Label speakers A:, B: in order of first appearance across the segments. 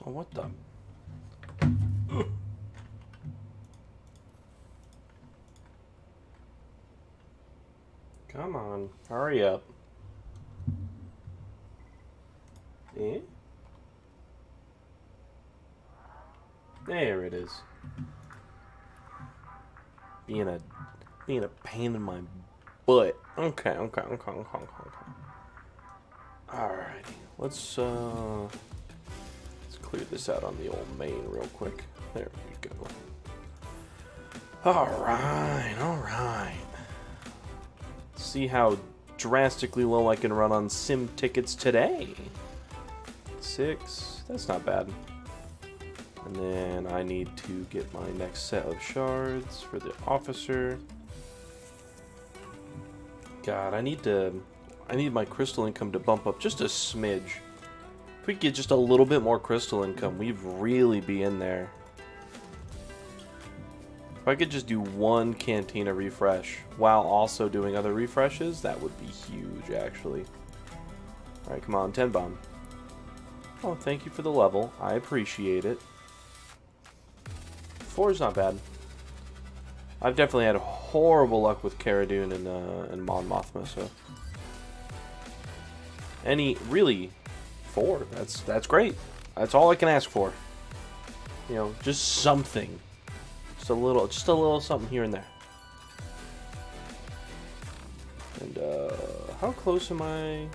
A: Oh, what the? Come on, hurry up. Eh? There it is. Being a pain in my butt. Okay. Alrighty. Let's clear this out on the old main real quick. There we go. Alright. See how drastically low I can run on sim tickets today. 6. That's not bad. And then I need to get my next set of shards for the officer. God, I need my crystal income to bump up just a smidge. If we get just a little bit more crystal income, we'd really be in there. If I could just do one cantina refresh while also doing other refreshes, that would be huge, actually. Alright, come on, 10 bomb. Oh, thank you for the level. I appreciate it. 4 is not bad. I've definitely had horrible luck with Cara Dune and Mon Mothma, so... Really, 4, that's great. That's all I can ask for. You know, just something. Just a little something here and there. And, how close am I?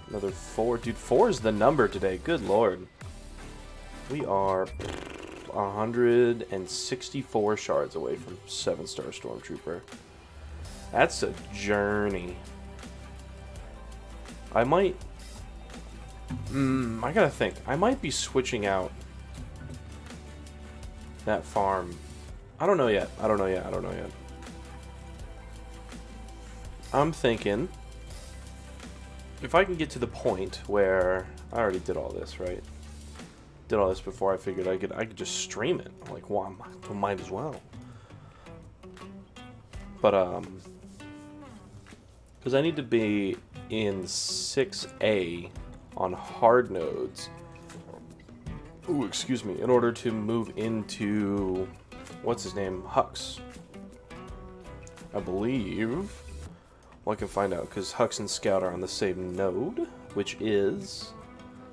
A: Another 4. Dude, 4 is the number today. Good lord. We are 164 shards away from 7-star Stormtrooper. That's a journey. I might... I gotta think. I might be switching out that farm. I don't know yet. I'm thinking... if I can get to the point where... I already did all this, right? Did all this before I figured I could just stream it. I'm like, well, I might as well. But, because I need to be in 6A on hard nodes. Ooh, excuse me. In order to move into... what's his name? Hux. I believe... well, I can find out, because Hux and Scout are on the same node, which is...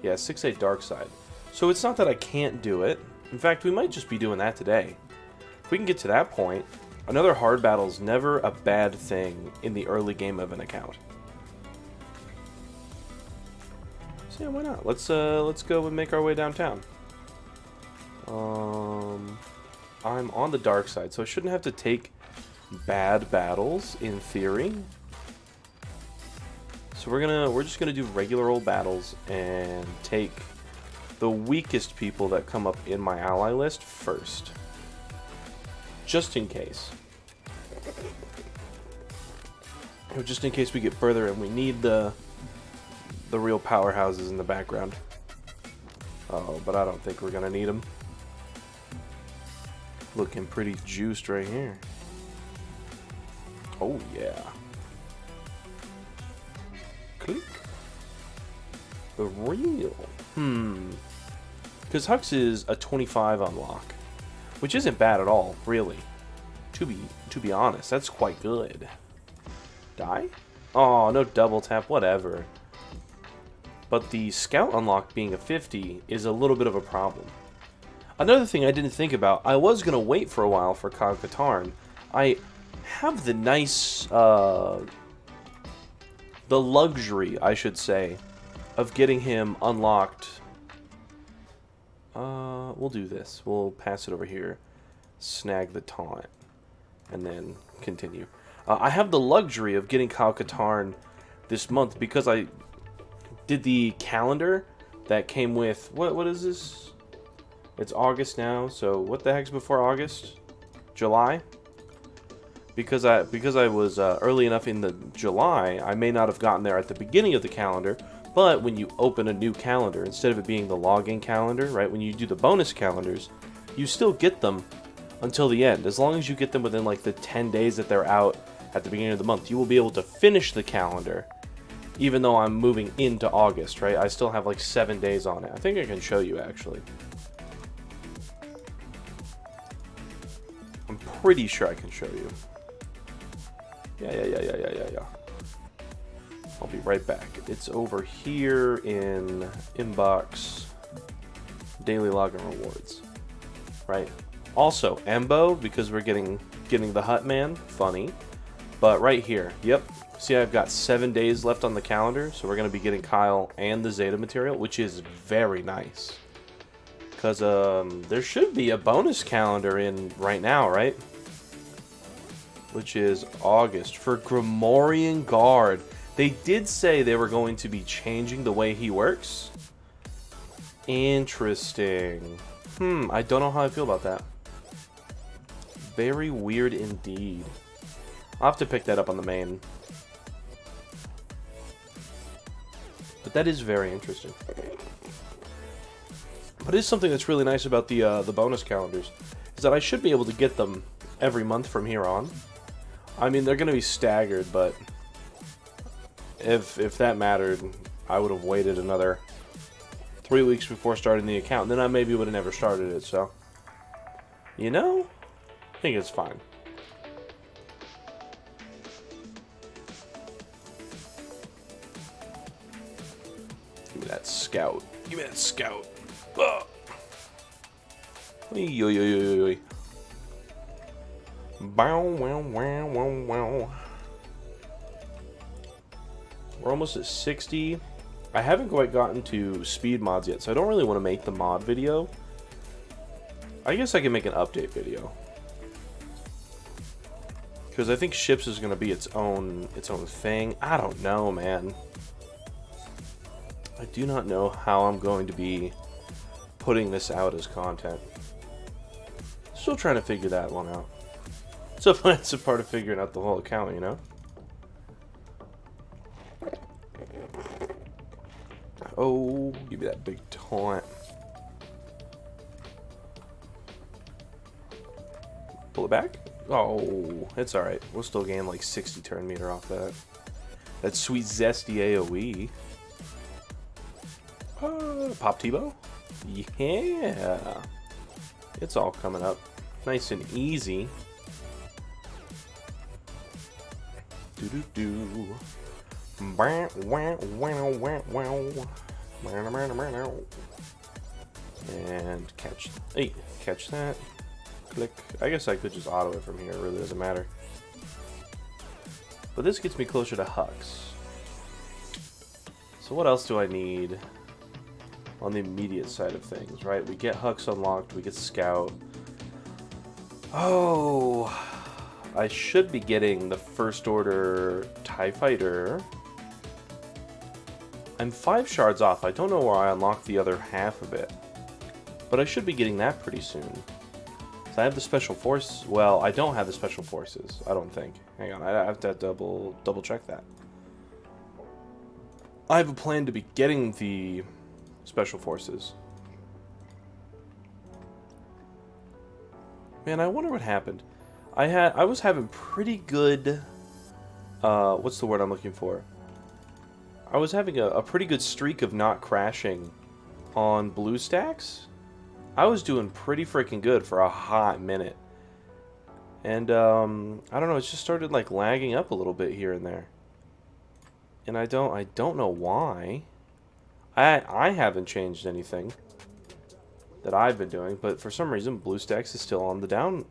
A: yeah, 6A Dark Side. So it's not that I can't do it. In fact, we might just be doing that today. If we can get to that point, another hard battle is never a bad thing in the early game of an account. So yeah, why not? Let's go and make our way downtown. I'm on the dark side, so I shouldn't have to take bad battles in theory. So we're just gonna do regular old battles and take the weakest people that come up in my ally list first. Just in case. Just in case we get further and we need the real powerhouses in the background. Oh, but I don't think we're gonna need them. Looking pretty juiced right here. Oh yeah. Click. The real. Because Hux is a 25 unlock, which isn't bad at all, really. To be honest, that's quite good. Die? Oh, no double tap, whatever. But the Scout unlock being a 50 is a little bit of a problem. Another thing I didn't think about, I was going to wait for a while for Kyle Katarn. I have the nice, the luxury, I should say, of getting him unlocked. We'll do this. We'll pass it over here, snag the taunt, and then continue. I have the luxury of getting Kyle Katarn this month because I did the calendar that came with... What is this? It's August now, so what the heck's before August? July? Because I was early enough in the July, I may not have gotten there at the beginning of the calendar, but when you open a new calendar, instead of it being the login calendar, right, when you do the bonus calendars, you still get them until the end. As long as you get them within like the 10 days that they're out at the beginning of the month, you will be able to finish the calendar Even though I'm moving into August, right? I still have like 7 days on it. I think I can show you, actually. I'm pretty sure I can show you. Yeah. I'll be right back. It's over here in inbox, daily login rewards, right? Also, Embo, because we're getting the Hut Man, funny. But right here, yep. See, I've got 7 days left on the calendar, so we're going to be getting Kyle and the Zeta material, which is very nice. Because there should be a bonus calendar in right now, right? Which is August for Grimorian Guard. They did say they were going to be changing the way he works. Interesting. I don't know how I feel about that. Very weird indeed. I'll have to pick that up on the main. But that is very interesting. But it is something that's really nice about the bonus calendars, is that I should be able to get them every month from here on. I mean, they're going to be staggered, but if that mattered, I would have waited another 3 weeks before starting the account. Then I maybe would have never started it, so... You know? I think it's fine. Give me that scout. Give me that scout. Ugh. Oy, oy, oy, oy, oy. Bow, wow, wow, wow, wow. We're almost at 60. I haven't quite gotten to speed mods yet, so I don't really want to make the mod video. I guess I can make an update video. Because I think ships is going to be its own thing. I don't know, man. I do not know how I'm going to be putting this out as content. Still trying to figure that one out. So that's a part of figuring out the whole account, you know? Oh, give me that big taunt. Pull it back? Oh, it's alright. We'll still gain like 60 turn meter off that. That sweet zesty AoE. Pop Tebow? Yeah. It's all coming up. Nice and easy. Do-do-do. And catch. Hey, catch that. Click. I guess I could just auto it from here. It really doesn't matter. But this gets me closer to Hux. So what else do I need on the immediate side of things, right? We get Hux unlocked. We get Scout. Oh, I should be getting the First Order TIE Fighter. I'm 5 shards off. I don't know where I unlocked the other half of it. But I should be getting that pretty soon. So I have the Special Force. Well, I don't have the Special Forces. I don't think. Hang on. I have to double check that. I have a plan to be getting the Special Forces. Man, I wonder what happened. I was having pretty good... what's the word I'm looking for? I was having a pretty good streak of not crashing on BlueStacks. I was doing pretty freaking good for a hot minute. And, I don't know, it just started, like, lagging up a little bit here and there. And I don't know why. I haven't changed anything that I've been doing, but for some reason BlueStacks is still on the down.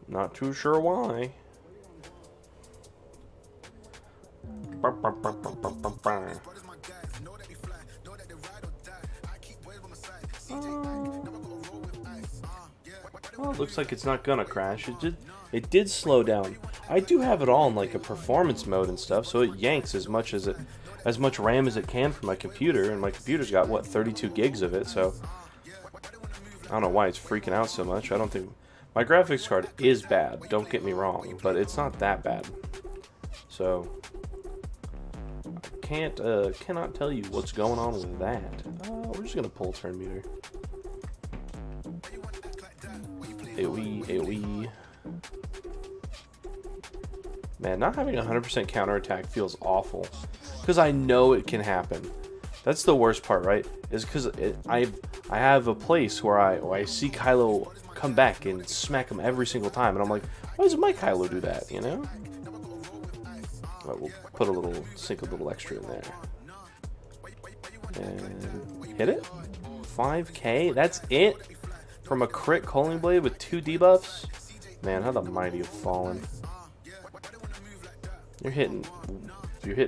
A: Not too sure why. Well, it looks like it's not gonna crash. It did slow down. I do have it all in like a performance mode and stuff, so it yanks as much RAM as it can from my computer, and my computer's got what, 32 gigs of it, so I don't know why it's freaking out so much. I don't think my graphics card is bad, don't get me wrong, but it's not that bad. So I cannot tell you what's going on with that. We're just gonna pull turn meter. AoE, AoE. Man, not having 100% counterattack feels awful. Because I know it can happen. That's the worst part, right? Is because I have a place where I see Kylo come back and smack him every single time. And I'm like, why doesn't my Kylo do that, you know? But we'll put a little, sink a little extra in there. And hit it. 5k? That's it? From a crit Culling Blade with 2 debuffs? Man, how the mighty have fallen. You're hitting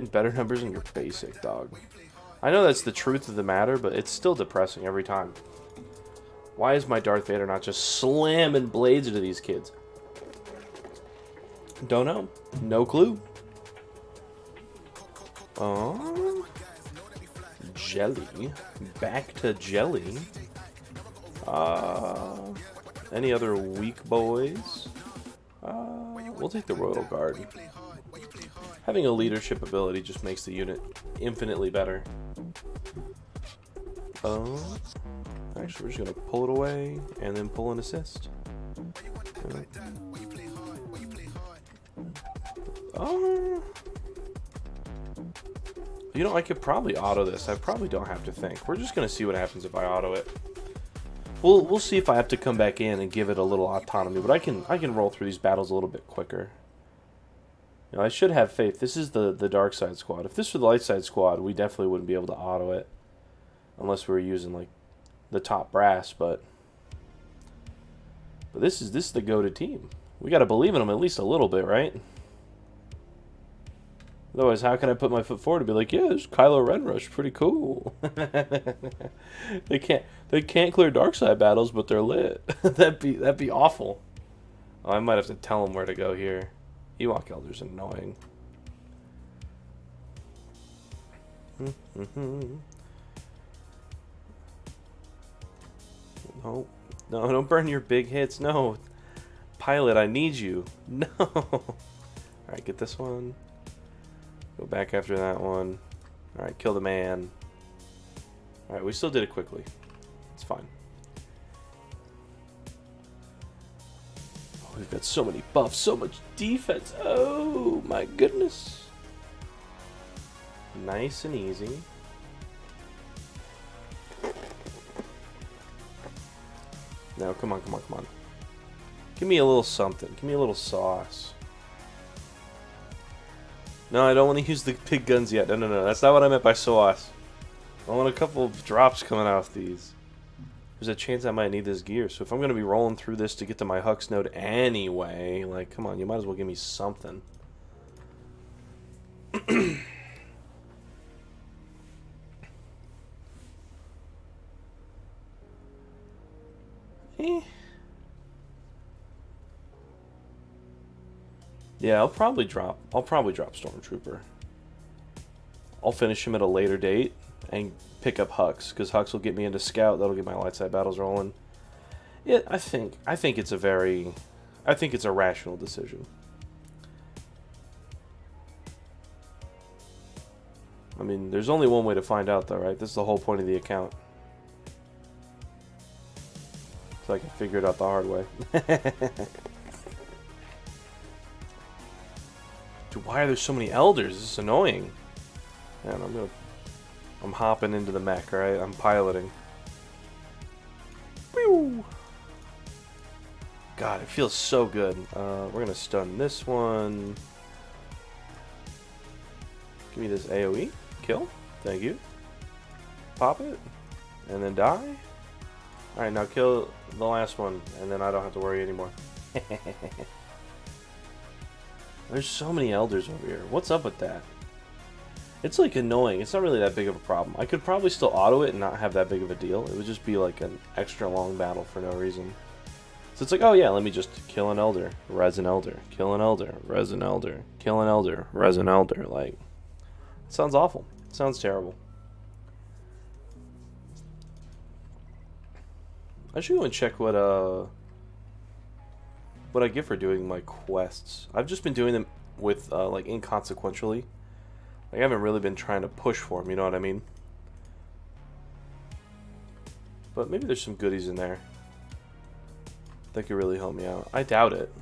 A: better numbers than your basic, dog. I know that's the truth of the matter, but it's still depressing every time. Why is my Darth Vader not just slamming blades into these kids? Don't know. No clue. Oh. Jelly. Back to jelly. Any other weak boys? We'll take the Royal Guard. Having a leadership ability just makes the unit infinitely better. Actually, we're just gonna pull it away and then pull an assist. You know, I could probably auto this. I probably don't have to think. We're just gonna see what happens if I auto it. We'll see if I have to come back in and give it a little autonomy, but I can roll through these battles a little bit quicker. You know, I should have faith. This is the dark side squad. If this were the light side squad, we definitely wouldn't be able to auto it unless we were using like the top brass. But this is the go-to team. We got to believe in them at least a little bit, right? Otherwise, how can I put my foot forward and be like, yeah, this Kylo Ren rush, pretty cool. They can't clear dark side battles, but they're lit. that'd be awful. Oh, I might have to tell them where to go here. Ewok Elder's annoying. No, don't burn your big hits. No, pilot, I need you. No. All right, get this one. Go back after that one. All right, kill the man. All right, we still did it quickly. It's fine. Oh, we've got so many buffs, so much defense. Oh my goodness. Nice and easy. Now, come on, come on, come on. Give me a little something. Give me a little sauce. No, I don't want to use the big guns yet. No. That's not what I meant by sauce. I want a couple of drops coming off these. There's a chance I might need this gear. So if I'm going to be rolling through this to get to my Hux node anyway, like, come on, you might as well give me something. Yeah, I'll probably drop Stormtrooper. I'll finish him at a later date and pick up Hux, because Hux will get me into Scout. That'll get my light side battles rolling. Yeah, I think it's a rational decision. I mean, there's only one way to find out, though, right? This is the whole point of the account. So I can figure it out the hard way. Dude, why are there so many elders? This is annoying. Man, I'm hopping into the mech, right? I'm piloting. Whew. God, it feels so good. We're gonna stun this one. Give me this AoE. Kill. Thank you. Pop it. And then die. Alright, now kill the last one, and then I don't have to worry anymore. There's so many elders over here. What's up with that? It's like annoying. It's not really that big of a problem. I could probably still auto it and not have that big of a deal. It would just be like an extra long battle for no reason. So it's like, oh yeah, let me just kill an elder, res an elder, kill an elder, res an elder, kill an elder, res an elder. Like, it sounds awful. It sounds terrible. I should go and check what I get for doing my quests. I've just been doing them with like inconsequentially. Like, I haven't really been trying to push for them, you know what I mean? But maybe there's some goodies in there that could really help me out. I doubt it.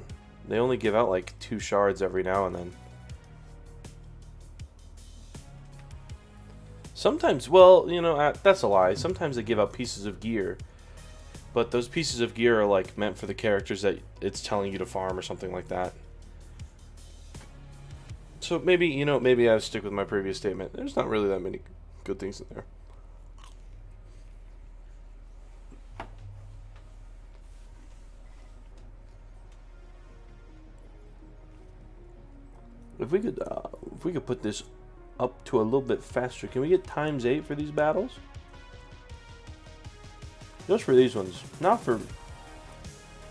A: They only give out like 2 shards every now and then. Sometimes, well, you know, that's a lie. Sometimes they give out pieces of gear. But those pieces of gear are like meant for the characters that it's telling you to farm or something like that. So maybe, you know, maybe I stick with my previous statement. There's not really that many good things in there. If we could put this up to a little bit faster, can we get ×8 for these battles? Just for these ones, not for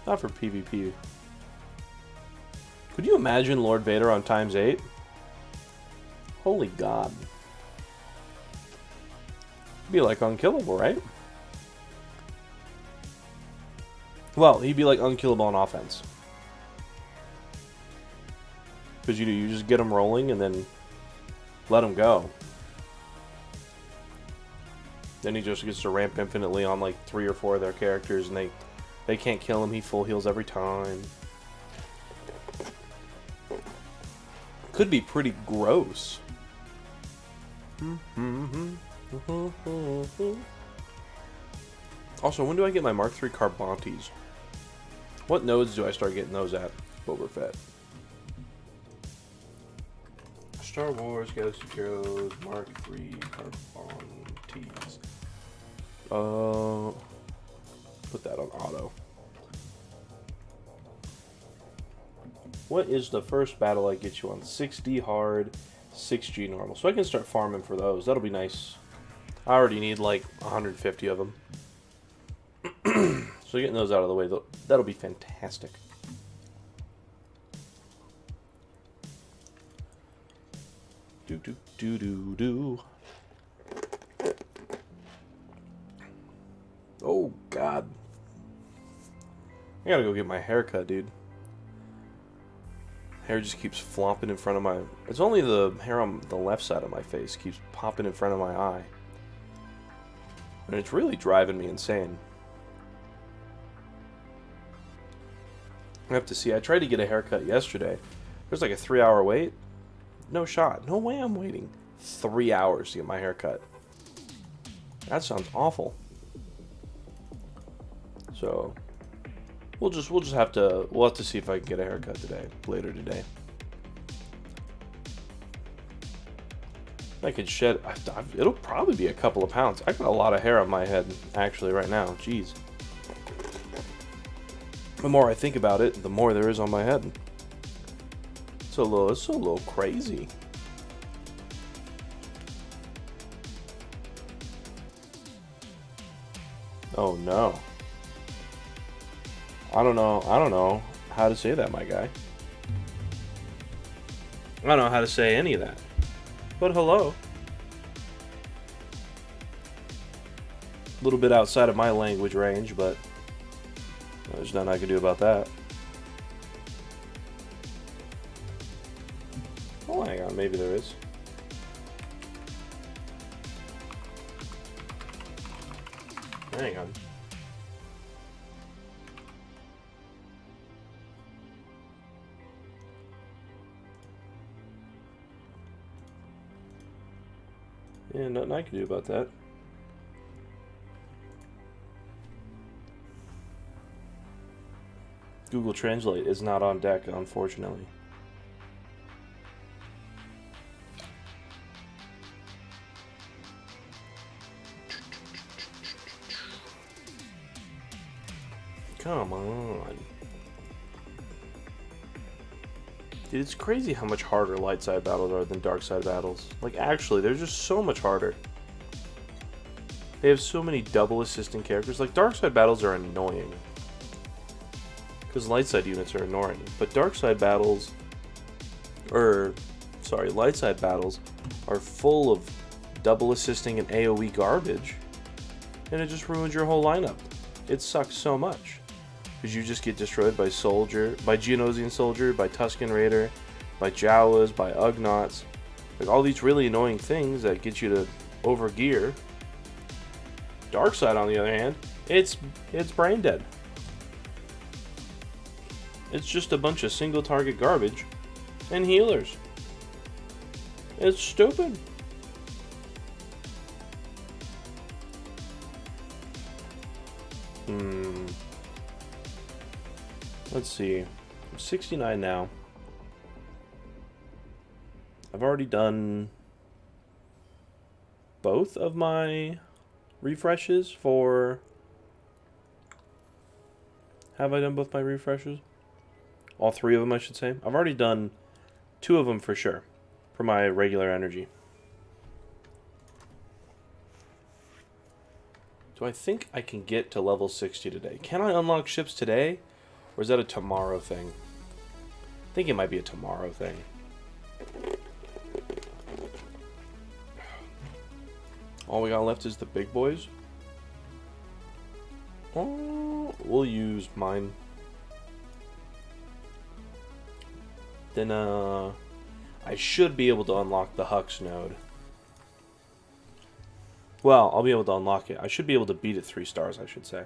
A: PvP. Could you imagine Lord Vader on ×8? Holy God. He'd be like unkillable, right? Well, he'd be like unkillable on offense. Because you just get him rolling and then let him go. Then he just gets to ramp infinitely on like 3 or 4 of their characters, and they can't kill him. He full heals every time. Could be pretty gross. Also, when do I get my Mark III Carbontes? What nodes do I start getting those at? Boba Fett. Star Wars Galaxy Heroes Mark III Carbontes. Put that on auto. What is the first battle I get you on? 6D hard, 6G normal. So I can start farming for those. That'll be nice. I already need like 150 of them. So getting those out of the way, that'll be fantastic. Do. Oh, God. I gotta go get my hair cut, dude. Hair just keeps flopping in front of my... It's only the hair on the left side of my face keeps popping in front of my eye. And it's really driving me insane. I have to see. I tried to get a haircut yesterday. There's like a 3-hour wait. No shot. No way I'm waiting 3 hours to get my hair cut. That sounds awful. So we'll just have to see if I can get a haircut today, later today. I could shed. It'll probably be a couple of pounds. I got a lot of hair on my head actually right now. Jeez. The more I think about it, the more there is on my head. It's a little crazy. Oh no. I don't know how to say that, my guy. I don't know how to say any of that. But hello. A little bit outside of my language range, but there's nothing I can do about that. Oh, hang on, maybe there is. Hang on. Yeah, nothing I can do about that. Google Translate is not on deck, unfortunately. Come on. Dude, it's crazy how much harder light side battles are than dark side battles. Like, actually, they're just so much harder. They have so many double assisting characters. Like, dark side battles are annoying, because light side units are annoying. But light side battles are full of double assisting and AoE garbage, and it just ruins your whole lineup. It sucks so much, because you just get destroyed by Geonosian Soldier, by Tusken Raider, by Jawas, by Ugnaughts. Like, all these really annoying things that get you to overgear. Darkseid, on the other hand, it's brain dead. It's just a bunch of single target garbage and healers. It's stupid. Let's see. I'm 69 now. I've already done both of my refreshes for... Have I done both my refreshes? All 3 of them, I should say. I've already done 2 of them for sure. For my regular energy. Do I think I can get to level 60 today? Can I unlock ships today? Or is that a tomorrow thing? I think it might be a tomorrow thing. All we got left is the big boys. Oh, we'll use mine. Then, I should be able to unlock the Hux node. Well, I'll be able to unlock it. I should be able to beat it 3 stars, I should say.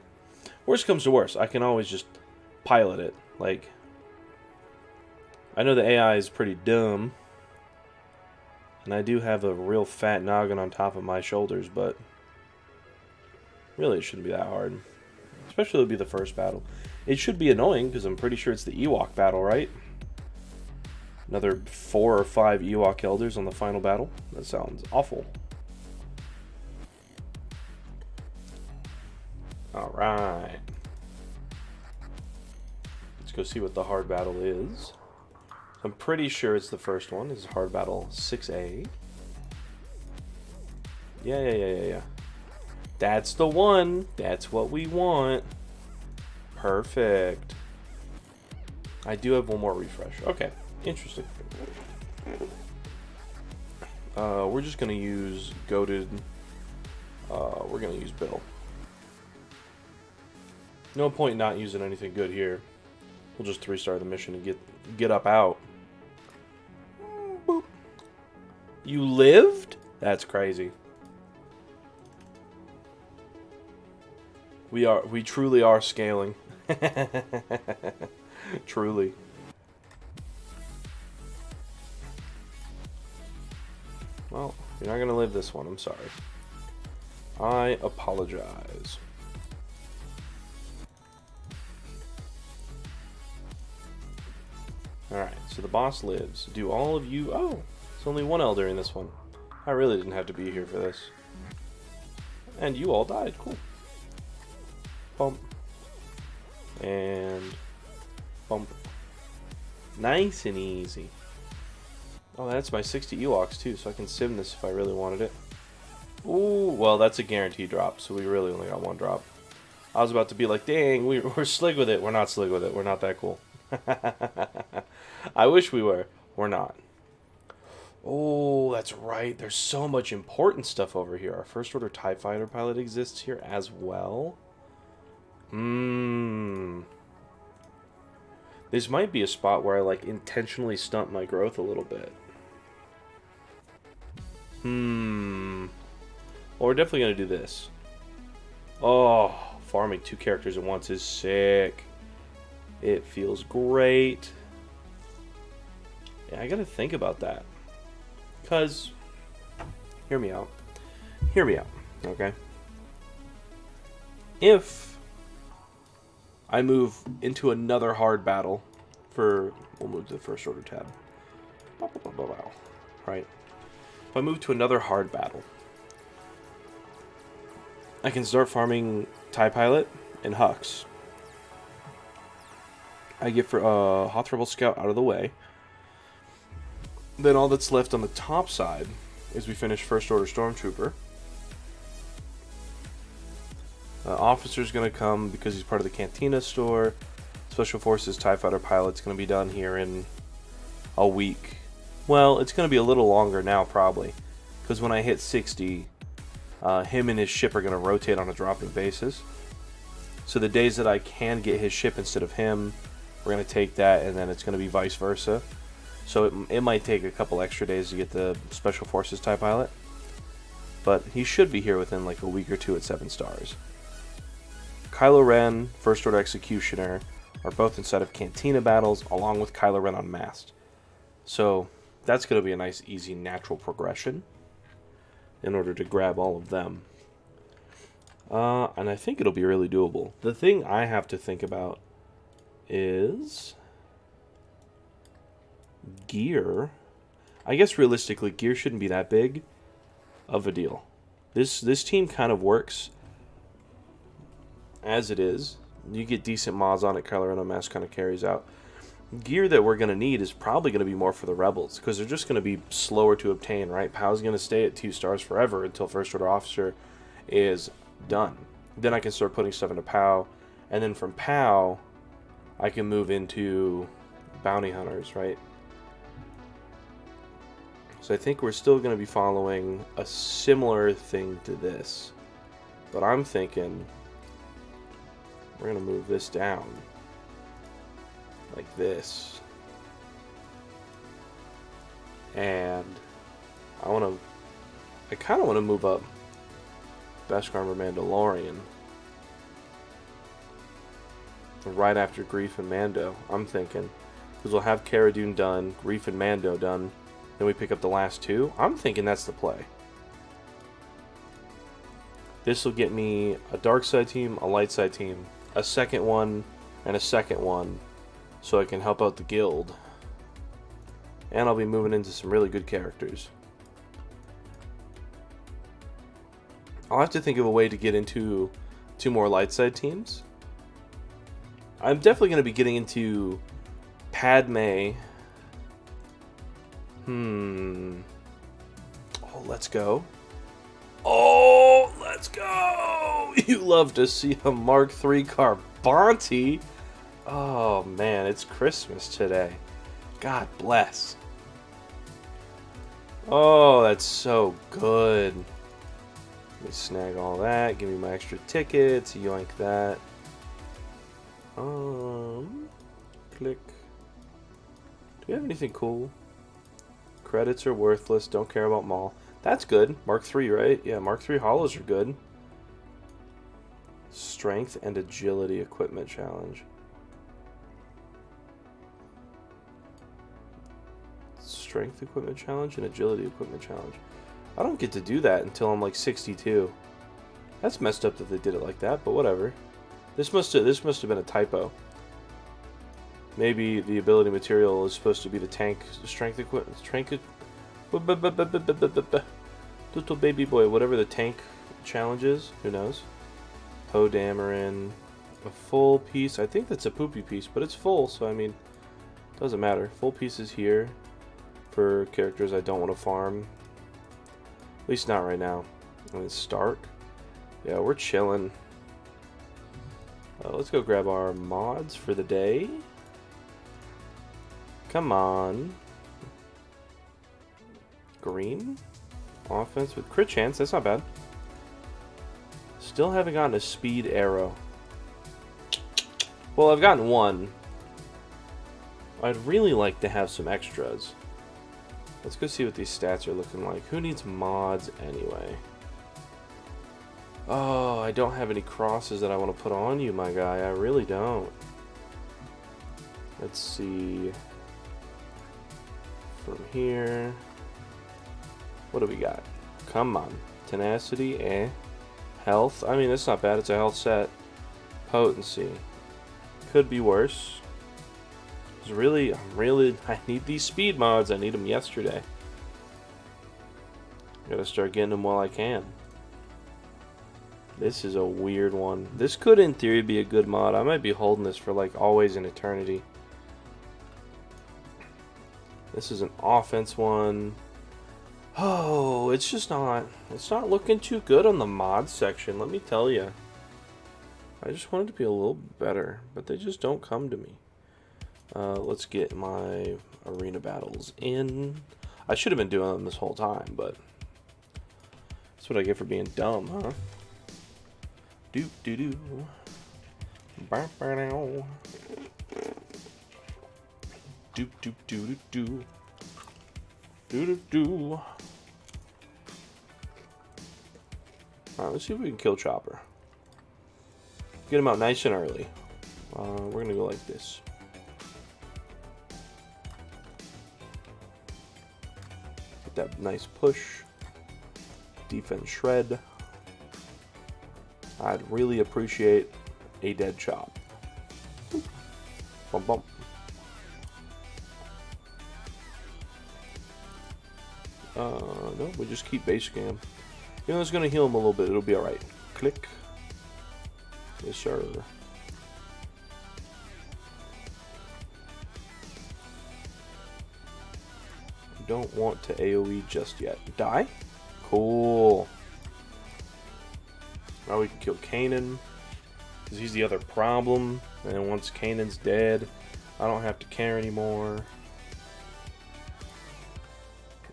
A: Worst comes to worst, I can always just pilot it. Like, I know the AI is pretty dumb. And I do have a real fat noggin on top of my shoulders, but really it shouldn't be that hard. Especially it'll be the first battle. It should be annoying, because I'm pretty sure it's the Ewok battle, right? Another 4 or 5 Ewok elders on the final battle. That sounds awful. Alright. Let's go see what the hard battle is. I'm pretty sure it's the first one. It's hard battle 6A. Yeah. That's the one. That's what we want. Perfect. I do have one more refresh. Okay. Interesting. We're just gonna use goated. We're gonna use Bill. No point not using anything good here. We'll just 3-star the mission and get up out. Boop. You lived? That's crazy. We truly are scaling. Truly. Well, you're not gonna live this one, I'm sorry. I apologize. Alright, so the boss lives. Do all of you... Oh, it's only 1 elder in this one. I really didn't have to be here for this. And you all died. Cool. Bump. And... Bump. Nice and easy. Oh, that's my 60 Ewoks too, so I can sim this if I really wanted it. Ooh, well, that's a guaranteed drop, so we really only got 1 drop. I was about to be like, dang, we're slig with it. We're not slig with it. We're not that cool. I wish we were. We're not. Oh, that's right. There's so much important stuff over here. Our first order TIE fighter pilot exists here as well. This might be a spot where I like intentionally stunt my growth a little bit. Well, we're definitely gonna do this. Oh, farming 2 characters at once is sick. It feels great. Yeah, I gotta think about that. Because, hear me out. Hear me out, okay? If I move into another hard battle for... We'll move to the first order tab. Right. If I move to another hard battle, I can start farming TIE Pilot and Hux. I get for Hoth Rebel Scout out of the way. Then all that's left on the top side is we finish First Order Stormtrooper. Officer's going to come because he's part of the Cantina store. Special Forces TIE Fighter Pilot's going to be done here in a week. Well, it's going to be a little longer now probably. Because when I hit 60, him and his ship are going to rotate on a drop-in basis. So the days that I can get his ship instead of him, we're going to take that, and then it's going to be vice versa. So it might take a couple extra days to get the Special Forces TIE Pilot. But he should be here within like a week or two at 7 stars. Kylo Ren, First Order Executioner, are both inside of Cantina battles, along with Kylo Ren unmasked. So that's going to be a nice, easy, natural progression in order to grab all of them. And I think it'll be really doable. The thing I have to think about is gear. I guess realistically, gear shouldn't be that big of a deal. This team kind of works as it is. You get decent mods on it. Kylo Ren Unmasked kind of carries out. Gear that we're going to need is probably going to be more for the Rebels, because they're just going to be slower to obtain, right? POW's going to stay at 2 stars forever until First Order Officer is done. Then I can start putting stuff into POW, and then from POW, I can move into Bounty Hunters, right? So I think we're still going to be following a similar thing to this. But I'm thinking we're going to move this down like this. And I kind of want to move up Beskar Armor Mandalorian right after Grief and Mando, I'm thinking. Because we'll have Cara Dune done, Grief and Mando done, then we pick up the last 2. I'm thinking that's the play. This will get me a dark side team, a light side team, a second one, and a second one, so I can help out the guild. And I'll be moving into some really good characters. I'll have to think of a way to get into 2 more light side teams. I'm definitely going to be getting into Padme. Oh, let's go. Oh, let's go! You love to see a Mark III Carbonti. Oh, man, it's Christmas today. God bless. Oh, that's so good. Let me snag all that. Give me my extra tickets. Yoink that. Click. Do we have anything cool? Credits are worthless. Don't care about them all. That's good. Mark III, right? Yeah, Mark III hollows are good. Strength and agility equipment challenge. Strength equipment challenge and agility equipment challenge. I don't get to do that until I'm like 62. That's messed up that they did it like that, but whatever. This must have been a typo. Maybe the ability material is supposed to be the tank strength equipment. Little baby boy, whatever the tank challenge is. Who knows? Poe Dameron. A full piece. I think that's a poopy piece, but it's full, so I mean, doesn't matter. Full piece is here for characters I don't want to farm. At least not right now. And it's Stark. Yeah, we're chilling. Let's go grab our mods for the day. Come on. Green. Offense with crit chance. That's not bad. Still haven't gotten a speed arrow. Well, I've gotten one. I'd really like to have some extras. Let's go see what these stats are looking like. Who needs mods anyway? Oh, I don't have any crosses that I want to put on you, my guy. I really don't. Let's see. From here. What do we got? Come on. Tenacity, eh. Health. I mean, that's not bad. It's a health set. Potency. Could be worse. I need these speed mods. I need them yesterday. Gotta start getting them while I can. This is a weird one. This could, in theory, be a good mod. I might be holding this for, like, always in eternity. This is an offense one. Oh, it's not looking too good on the mod section, let me tell you. I just wanted to be a little better, but they just don't come to me. Let's get my arena battles in. I should have been doing them this whole time, but that's what I get for being dumb, huh? Doop doo doo. Doop doop doo doo doo. Doo doo doo. Alright, let's see if we can kill Chopper. Get him out nice and early. We're gonna go like this. Get that nice push. Defense shred. I'd really appreciate a dead chop. Bump bump. No, we just keep basicking him. You know, it's gonna heal him a little bit. It'll be all right. Click. Yes, sir. Don't want to AoE just yet. Die? Cool. Now we can kill Kanan, because he's the other problem. And then once Kanan's dead, I don't have to care anymore.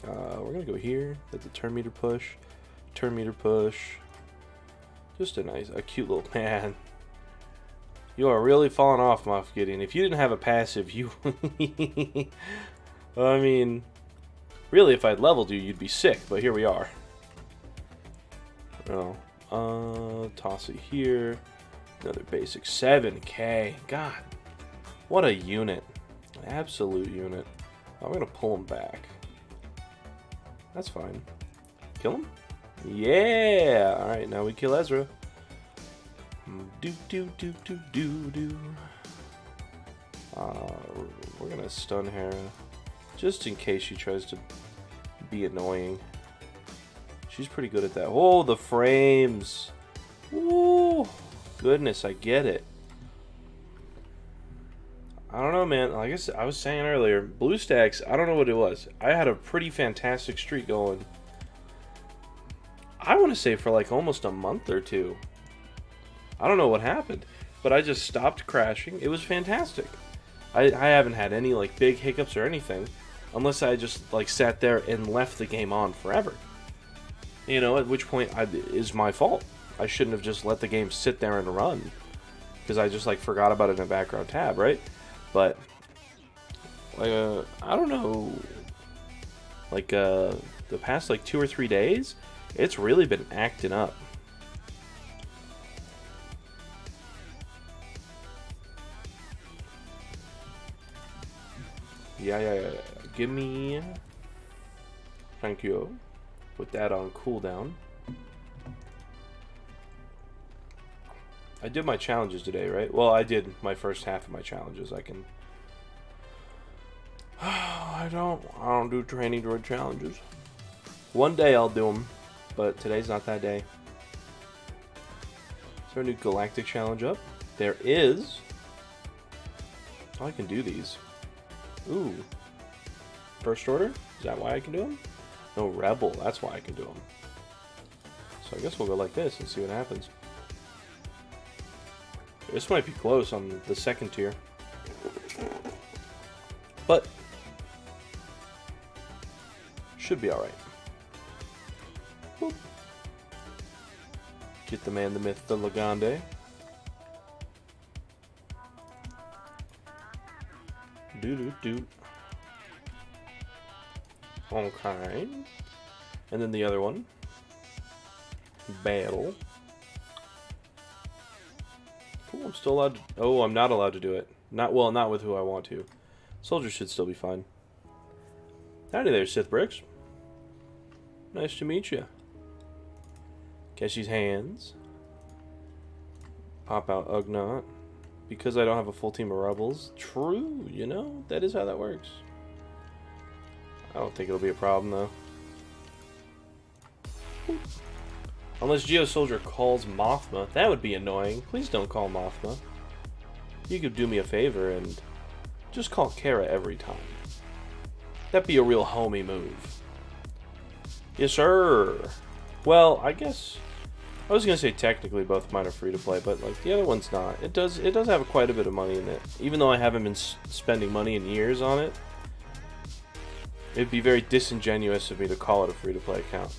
A: We're going to go here. That's a turn meter push. Turn meter push. Just a cute little man. You are really falling off, Moff Gideon. If you didn't have a passive, you... I mean... Really, if I'd leveled you, you'd be sick, but here we are. Oh, toss it here. Another basic 7k. God, what a unit. An absolute unit. I'm gonna pull him back. That's fine. Kill him? Yeah! Alright, now we kill Ezra. Do do do do do do. We're gonna stun Hera. Just in case she tries to be annoying. She's pretty good at that. Oh, the frames. Ooh, goodness, I get it. I don't know, man. Like I was saying earlier, BlueStacks, I don't know what it was. I had a pretty fantastic streak going. I want to say for like almost a month or two. I don't know what happened, but I just stopped crashing. It was fantastic. I haven't had any like big hiccups or anything. Unless I just like sat there and left the game on forever. You know, at which point is my fault. I shouldn't have just let the game sit there and run. Because I just like forgot about it in a background tab, right? But, like, I don't know. Like, the past like 2 or 3 days, it's really been acting up. Yeah. Give me... Thank you. Put that on cooldown. I did my challenges today, right? Well, I did my first half of my challenges. I can... I don't do training droid challenges. One day I'll do them, but today's not that day. Is there a new galactic challenge up? There is. Oh, I can do these. Ooh. First order? Is that why I can do them? No, rebel. That's why I can do them. So I guess we'll go like this and see what happens. This might be close on the second tier. But should be alright. Get the man, the myth, the Legende. Doo-doo-doo. Okay. And then the other one. Battle. Cool, I'm still allowed to... Oh, I'm not allowed to do it. Not with who I want to. Soldiers should still be fine. Howdy there, Sith Bricks. Nice to meet you. Keshi's hands. Pop out Ugnaught. Because I don't have a full team of rebels. True, you know? That is how that works. I don't think it'll be a problem, though. Unless Geo Soldier calls Mothma. That would be annoying. Please don't call Mothma. You could do me a favor and just call Kara every time. That'd be a real homie move. Yes, sir. Well, I guess... I was gonna say technically both of mine are free to play, but like the other one's not. It does have quite a bit of money in it. Even though I haven't been spending money in years on it, it'd be very disingenuous of me to call it a free to play account.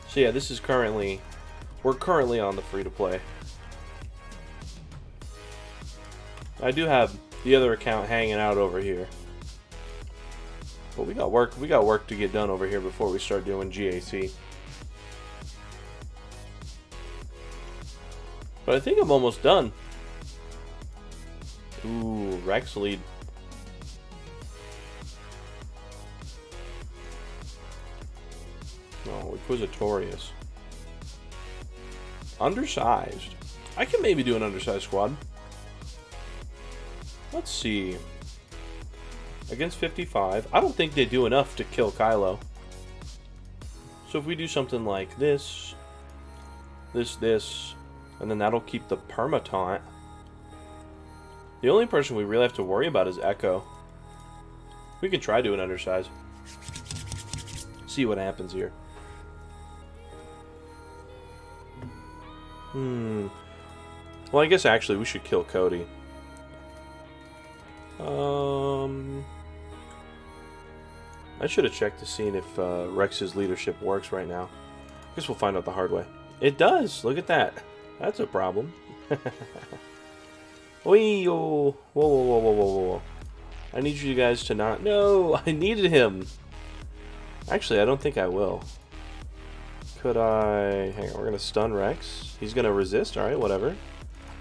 A: So yeah, this is currently... We're currently on the free to play. I do have the other account hanging out over here. But we got work to get done over here before we start doing GAC. But I think I'm almost done. Ooh, Rex lead. Oh, Inquisitorius. Undersized. I can maybe do an undersized squad. Let's see. Against 55. I don't think they do enough to kill Kylo. So if we do something like this, this, and then that'll keep the perma-taunt. The only person we really have to worry about is Echo. We can try doing undersize. See what happens here. Well, I guess actually we should kill Cody. I should have checked to see if Rex's leadership works right now. I guess we'll find out the hard way. It does. Look at that. That's a problem. Wee, oh. Whoa, whoa, whoa, whoa, whoa, whoa. I need you guys to not... No, I needed him. Actually, I don't think I will. Could I... Hang on, we're going to stun Rex. He's going to resist. Alright, whatever.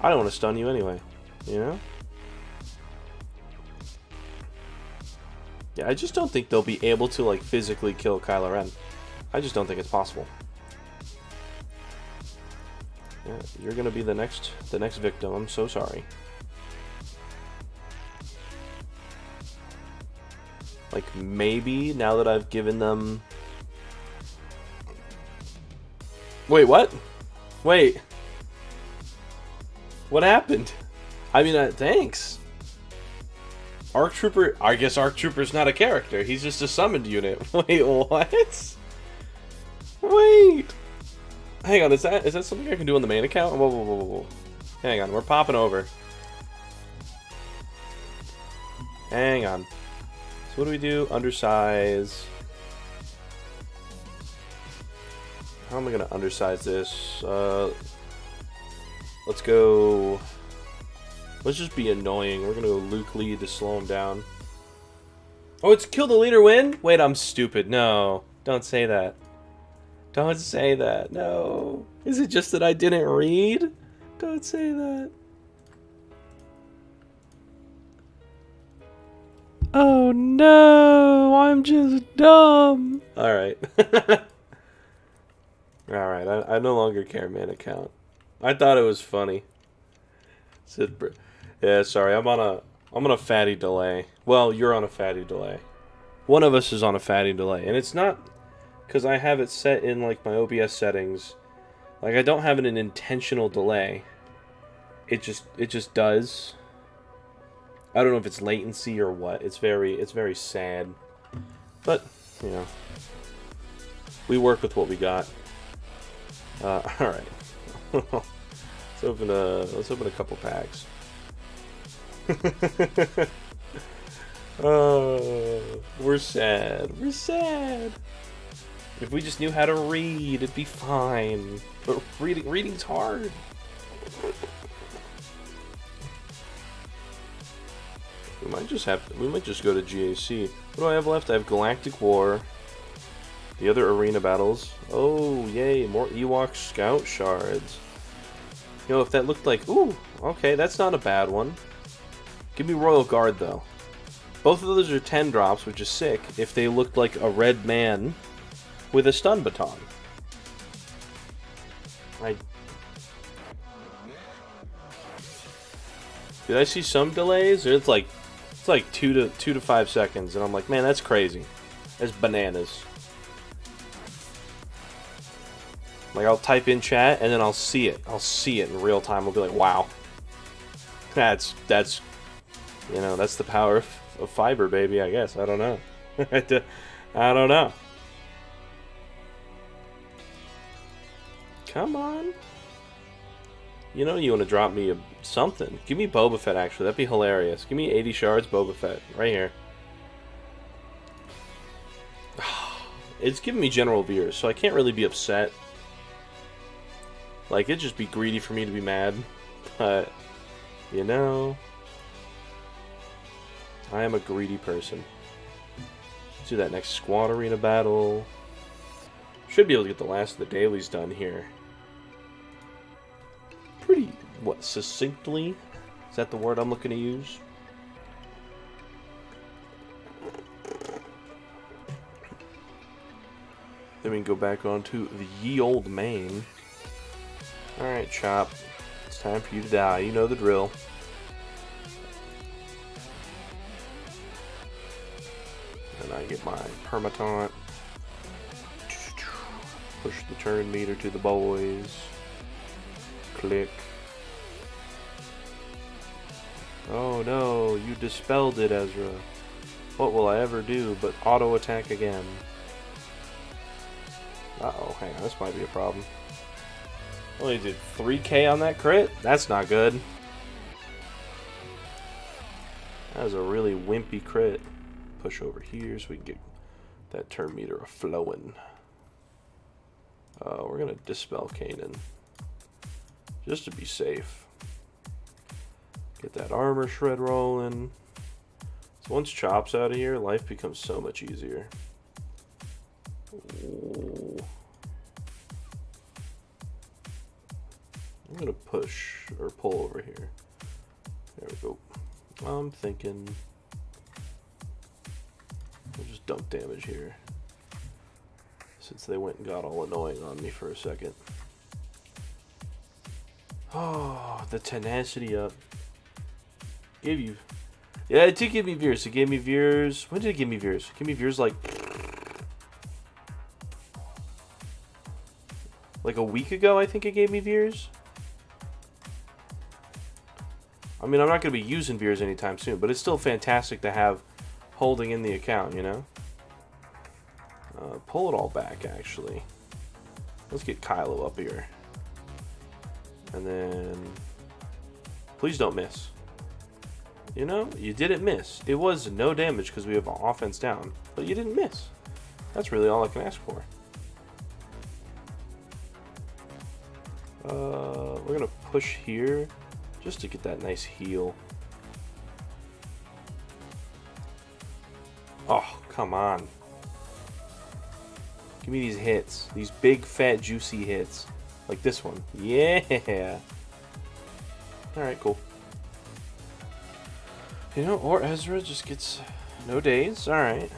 A: I don't want to stun you anyway. You know? Yeah, I just don't think they'll be able to, like, physically kill Kylo Ren. I just don't think it's possible. Yeah, you're going to be the next victim. I'm so sorry. Like, maybe now that I've given them... Wait, what? Wait. What happened? I mean, thanks. Arc Trooper... I guess Arc Trooper's not a character. He's just a summoned unit. Wait, what? Wait. Hang on, is that something I can do on the main account? Whoa, whoa, whoa, whoa. Hang on, we're popping over. Hang on. So what do we do? Undersize. How am I going to undersize this? Let's go... Let's just be annoying. We're going to go Luke lead to slow him down. Oh, it's kill the leader win? Wait, I'm stupid. No. Don't say that. Don't say that. No. Is it just that I didn't read? Don't say that. Oh no, I'm just dumb. Alright. Alright, I no longer care main account. I thought it was funny. Yeah, sorry, I'm on a fatty delay. Well, you're on a fatty delay. One of us is on a fatty delay. And it's not because I have it set in like my OBS settings. Like I don't have an intentional delay. It just does. I don't know if it's latency or what. It's very sad. But, you know. We work with what we got. Alright. let's open a couple packs. We're sad. We're sad. If we just knew how to read, it'd be fine. But reading's hard. We might just go to GAC. What do I have left? I have Galactic War. The other arena battles. Oh, yay, more Ewok Scout Shards. You know, if that looked like... Ooh, okay, that's not a bad one. Give me Royal Guard, though. Both of those are 10 drops, which is sick, if they looked like a red man with a stun baton. Did I see some delays? It's like 2 to 5 seconds, and I'm like, man, that's crazy. That's bananas. Like, I'll type in chat, and then I'll see it. I'll see it in real time. I'll be like, wow. That's you know, that's the power of fiber, baby, I guess. I don't know. I don't know. Come on. You know you want to drop me something. Give me Boba Fett, actually. That'd be hilarious. Give me 80 shards Boba Fett. Right here. It's giving me General Veers, so I can't really be upset. Like, it'd just be greedy for me to be mad. But, you know, I am a greedy person. Let's do that next squad arena battle. Should be able to get the last of the dailies done here. Pretty what, succinctly? Is that the word I'm looking to use? Then we can go back onto the ye old main. Alright, Chop. It's time for you to die. You know the drill. And I get my permataunt. Push the turn meter to the boys. Click. Oh no, you dispelled it, Ezra. What will I ever do but auto attack again? Uh-oh, hang on, this might be a problem. Only did 3k on that crit? That's not good. That was a really wimpy crit. Push over here so we can get that turn meter a-flowing. We're gonna dispel Kanan. Just to be safe. Get that armor shred rolling. So once Chop's out of here, life becomes so much easier. Ooh. I'm gonna push or pull over here. There we go. I'm thinking we'll just dump damage here, since they went and got all annoying on me for a second. Oh, the tenacity up. Gave you... Yeah, it did give me Veers. It gave me Veers... When did it give me Veers? It gave me Veers like a week ago, I think it gave me Veers. I mean, I'm not going to be using Veers anytime soon, but it's still fantastic to have holding in the account, you know? Pull it all back, actually. Let's get Kylo up here. And then... Please don't miss. You know, you didn't miss. It was no damage because we have offense down, but you didn't miss. That's really all I can ask for. We're going to push here just to get that nice heal. Oh, come on. Give me these hits. These big, fat, juicy hits. Like this one. Yeah. Alright, cool. You know, or Ezra just gets no days. Alright.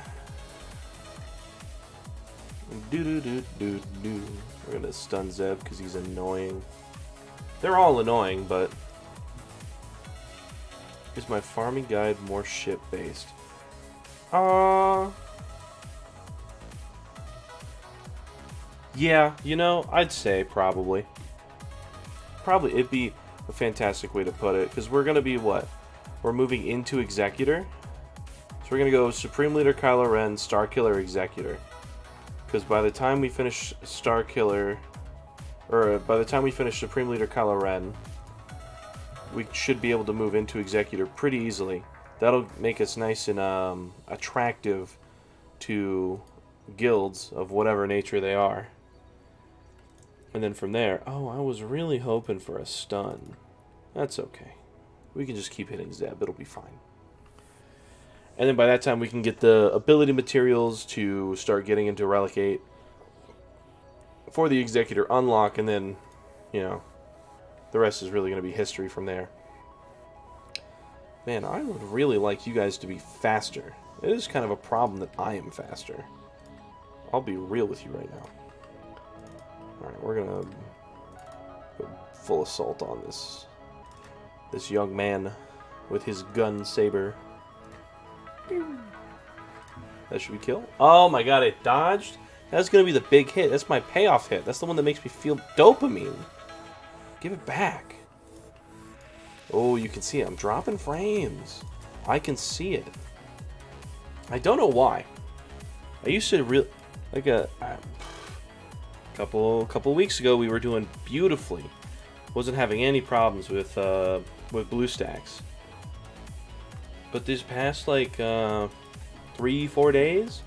A: Do-do-do-do-do. We're gonna stun Zeb because he's annoying. They're all annoying, but... Is my farming guide more ship-based? Yeah, you know, I'd say probably. Probably, it'd be a fantastic way to put it, because we're gonna be what? We're moving into Executor. So we're gonna go Supreme Leader Kylo Ren, Starkiller, Executor. Because by the time we finish Starkiller, or by the time we finish Supreme Leader Kylo Ren, we should be able to move into Executor pretty easily. That'll make us nice and attractive to guilds of whatever nature they are. And then from there, oh, I was really hoping for a stun. That's okay. We can just keep hitting Zeb. It'll be fine. And then by that time, we can get the ability materials to start getting into Relic 8 for the Executor unlock, and then, you know, the rest is really going to be history from there. Man, I would really like you guys to be faster. It is kind of a problem that I am faster. I'll be real with you right now. Alright, we're going to go full assault on this young man with his gun saber. That should be kill. Oh my god, it dodged? That's going to be the big hit. That's my payoff hit. That's the one that makes me feel dopamine. Give it back. Oh, you can see it. I'm dropping frames. I can see it. I don't know why. I used to like a couple weeks ago we were doing beautifully. Wasn't having any problems with BlueStacks. But this past like 3-4 days,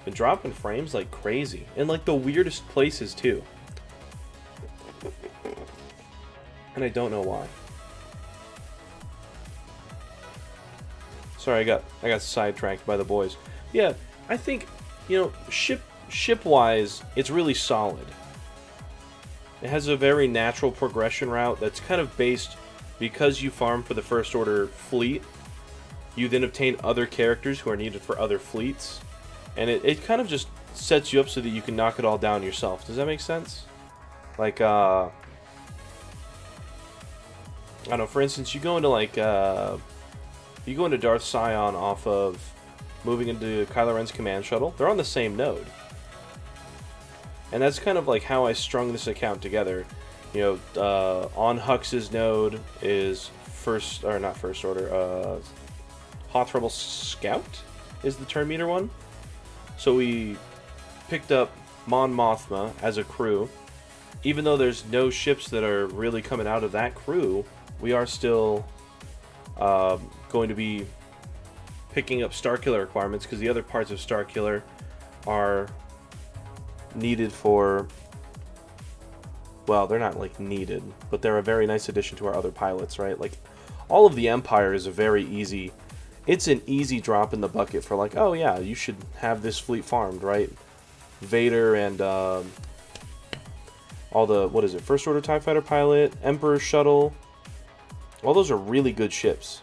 A: been dropping frames like crazy, in like the weirdest places too. And I don't know why. Sorry, I got sidetracked by the boys. Yeah, I think, you know, ship-wise, it's really solid. It has a very natural progression route that's kind of based, because you farm for the First Order fleet, you then obtain other characters who are needed for other fleets, and it kind of just sets you up so that you can knock it all down yourself. Does that make sense? Like, I don't know, for instance, you go into, like, you go into Darth Sion off of moving into Kylo Ren's command shuttle. They're on the same node. And that's kind of like how I strung this account together. You know, on Hux's node is not First Order, Hoth Rebel Scout is the turn meter one. So we picked up Mon Mothma as a crew. Even though there's no ships that are really coming out of that crew, we are still going to be picking up Starkiller requirements, because the other parts of Starkiller are needed for, well, they're not like needed, but they're a very nice addition to our other pilots, right? Like, all of the Empire is a very easy, it's an easy drop in the bucket for, like, oh yeah, you should have this fleet farmed, right? Vader and all the, what is it, First Order TIE Fighter pilot, Emperor shuttle, all those are really good ships.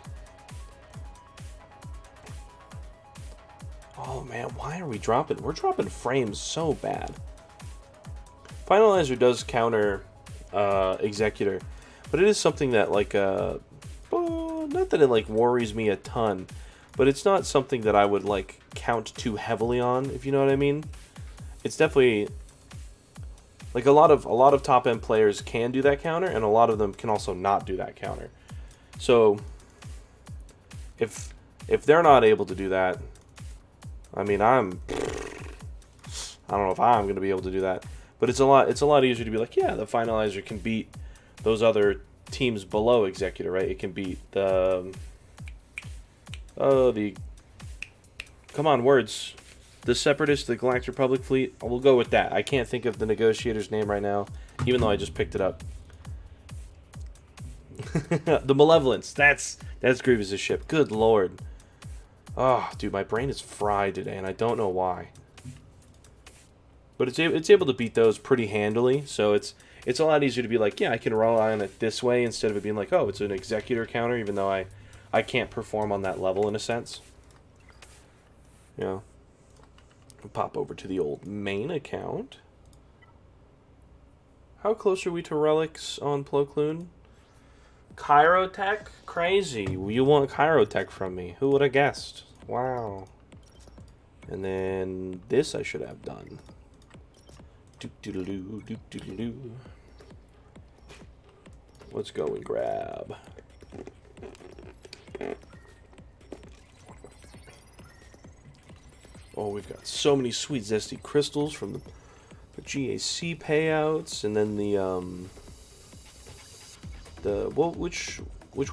A: Oh man, why are we dropping? We're dropping frames so bad. Finalizer does counter Executor, but it is something that, like, not that it like worries me a ton, but it's not something that I would like count too heavily on, if you know what I mean. It's definitely like a lot of top end players can do that counter, and a lot of them can also not do that counter. So if they're not able to do that, I mean, I don't know if I'm going to be able to do that, but it's a lot easier to be like, yeah, the Finalizer can beat those other teams below Executor, right? It can beat the come on, words, the Separatist, the Galactic Republic fleet. We'll go with that. I can't think of the Negotiator's name right now, even though I just picked it up. The Malevolence. That's Grievous's ship. Good lord. Oh, dude, my brain is fried today, and I don't know why. But it's able to beat those pretty handily, so it's a lot easier to be like, yeah, I can rely on it this way, instead of it being like, oh, it's an Executor counter, even though I can't perform on that level in a sense. You know. Pop over to the old main account. How close are we to relics on Plo Koon? Chirotech? Crazy. You want Chirotech from me. Who would have guessed? Wow. And then this I should have done. Doop-doodle-doo, doop-doodle-doo. Let's go and grab. Oh, we've got so many sweet zesty crystals from the GAC payouts, and then which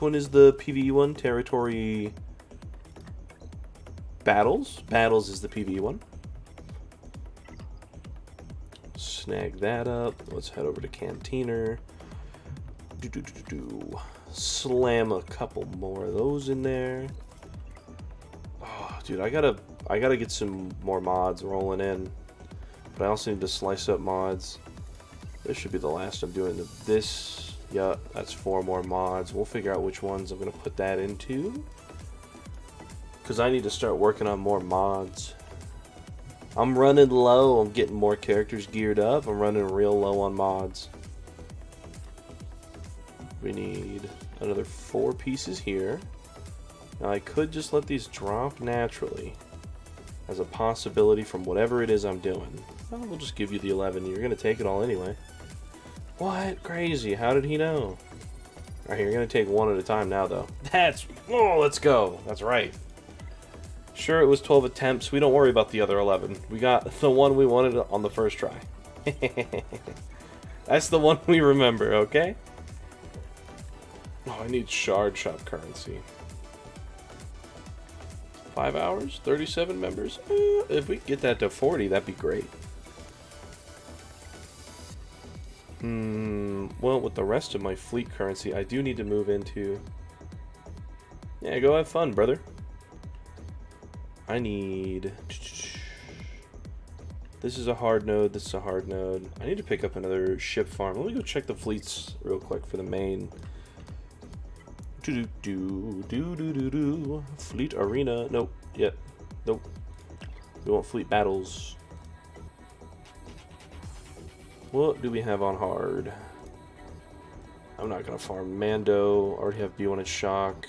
A: one is the PvE one? Territory Battles? Battles is the PvE one. Snag that up. Let's head over to Canteener. Slam a couple more of those in there. Oh, dude, I gotta get some more mods rolling in. But I also need to slice up mods. This should be the last I'm doing of this. Yeah, that's 4 more mods. We'll figure out which ones I'm gonna put that into, because I need to start working on more mods. I'm running low. I'm getting more characters geared up. I'm running real low on mods. We need another 4 pieces here. Now I could just let these drop naturally as a possibility from whatever it is I'm doing. Well, we'll just give you the 11. You're going to take it all anyway. What? Crazy. How did he know? Alright, you're going to take one at a time now, though. Oh, let's go. That's right. Sure, it was 12 attempts. We don't worry about the other 11. We got the one we wanted on the first try. That's the one we remember, okay? Oh, I need shard shop currency. 5 hours? 37 members? If we get that to 40, that'd be great. Well, with the rest of my fleet currency, I do need to move into... Yeah, go have fun, brother. I need... This is a hard node. This is a hard node. I need to pick up another ship farm. Let me go check the fleets real quick for the main. Fleet arena. Nope. Yep. Nope. We want fleet battles. What do we have on hard? I'm not gonna farm Mando. Already have B1 and Shock.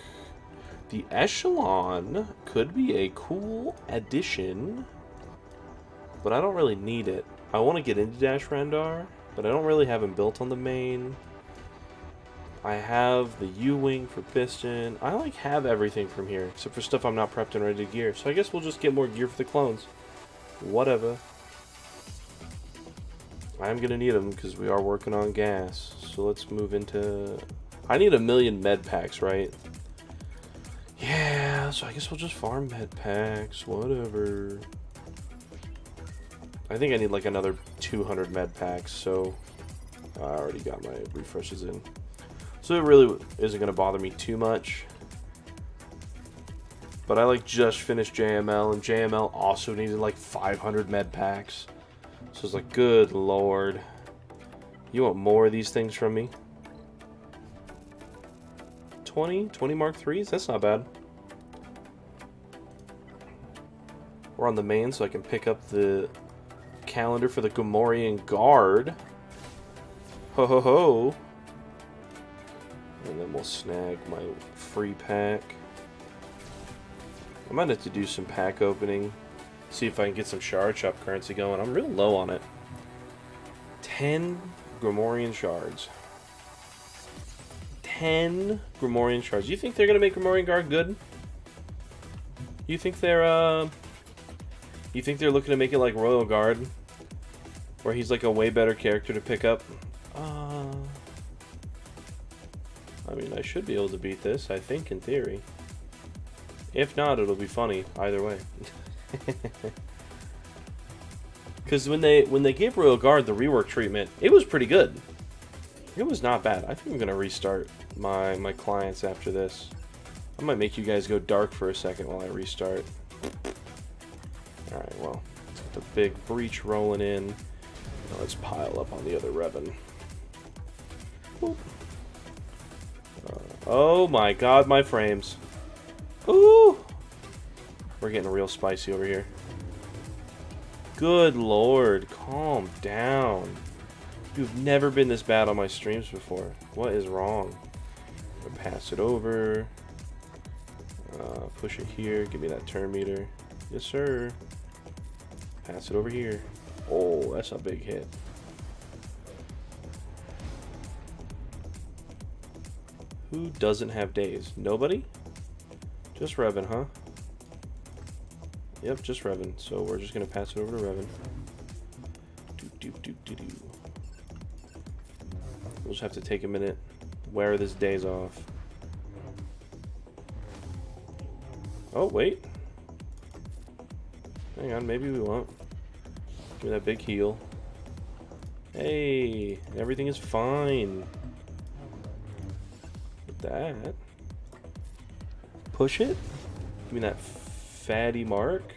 A: The Echelon could be a cool addition, but I don't really need it. I want to get into Dash Rendar, but I don't really have him built on the main. I have the U-Wing for Piston. I like have everything from here, except for stuff I'm not prepped and ready to gear. So I guess we'll just get more gear for the clones. Whatever. I am going to need them because we are working on gas. So let's move into... I need 1,000,000 med packs, right? Yeah, so I guess we'll just farm med packs. Whatever. I think I need like another 200 med packs, so I already got my refreshes in. So it really isn't going to bother me too much. But I like just finished JML, and JML also needed like 500 med packs. So it's like, good lord. You want more of these things from me? 20 Mark 3s? That's not bad. We're on the main, so I can pick up the calendar for the Gamorrean Guard. Ho ho ho. And then we'll snag my free pack. I might have to do some pack opening. See if I can get some shard shop currency going. I'm real low on it. 10 Gamorrean shards. 10 Gamorrean shards. You think they're gonna make Gamorrean Guard good? You think they're looking to make it like Royal Guard, where he's like a way better character to pick up? I mean, I should be able to beat this, I think, in theory. If not, it'll be funny either way. Because when they gave Royal Guard the rework treatment, it was pretty good. It was not bad. I think I'm gonna restart my clients after this. I might make you guys go dark for a second while I restart. Alright, well, let's get the big breach rolling in. Now let's pile up on the other Revan. Oh my god, my frames. Ooh! We're getting real spicy over here. Good lord, calm down. You've never been this bad on my streams before. What is wrong? I'm gonna pass it over. Push it here. Give me that turn meter. Yes, sir. Pass it over here. Oh, that's a big hit. Who doesn't have days? Nobody? Just Revan, huh? Yep, just Revan. So we're just gonna pass it over to Revan. We'll just have to take a minute. Wear this days off. Oh, wait. Hang on, maybe we won't. Give me that big heal. Hey, everything is fine. With that. Push it. Give me that fatty mark.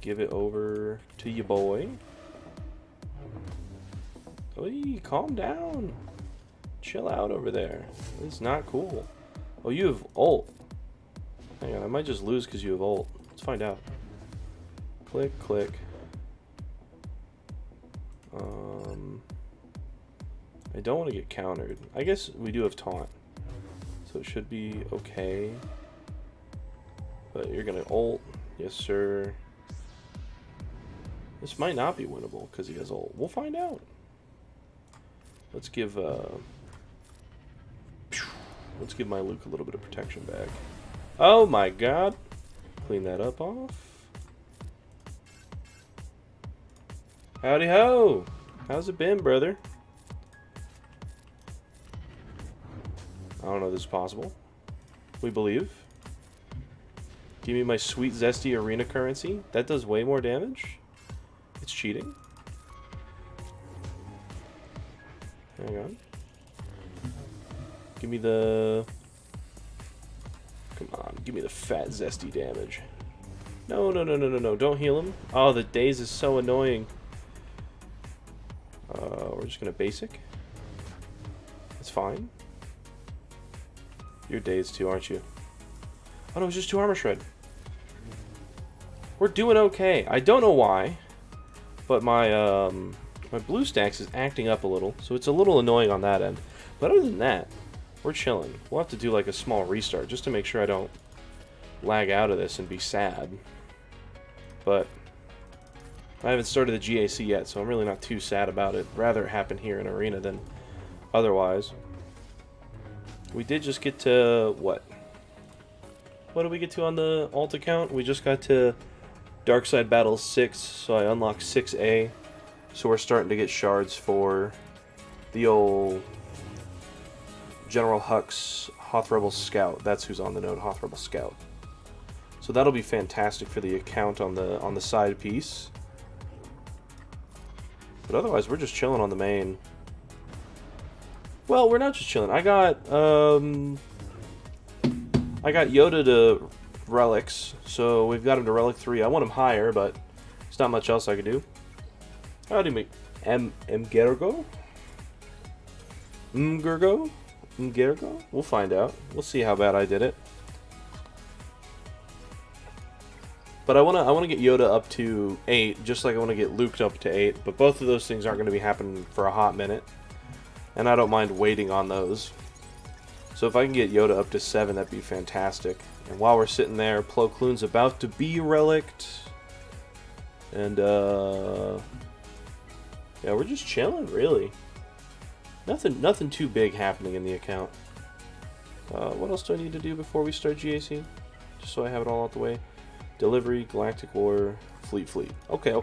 A: Give it over to you, boy. Oy, calm down. Chill out over there. It's not cool. Oh, you have ult. Hang on, I might just lose because you have ult. Let's find out. Click, click. I don't want to get countered. I guess we do have taunt, so it should be okay. But you're gonna ult. Yes, sir. This might not be winnable because he has ult. We'll find out. Let's give my Luke a little bit of protection back. Oh my god. Clean that up off. Howdy ho. How's it been, brother? I don't know if this is possible. We believe. Give me my sweet zesty arena currency. That does way more damage. It's cheating. Hang on. Give me the... Come on, give me the fat zesty damage. No, no, no, no, no, no. Don't heal him. Oh, the daze is so annoying. We're just gonna basic. It's fine. You're dazed too, aren't you? Oh no, it's just 2 armor shred. We're doing okay. I don't know why, but my my blue stacks is acting up a little, so it's a little annoying on that end. But other than that, we're chilling. We'll have to do like a small restart just to make sure I don't lag out of this and be sad. But I haven't started the GAC yet, so I'm really not too sad about it. Rather it happen here in Arena than otherwise. We did just get to, what? What did we get to on the alt account? We just got to Darkside Battles 6, so I unlocked 6A. So we're starting to get shards for the old General Hux Hoth Rebel Scout. That's who's on the node, Hoth Rebel Scout. So that'll be fantastic for the account on the side piece. But otherwise, we're just chilling on the main. Well, we're not just chilling. I got Yoda to relics, so we've got him to relic 3. I want him higher, but there's not much else I could do. How do you make Mgergo? Mgergo? We'll find out. We'll see how bad I did it. But I wanna get Yoda up to 8, just like I want to get Luke up to 8. But both of those things aren't going to be happening for a hot minute, and I don't mind waiting on those. So if I can get Yoda up to 7, that'd be fantastic. And while we're sitting there, Plo Koon's about to be relicked, and yeah, we're just chilling, really. Nothing too big happening in the account. What else do I need to do before we start GAC? Just so I have it all out the way. Delivery, Galactic War, Fleet. Okay.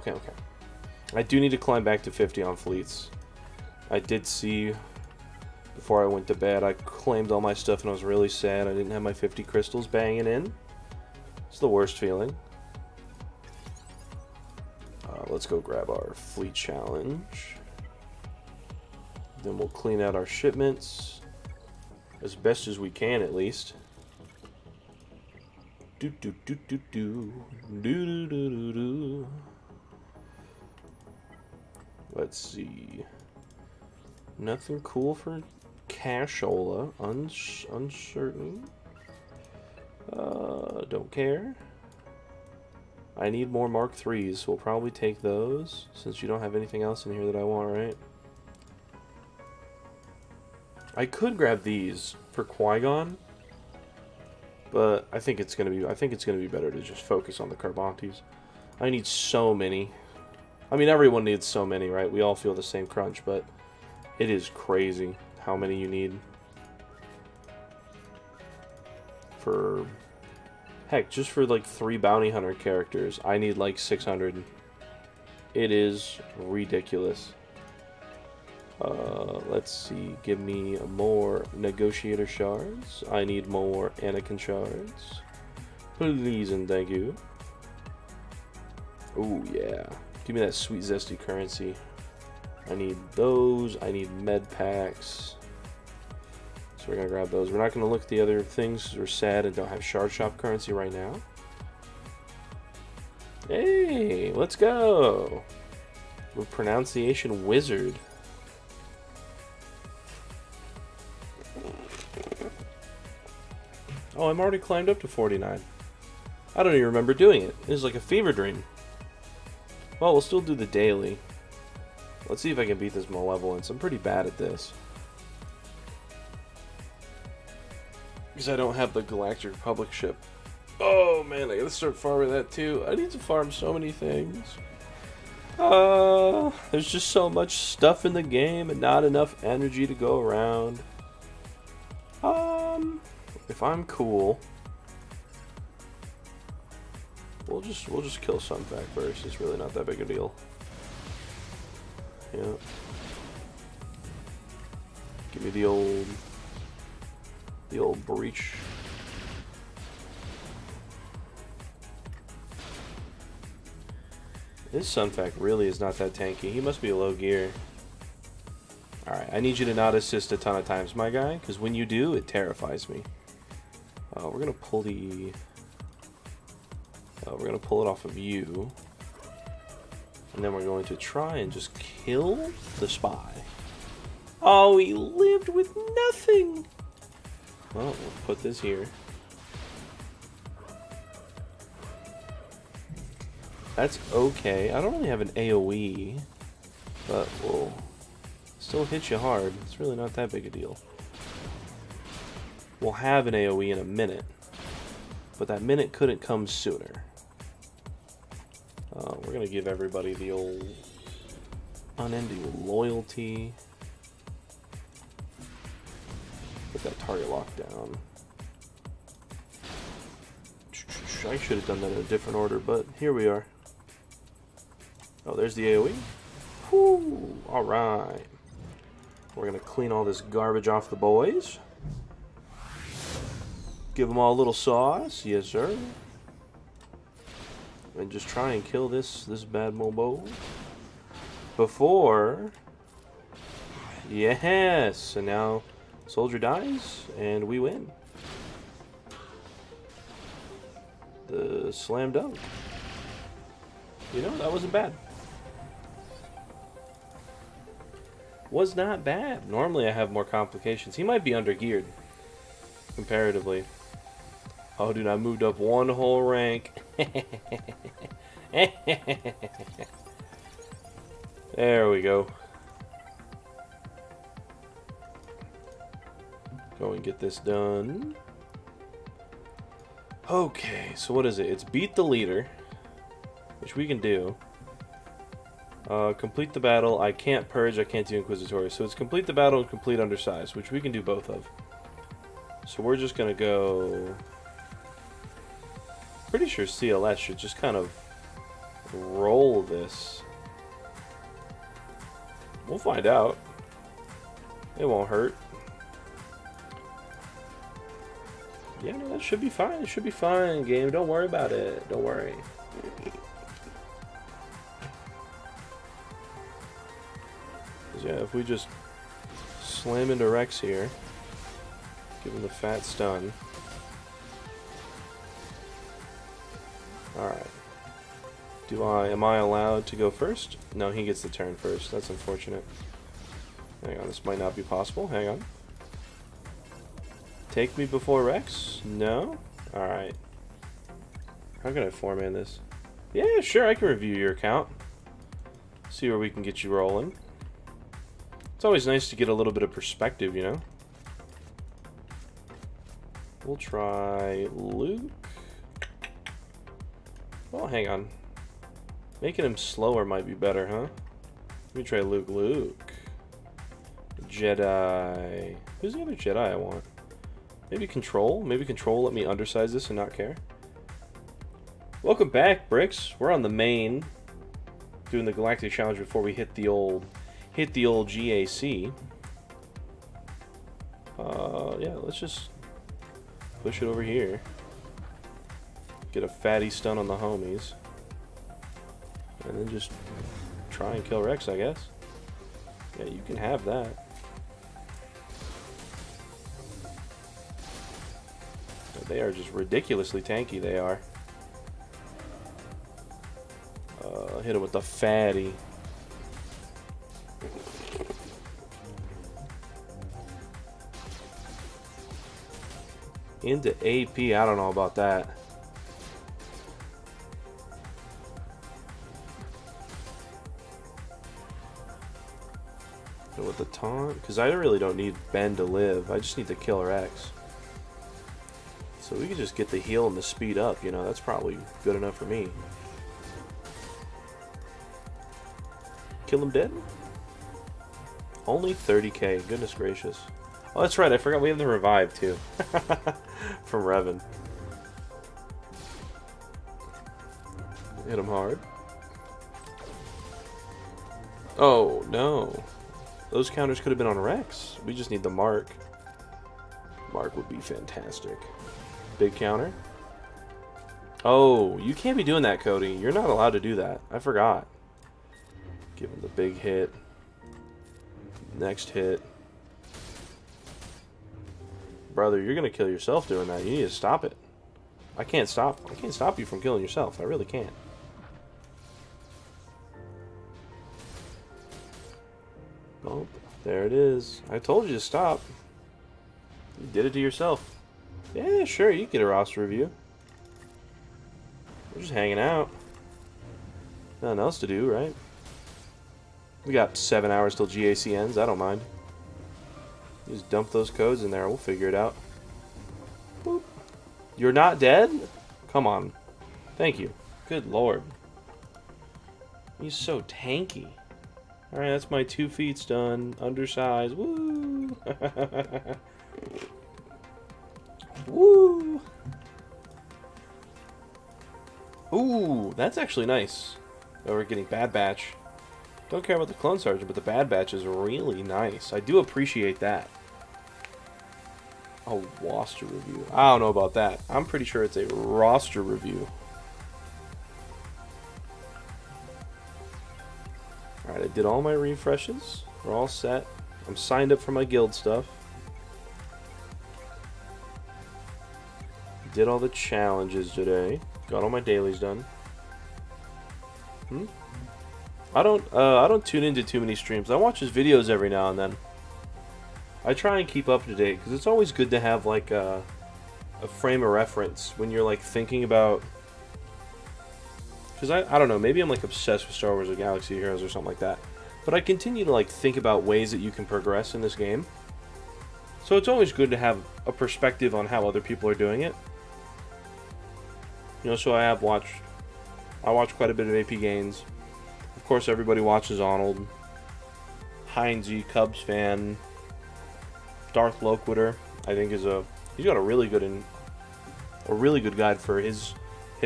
A: I do need to climb back to 50 on fleets. I did see, before I went to bed, I claimed all my stuff and I was really sad I didn't have my 50 crystals banging in. It's the worst feeling. Let's go grab our fleet challenge. Then we'll clean out our shipments as best as we can, at least. Let's see. Nothing cool for Cashola. Uncertain. Don't care. I need more Mark 3s, so we'll probably take those, since you don't have anything else in here that I want, right? I could grab these for Qui-Gon, but I think it's gonna be better to just focus on the Carbantes. I need so many. I mean, everyone needs so many, right? We all feel the same crunch, but it is crazy how many you need. For heck, just for like 3 bounty hunter characters, I need like 600. It is ridiculous. Let's see. Give me more negotiator shards. I need more Anakin shards. Please and thank you. Oh yeah. Give me that sweet zesty currency. I need those. I need med packs. So we're gonna grab those. We're not gonna look at the other things because we're sad and don't have shard shop currency right now. Hey, let's go. We're pronunciation wizard. Oh, I'm already climbed up to 49. I don't even remember doing it. It was like a fever dream. Well, we'll still do the daily. Let's see if I can beat this Malevolence. I'm pretty bad at this. Because I don't have the Galactic Republic ship. Oh man, I gotta start farming that too. I need to farm so many things. There's just so much stuff in the game and not enough energy to go around. If I'm cool, we'll just kill Sunfac first. It's really not that big a deal. Yeah. Give me the old breach. This Sunfac really is not that tanky. He must be a low gear. Alright, I need you to not assist a ton of times, my guy, because when you do, it terrifies me. We're going to pull the We're going to pull it off of you. And then we're going to try and just kill the spy. Oh, he lived with nothing! Well, we'll put this here. That's okay. I don't really have an AoE, but we'll still hit you hard. It's really not that big a deal. We'll have an AoE in a minute, but that minute couldn't come sooner. We're going to give everybody the old unending loyalty. Put that target lock down. I should have done that in a different order, but here we are. Oh, there's the AoE. Whew, alright. We're going to clean all this garbage off the boys. Give them all a little sauce. Yes, sir. And just try and kill this bad mobo. Before... Yes! And now soldier dies, and we win. The slam dunk. You know, that wasn't bad. Was not bad. Normally I have more complications. He might be under-geared, comparatively. Oh, dude, I moved up one whole rank. There we go. Go and get this done. Okay, so what is it? It's beat the leader, which we can do. Complete the battle. I can't purge, I can't do inquisitorial. So it's complete the battle and complete undersized, which we can do both of. So we're just gonna go... Pretty sure CLS should just kind of roll this. We'll find out. It won't hurt. Yeah, no, that should be fine. It should be fine, game. Don't worry about it. Don't worry. Yeah, if we just slam into Rex here, give him the fat stun. Alright. Am I allowed to go first? No, he gets the turn first. That's unfortunate. Hang on, this might not be possible. Hang on. Take me before Rex? No? Alright. How can I format this? Yeah, sure, I can review your account. See where we can get you rolling. It's always nice to get a little bit of perspective, you know? We'll try Luke. Well, hang on. Making him slower might be better, huh? Let me try Luke. Jedi. Who's the other Jedi I want? Maybe Control? Maybe Control let me undersize this and not care. Welcome back, Bricks. We're on the main. Doing the Galactic Challenge before we hit the old GAC. Yeah, let's just push it over here. Get a fatty stun on the homies. And then just try and kill Rex, I guess. Yeah, you can have that. They are just ridiculously tanky, they are. Hit him with the fatty. Into AP, I don't know about that. With the taunt, because I really don't need Ben to live. I just need to kill Rex. So we can just get the heal and the speed up, you know, that's probably good enough for me. Kill him dead? Only 30k, goodness gracious. Oh, that's right, I forgot we have the revive too. From Revan. Hit him hard. Oh, no. Those counters could have been on Rex. We just need the Mark. Mark would be fantastic. Big counter. Oh, you can't be doing that, Cody. You're not allowed to do that. I forgot. Give him the big hit. Next hit. Brother, you're going to kill yourself doing that. You need to stop it. I can't stop you from killing yourself. I really can't. Nope. There it is. I told you to stop. You did it to yourself. Yeah, sure, you get a roster review. We're just hanging out. Nothing else to do, right? We got 7 hours till GAC ends. I don't mind. Just dump those codes in there. We'll figure it out. Boop. You're not dead? Come on. Thank you. Good lord. He's so tanky. Alright, that's my 2 feats done. Undersized. Woo! Woo! Ooh, that's actually nice. Oh, we're getting Bad Batch. Don't care about the Clone Sergeant, but the Bad Batch is really nice. I do appreciate that. A roster review. I don't know about that. I'm pretty sure it's a roster review. Alright, I did all my refreshes. We're all set. I'm signed up for my guild stuff. Did all the challenges today. Got all my dailies done. I don't tune into too many streams. I watch his videos every now and then. I try and keep up to date because it's always good to have like a frame of reference when you're like thinking about. Because I don't know, maybe I'm like obsessed with Star Wars or Galaxy of Heroes or something like that. But I continue to like think about ways that you can progress in this game. So it's always good to have a perspective on how other people are doing it. You know, so I watch quite a bit of AP Gains. Of course, everybody watches Arnold. Heinze, Cubs fan. Darth Loquitur, I think he's got a really good guide for his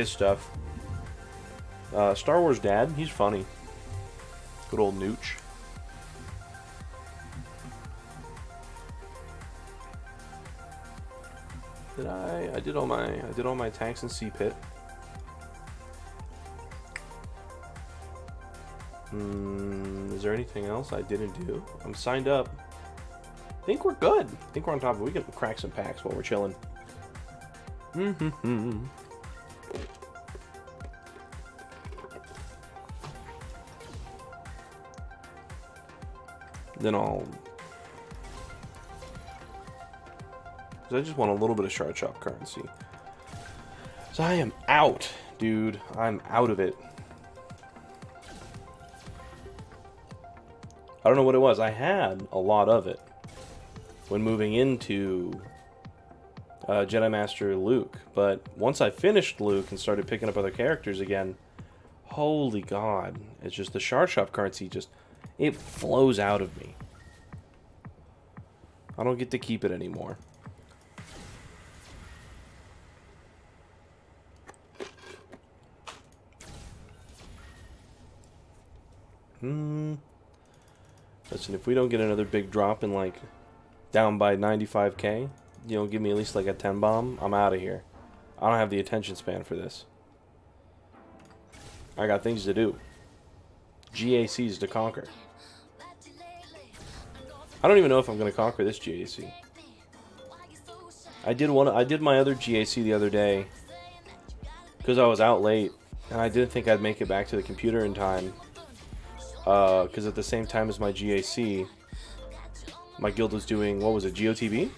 A: stuff. Star Wars Dad, he's funny. Good old Nooch. I did all my tanks in C-Pit. Is there anything else I didn't do? I'm signed up. I think we're good. I think we're on top of it. We can crack some packs while we're chilling. Then I'll... Because I just want a little bit of shard shop currency. So I am out, dude. I'm out of it. I don't know what it was. I had a lot of it when moving into Jedi Master Luke. But once I finished Luke and started picking up other characters again, holy God. It's just the shard shop currency just... It flows out of me. I don't get to keep it anymore. Listen, if we don't get another big drop in, like, down by 95k, you know, give me at least, like, a 10 bomb, I'm out of here. I don't have the attention span for this. I got things to do. GACs to conquer. I don't even know if I'm going to conquer this GAC. I did my other GAC the other day because I was out late and I didn't think I'd make it back to the computer in time. Because at the same time as my GAC, my guild was doing, what was it, GOTB?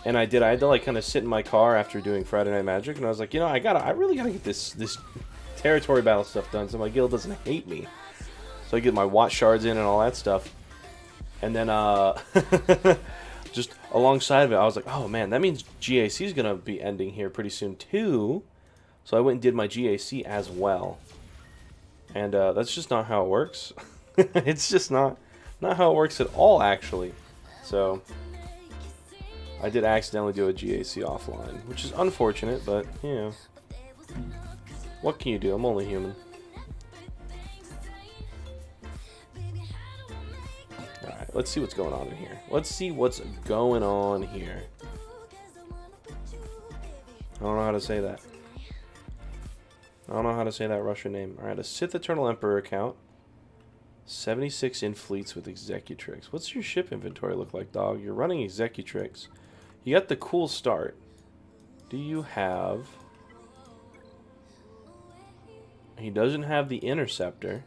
A: And I had to like kind of sit in my car after doing Friday Night Magic, and I was like, you know, I really gotta get this territory battle stuff done so my guild doesn't hate me. So I get my Watt shards in and all that stuff. And then just alongside of it, I was like, oh man, that means GAC is gonna be ending here pretty soon too. So I went and did my GAC as well. And that's just not how it works. It's just not how it works at all, actually. So I did accidentally do a GAC offline, which is unfortunate, but, you know, what can you do? I'm only human. Alright, let's see what's going on in here. Let's see what's going on here. I don't know how to say that. I don't know how to say that Russian name. Alright, a Sith Eternal Emperor account. 76 in fleets with Executrix. What's your ship inventory look like, dog? You're running Executrix. You got the cool start. Do you have He doesn't have the Interceptor.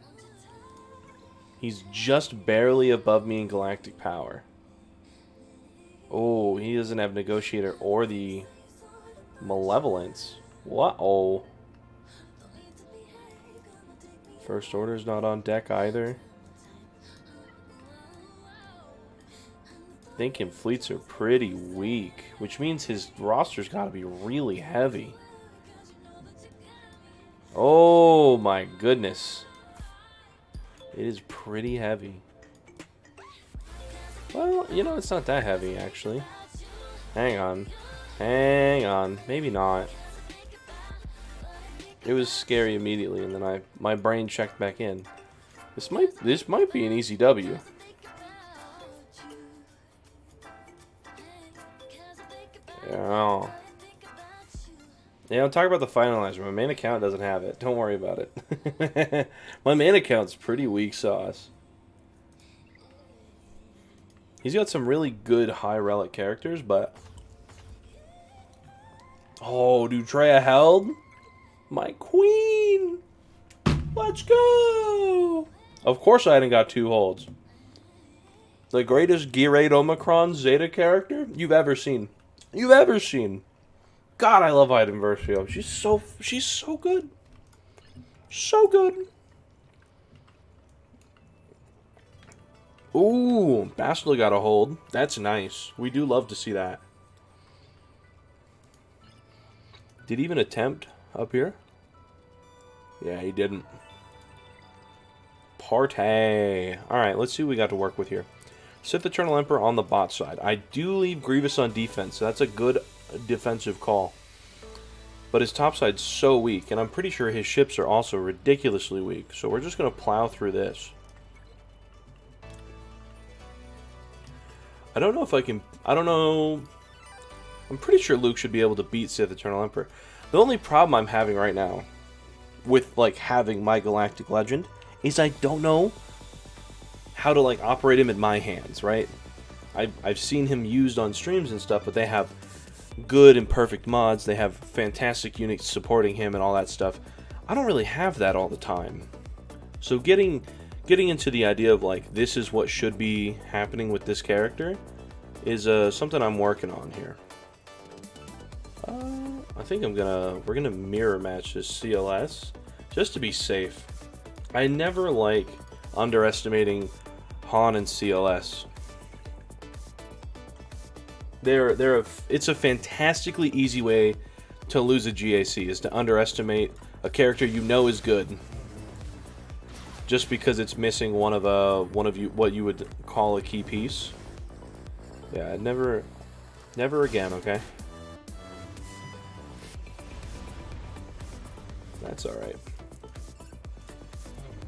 A: He's just barely above me in galactic power. Oh, he doesn't have Negotiator or the Malevolence. What? Oh. First Order's not on deck either. Thinking fleets are pretty weak, which means his roster's got to be really heavy. Oh my goodness. It is pretty heavy. Well, you know, it's not that heavy, actually. Hang on. Hang on. Maybe not. It was scary immediately, and then my brain checked back in. This might be an easy W. Yeah. Yeah, I'll talk about the finalizer. My main account doesn't have it. Don't worry about it. My main account's pretty weak sauce. He's got some really good high relic characters, but... Oh, Dutrea held? My queen! Let's go! Of course I hadn't got 2 holds. The greatest Gear 8 Omicron Zeta character you've ever seen. You've ever seen. God, I love Item Versio. She's so good. So good. Ooh, Bastila got a hold. That's nice. We do love to see that. Did he even attempt up here? Yeah, he didn't. Partey. Alright, let's see what we got to work with here. Sith Eternal Emperor on the bot side. I do leave Grievous on defense, so that's a good defensive call. But his top side's so weak, and I'm pretty sure his ships are also ridiculously weak. So we're just going to plow through this. I don't know if I can... I don't know... I'm pretty sure Luke should be able to beat Sith Eternal Emperor. The only problem I'm having right now with, like, having my Galactic Legend is I don't know how to, like, operate him in my hands, right? I've seen him used on streams and stuff, but they have good and perfect mods. They have fantastic units supporting him and all that stuff. I don't really have that all the time. So getting into the idea of, like, this is what should be happening with this character is something I'm working on here. I think we're gonna mirror match this CLS just to be safe. I never like underestimating Han and CLS. It's a fantastically easy way to lose a GAC, is to underestimate a character you know is good, just because it's missing one of what you would call a key piece. Yeah, never again. Okay, that's all right.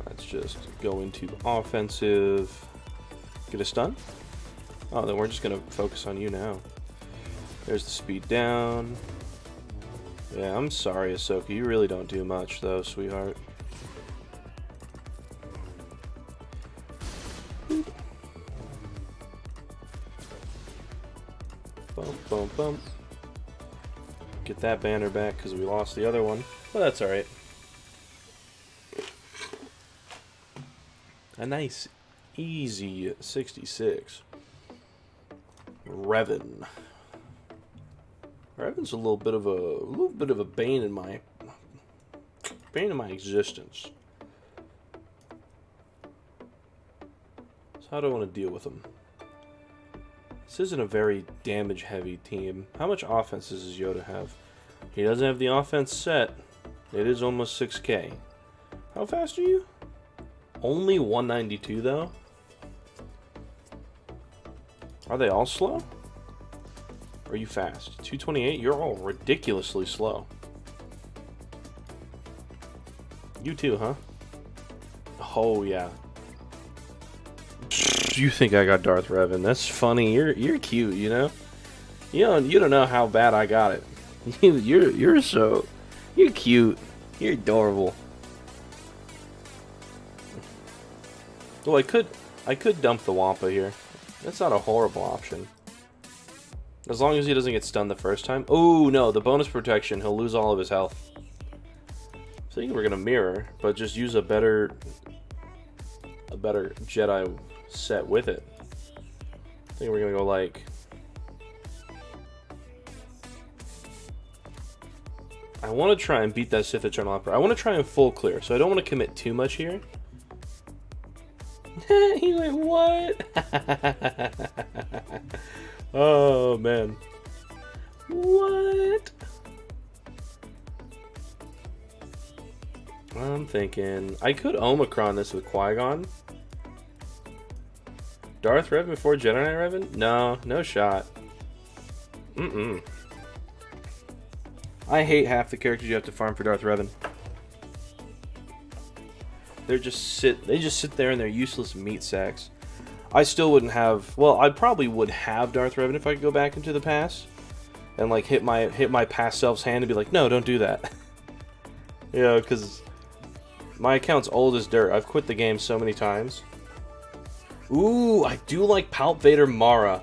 A: Let's just go into offensive. Get a stun. Oh, then we're just gonna focus on you now. There's the speed down. Yeah, I'm sorry, Ahsoka. You really don't do much, though, sweetheart. Bump, bump, bump. Get that banner back because we lost the other one. But that's alright. A nice, easy 66. Revan. Revan's a little bit of a bane in my existence. So how do I want to deal with him? This isn't a very damage-heavy team. How much offense does Yoda have? He doesn't have the offense set. It is almost 6K. How fast are you? Only 192 though? Are they all slow? Or are you fast? 228? You're all ridiculously slow. You too, huh? Oh, yeah. You think I got Darth Revan. That's funny. You're cute, you know? You don't know how bad I got it. You're cute. You're adorable. Well, I could dump the Wampa here. That's not a horrible option. As long as he doesn't get stunned the first time. Oh, no, the bonus protection. He'll lose all of his health. I think we're gonna mirror, but just use a better Jedi set with it. I think we're gonna go like. I want to try and beat that Sith Eternal Emperor. I want to try and full clear, so I don't want to commit too much here. He's like, what? Oh, man. What? I'm thinking... I could Omicron this with Qui-Gon. Darth Revan before Jedi Revan? No, no shot. Mm-mm. I hate half the characters you have to farm for Darth Revan. They just sit there and they're useless meat sacks. I still wouldn't have. Well, I probably would have Darth Revan if I could go back into the past and like hit my past self's hand and be like, no, don't do that. You know, because my account's old as dirt. I've quit the game so many times. Ooh, I do like Palp Vader Mara.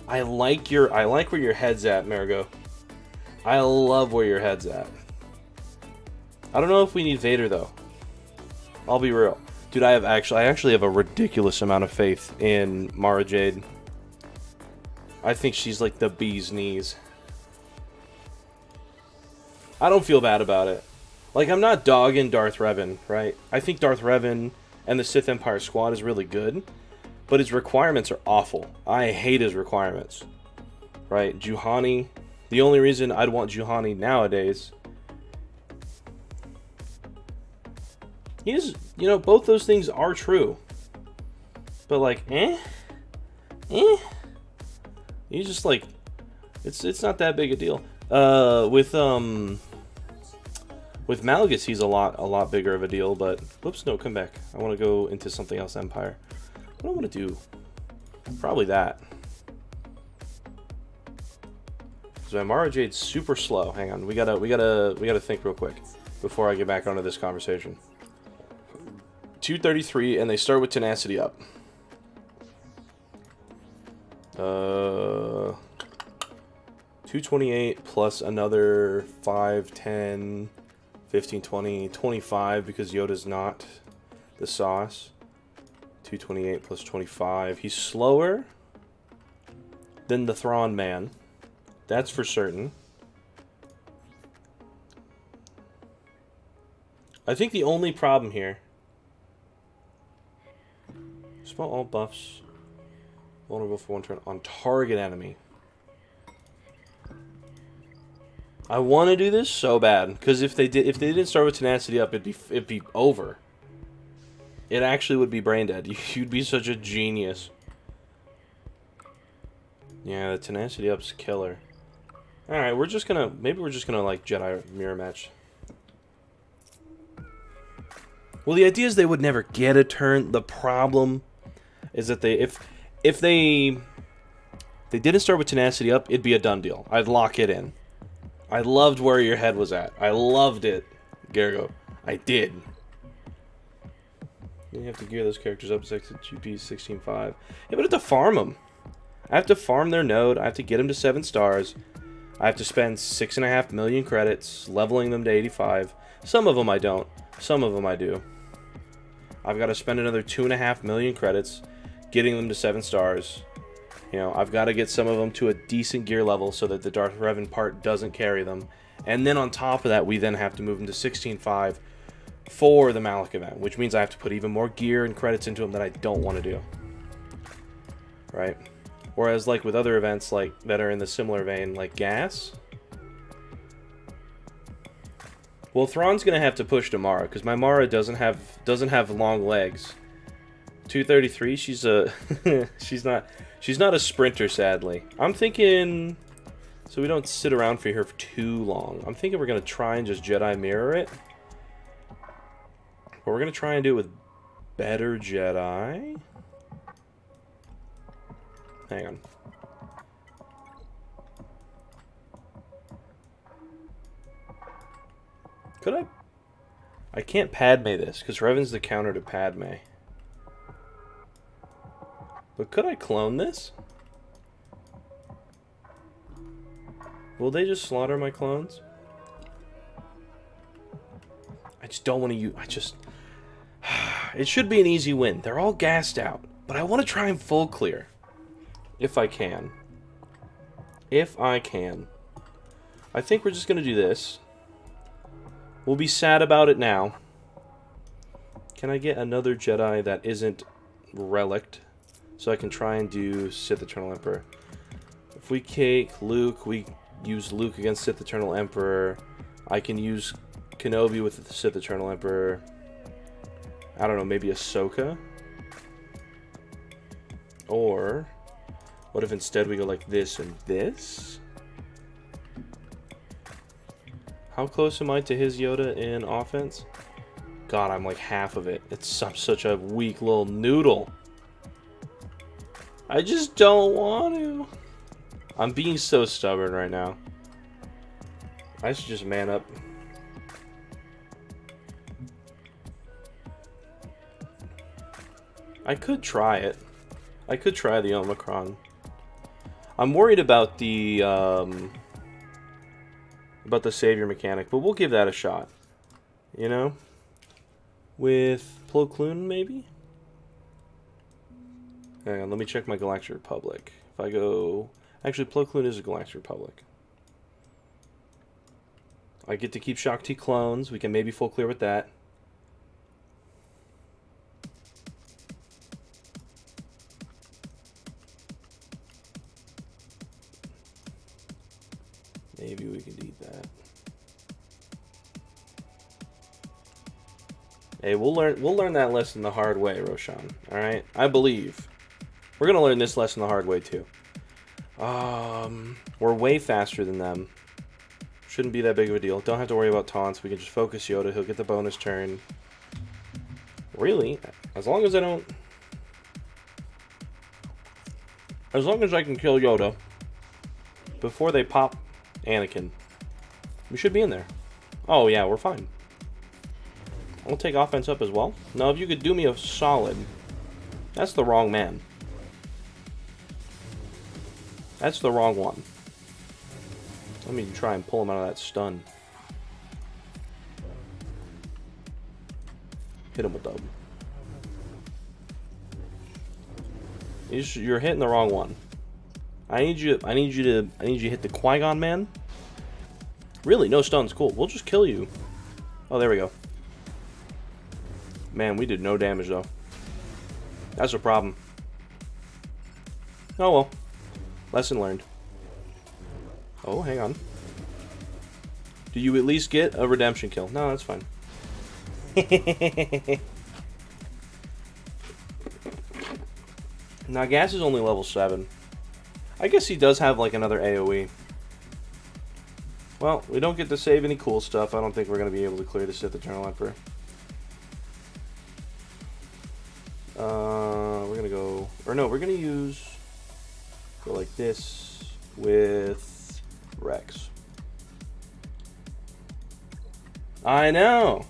A: I like where your head's at, Marigo. I love where your head's at. I don't know if we need Vader though. I'll be real. Dude, I actually have a ridiculous amount of faith in Mara Jade. I think she's like the bee's knees. I don't feel bad about it. Like, I'm not dogging Darth Revan, right? I think Darth Revan and the Sith Empire squad is really good, but his requirements are awful. I hate his requirements. Right? Juhani. The only reason I'd want Juhani nowadays is, you know, both those things are true. But like, you just like, it's not that big a deal. With Malgus, he's a lot bigger of a deal. But whoops, no, come back. I want to go into something else. Empire. What do I want to do? Probably that. So Mara Jade's super slow. Hang on, we gotta think real quick before I get back onto this conversation. 233, and they start with tenacity up. 228 plus another 5, 10, 15, 20, 25 because Yoda's not the sauce. 228 plus 25. He's slower than the Thrawn man. That's for certain. I think the only problem here... Spell all buffs. Vulnerable for one turn on target enemy. I want to do this so bad because if they didn't start with tenacity up, it'd be over. It actually would be brain dead. You'd be such a genius. Yeah, the tenacity up's killer. All right, maybe we're just gonna like Jedi mirror match. Well, the idea is they would never get a turn. The problem is that if they didn't start with tenacity up, it'd be a done deal. I'd lock it in. I loved where your head was at. I loved it, Gargo. I did. You have to gear those characters up to GP 16.5. Yeah, but I have to farm them. I have to farm their node. I have to get them to 7 stars. I have to spend 6.5 million credits leveling them to 85. Some of them I don't. Some of them I do. I've got to spend another 2.5 million credits getting them to 7 stars. You know, I've got to get some of them to a decent gear level so that the Darth Revan part doesn't carry them. And then on top of that, we then have to move them to 16.5 for the Malak event, which means I have to put even more gear and credits into them that I don't want to do. Right? Whereas, like, with other events like that are in the similar vein, like Gas... Well, Thrawn's gonna have to push to Mara because my Mara doesn't have long legs. 233, she's a she's not a sprinter, sadly. I'm thinking, so we don't sit around for her for too long. I'm thinking we're gonna try and just Jedi mirror it, but we're gonna try and do it with better Jedi. Hang on. Could I? I can't Padme this, because Revan's the counter to Padme. But could I clone this? Will they just slaughter my clones? just don't want to use... It should be an easy win. They're all gassed out. But I want to try and full clear. If I can. If I can. I think we're just going to do this. We'll be sad about it now. Can I get another Jedi that isn't relict? So I can try and do Sith Eternal Emperor. If we take Luke, we use Luke against Sith Eternal Emperor. I can use Kenobi with the Sith Eternal Emperor. I don't know, maybe Ahsoka? Or, what if instead we go like this and this? How close am I to his Yoda in offense? God, I'm like half of it. It's such a weak little noodle. I just don't want to. I'm being so stubborn right now. I should just man up. I could try it. I could try the Omicron. I'm worried about the savior mechanic, but we'll give that a shot. You know? With Plo Koon, maybe? Hang on, let me check my Galactic Republic. If I go... Actually, Plo Koon is a Galactic Republic. I get to keep Shaak Ti clones. We can maybe full clear with that. Maybe we can eat that. Hey, we'll learn that lesson the hard way, Roshan. All right, I believe we're gonna learn this lesson the hard way too. We're way faster than them. Shouldn't be that big of a deal. Don't have to worry about taunts. We can just focus Yoda. He'll get the bonus turn. Really, as long as I don't, as long as I can kill Yoda before they pop Anakin, we should be in there. Oh yeah, we're fine. I'll take offense up as well. Now, if you could do me a solid, that's the wrong man. That's the wrong one. Let me try and pull him out of that stun. Hit him with dub. You're hitting the wrong one. I need you to hit the Qui-Gon man. Really, no stuns. Cool. We'll just kill you. Oh, there we go. Man, we did no damage though. That's a problem. Oh well. Lesson learned. Oh, hang on. Do you at least get a redemption kill? No, that's fine. Now, Gas is only level 7. I guess he does have like another AoE. Well, we don't get to save any cool stuff. I don't think we're going to be able to clear the Sith Eternal Emperor. We're going to go... Or no, we're going to go like this with Rex. I know!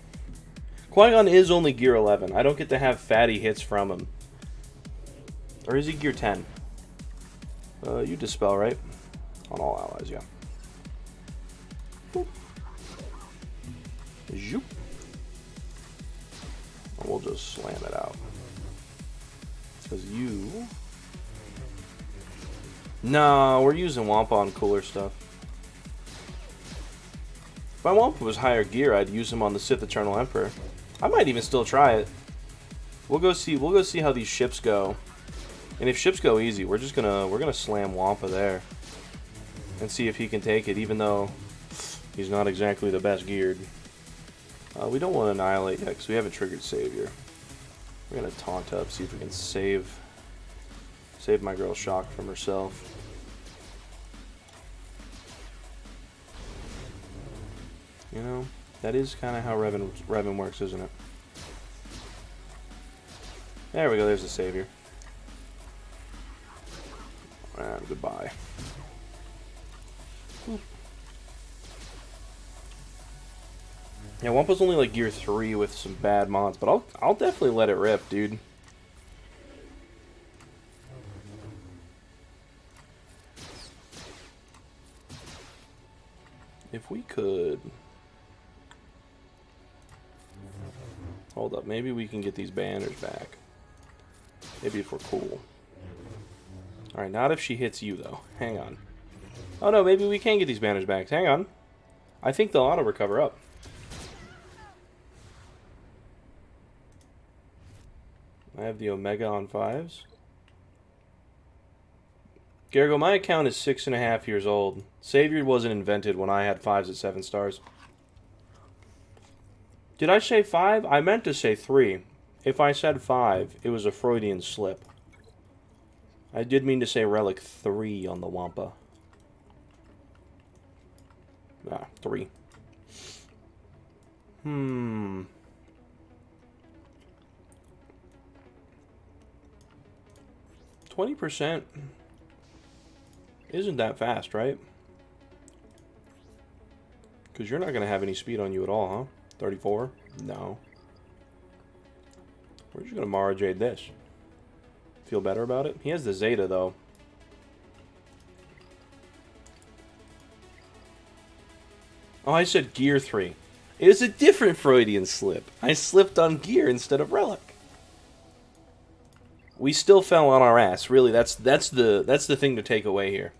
A: Qui-Gon is only gear 11. I don't get to have fatty hits from him. Or is he gear 10? You dispel, right? On all allies, yeah. Boop. Zoop. And we'll just slam it out. Because you... No, we're using Wampa on cooler stuff. If my Wampa was higher gear, I'd use him on the Sith Eternal Emperor. I might even still try it. We'll go see how these ships go. And if ships go easy, we're gonna slam Wampa there. And see if he can take it, even though he's not exactly the best geared. We don't want to annihilate yet, because we haven't triggered Savior. We're gonna taunt up, see if we can save my girl Shock from herself. You know, that is kind of how Revan works, isn't it? There we go, there's the Savior. And goodbye. Yeah, Wampa's only like gear 3 with some bad mods, but I'll definitely let it rip, dude. If we could... Hold up, maybe we can get these banners back. Maybe if we're cool. Alright, not if she hits you, though. Hang on. Oh no, maybe we can get these banners back. Hang on. I think they'll auto-recover up. I have the Omega on 5s. Gargo, my account is 6.5 years old. Savior wasn't invented when I had 5s at 7 stars. Did I say 5? I meant to say 3. If I said 5, it was a Freudian slip. I did mean to say Relic 3 on the Wampa. Ah, 3. 20% isn't that fast, right? Because you're not going to have any speed on you at all, huh? 34? No. We're just going to Mara Jade this. Feel better about it? He has the Zeta, though. Oh, I said Gear 3. It was a different Freudian slip. I slipped on Gear instead of Relic. We still fell on our ass. Really, that's the thing to take away here.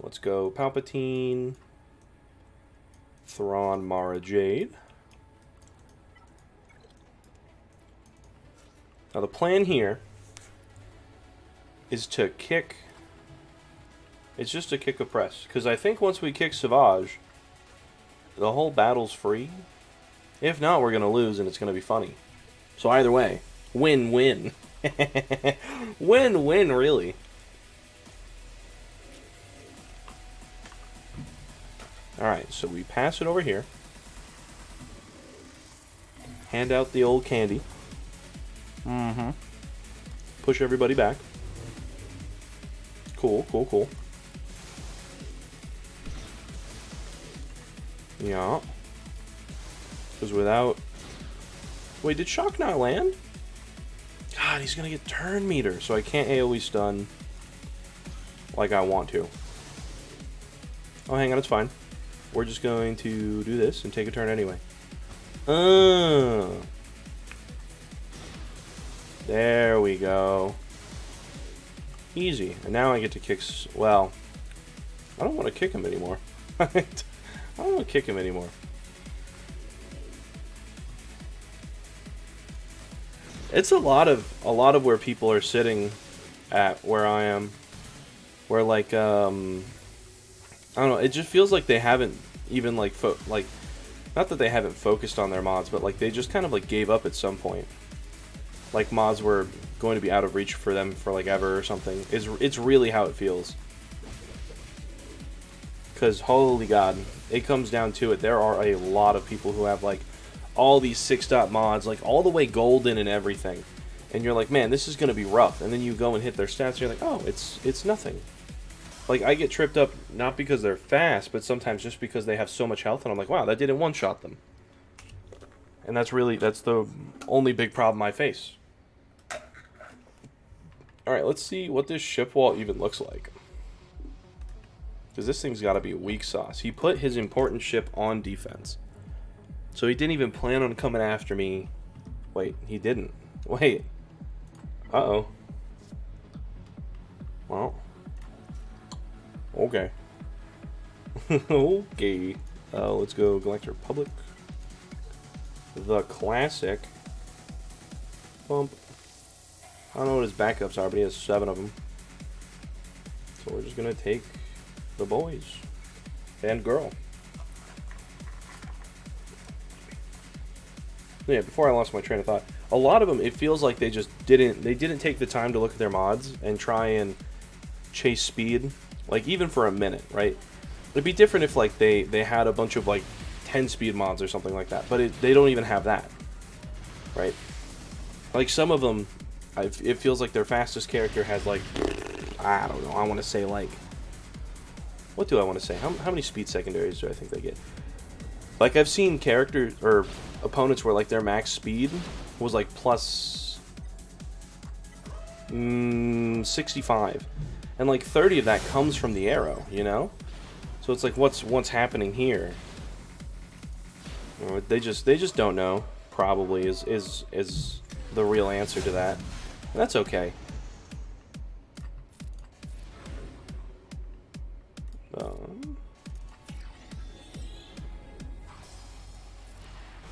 A: Let's go Palpatine, Thrawn, Mara Jade. Now the plan here is to kick. It's just a kick a press, because I think once we kick Savage, the whole battle's free. If not, we're gonna lose, and it's gonna be funny. So either way, win-win. Win-win, really. Alright, so we pass it over here. Hand out the old candy. Push everybody back. Cool, cool, cool. Yeah. Because without... Wait, did Shock not land? God, he's gonna get turn meter, so I can't AoE stun like I want to. Oh, hang on, it's fine. We're just going to do this and take a turn anyway. There we go. Easy. And now I get to kick... Well, I don't want to kick him anymore. I don't want to kick him anymore. It's a lot of where people are sitting at where I am. Where like I don't know, it just feels like they haven't even like not that they haven't focused on their mods, but like they just kind of like gave up at some point. Like mods were going to be out of reach for them for like ever or something. It's really how it feels. Cause holy god, it comes down to it. There are a lot of people who have like all these 6-dot mods, like all the way golden and everything. And you're like, man, this is gonna be rough. And then you go and hit their stats and you're like, oh, it's nothing. Like, I get tripped up not because they're fast, but sometimes just because they have so much health, and I'm like, wow, that didn't one-shot them. And that's the only big problem I face. Alright, let's see what this ship wall even looks like. Because this thing's got to be weak sauce. He put his important ship on defense. So he didn't even plan on coming after me. Wait, he didn't. Wait. Uh-oh. Well... Okay. Okay. Let's go Galactic Republic. The Classic. Bump. I don't know what his backups are, but he has 7 of them. So we're just gonna take the boys. And girl. Yeah, before I lost my train of thought. A lot of them, it feels like they just didn't take the time to look at their mods and try and chase speed. Like, even for a minute, right? It'd be different if, like, they had a bunch of, like, 10-speed mods or something like that. But they don't even have that, right? Like, some of them, it feels like their fastest character has, like, I don't know, I want to say, like... What do I want to say? How many speed secondaries do I think they get? Like, I've seen characters, or opponents where, like, their max speed was, like, plus... 65. And like 30 of that comes from the arrow, you know? So it's like, what's happening here? They just don't know. Probably is the real answer to that. And that's okay.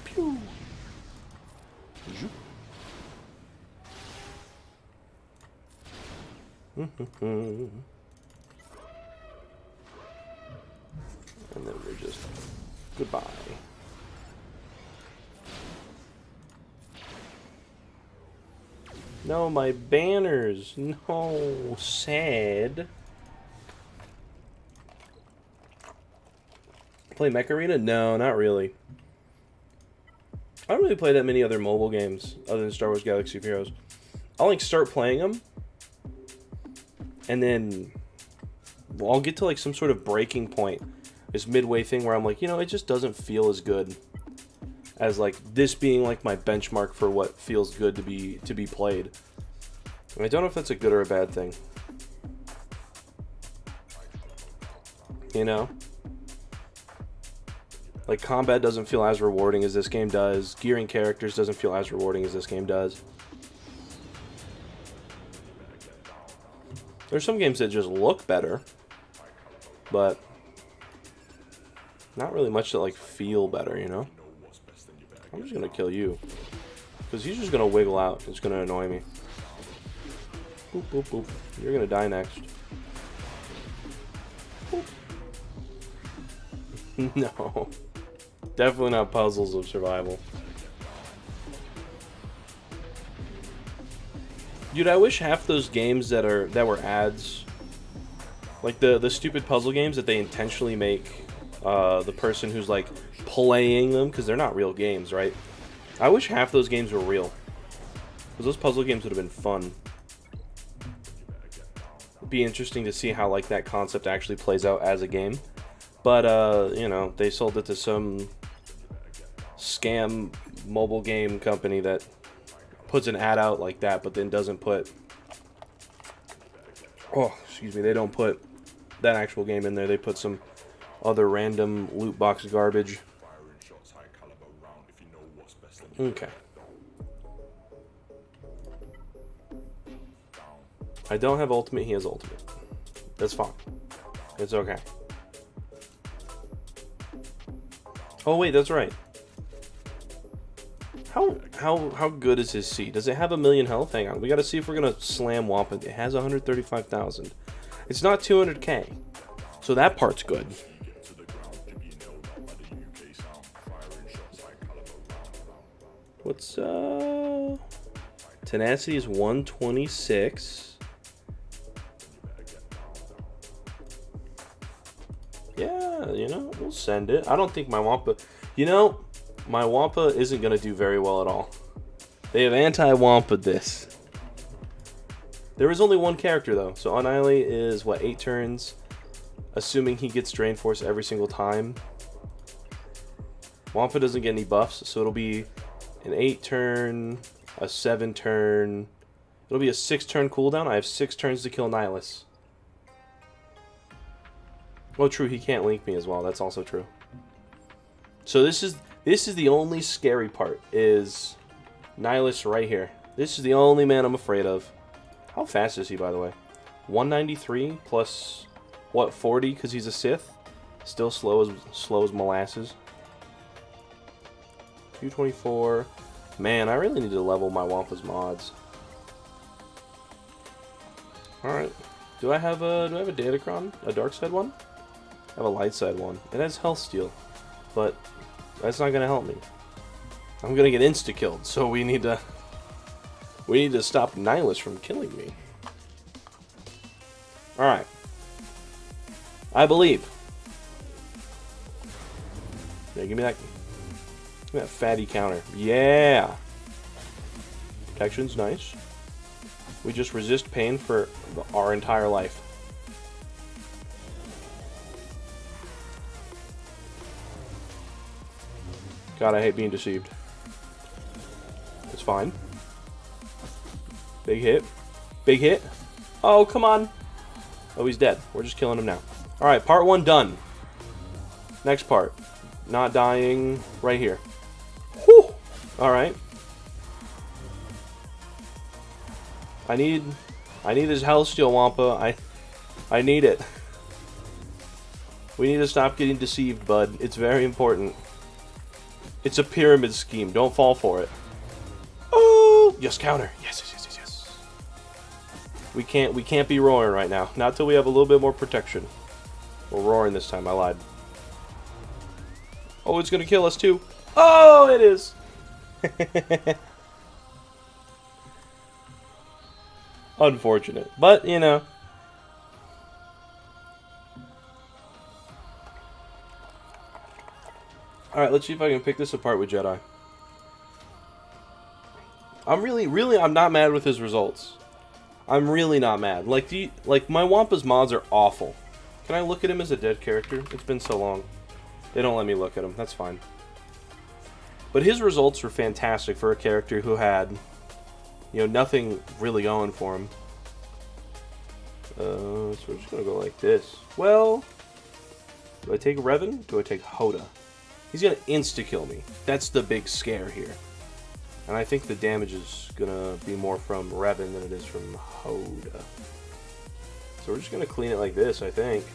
A: Pew. And then we're just goodbye. No, my banners. No, sad. Play Mech Arena? No, not really. I don't really play that many other mobile games other than Star Wars Galaxy of Heroes. I'll like start playing them, and then I'll get to like some sort of breaking point, this midway thing where I'm like, you know, it just doesn't feel as good as like this being like my benchmark for what feels good to be played. And I don't know if that's a good or a bad thing. You know? Like, combat doesn't feel as rewarding as this game does. Gearing characters doesn't feel as rewarding as this game does. There's some games that just look better, but not really much that, like, feel better, you know? I'm just gonna kill you. Because he's just gonna wiggle out. It's gonna annoy me. Boop, boop, boop. You're gonna die next. No. Definitely not puzzles of survival. Dude, I wish half those games that were ads, like the stupid puzzle games that they intentionally make the person who's like playing them, because they're not real games, right? I wish half those games were real, because those puzzle games would have been fun. It'd be interesting to see how like that concept actually plays out as a game. But you know, they sold it to some scam mobile game company that puts an ad out like that, but then doesn't put, oh, excuse me, they don't put that actual game in there. They put some other random loot box garbage. Okay. I don't have ultimate, he has ultimate. That's fine. It's okay. Oh wait, that's right. How good is his C? Does it have 1,000,000 health? Hang on, we gotta see if we're gonna slam Wampa. It has 135,000. It's not 200k, so that part's good. What's tenacity is 126. Yeah, you know, we'll send it. I don't think my Wampa, you know, my Wampa isn't going to do very well at all. They have anti-Wampa'd this. There is only one character, though. So Annihilate is, what, 8 turns? Assuming he gets Drain Force every single time. Wampa doesn't get any buffs, so it'll be an 8-turn, a 7-turn. It'll be a 6-turn cooldown. I have 6 turns to kill Nihilus. Oh, true, he can't link me as well. That's also true. So this is the only scary part, is Nihilus right here. This is the only man I'm afraid of. How fast is he, by the way? 193 plus, what, 40 because he's a Sith? Still slow as molasses. 224. Man, I really need to level my Wampa's mods. Alright. Do I have a Datacron? A dark side one? I have a light side one. It has health steal, but that's not gonna help me. I'm gonna get insta-killed, so we need to stop Nihilus from killing me. Alright. I believe. Yeah, give me that fatty counter. Yeah! Protection's nice. We just resist pain for our entire life. God, I hate being deceived. It's fine. Big hit. Big hit. Oh, come on. Oh, he's dead. We're just killing him now. Alright, part 1 done. Next part. Not dying. Right here. Whew. Alright. I need his health steal, Wampa. I need it. We need to stop getting deceived, bud. It's very important. It's a pyramid scheme. Don't fall for it. Oh! Yes, counter. Yes, yes, yes, yes, yes. We can't be roaring right now. Not till we have a little bit more protection. We're roaring this time. I lied. Oh, it's gonna kill us too. Oh, it is. Unfortunate, but you know. All right, let's see if I can pick this apart with Jedi. I'm not mad with his results. I'm really not mad. Like my Wampa's mods are awful. Can I look at him as a dead character? It's been so long. They don't let me look at him. That's fine. But his results were fantastic for a character who had, you know, nothing really going for him. So we're just gonna go like this. Well, do I take Revan? Do I take Hoda? He's gonna insta-kill me. That's the big scare here. And I think the damage is gonna be more from Revan than it is from Hoda. So we're just gonna clean it like this, I think.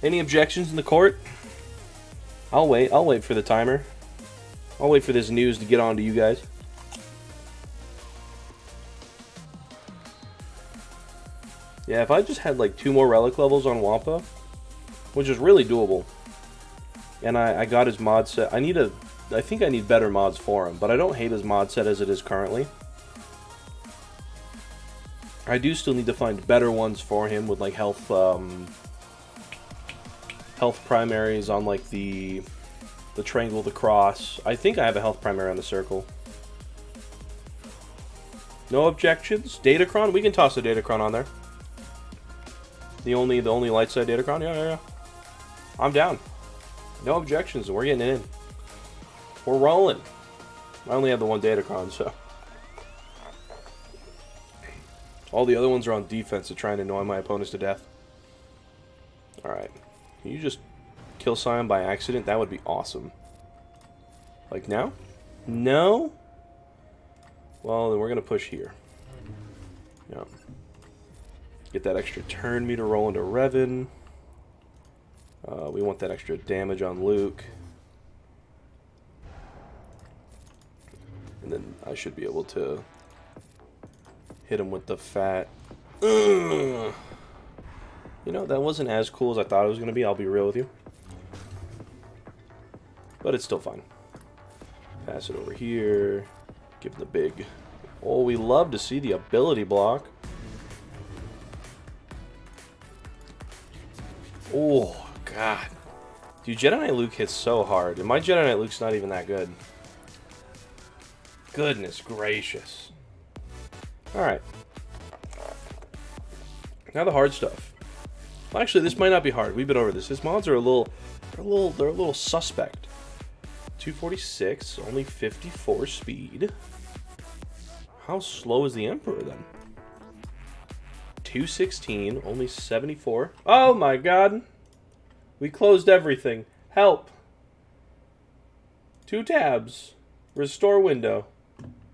A: Any objections in the court? I'll wait. I'll wait for the timer. I'll wait for this news to get on to you guys. Yeah, if I just had like 2 more relic levels on Wampa, which is really doable, and I got his mod set. I think I need better mods for him, but I don't hate his mod set as it is currently. I do still need to find better ones for him with like health primaries on like the triangle, the cross. I think I have a health primary on the circle. No objections. Datacron, we can toss a Datacron on there. The only light side Datacron, yeah. I'm down. No objections, and we're getting it in. We're rolling. I only have the one Datacron, so. All the other ones are on defense to try and annoy my opponents to death. Alright. Can you just kill Sion by accident? That would be awesome. Like now? No? Well, then we're going to push here. Yeah. Get that extra turn meter roll into Revan. We want that extra damage on Luke. And then I should be able to hit him with the fat. Ugh. You know, that wasn't as cool as I thought it was going to be, I'll be real with you. But it's still fine. Pass it over here. Give him the big... Oh, we love to see the ability block. Oh, God. Dude, Jedi Knight Luke hits so hard. And my Jedi Knight Luke's not even that good. Goodness gracious. Alright. Now the hard stuff. Well, actually, this might not be hard. We've been over this. His mods are a little suspect. 246, only 54 speed. How slow is the Emperor then? 216, only 74. Oh my God! We closed everything. Help! 2 tabs. Restore window.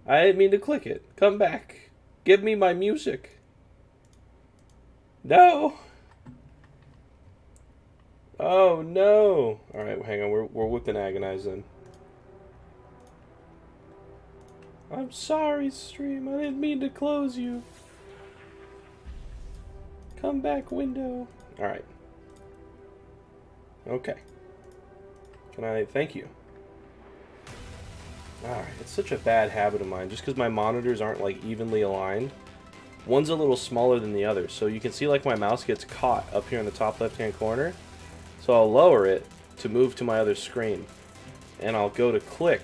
A: I didn't mean to click it. Come back. Give me my music. No! Oh no! Alright, hang on. We're whipping Agonize then. I'm sorry, stream. I didn't mean to close you. Come back, window. Alright. Okay. Can I... Thank you. Alright, it's such a bad habit of mine. Just because my monitors aren't, like, evenly aligned. One's a little smaller than the other. So you can see, like, my mouse gets caught up here in the top left-hand corner. So I'll lower it to move to my other screen. And I'll go to click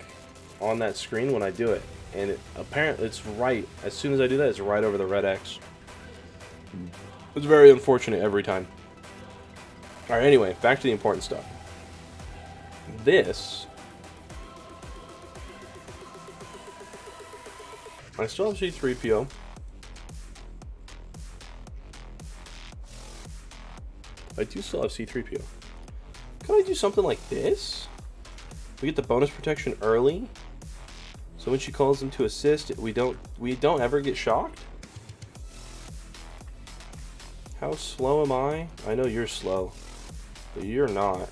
A: on that screen when I do it. And apparently it's right. As soon as I do that, it's right over the red X. It's very unfortunate every time. Alright, anyway, back to the important stuff. This... I still have C-3PO. I do still have C-3PO. Can I do something like this? We get the bonus protection early. So when she calls him to assist, we don't ever get shocked? How slow am I? I know you're slow, but you're not.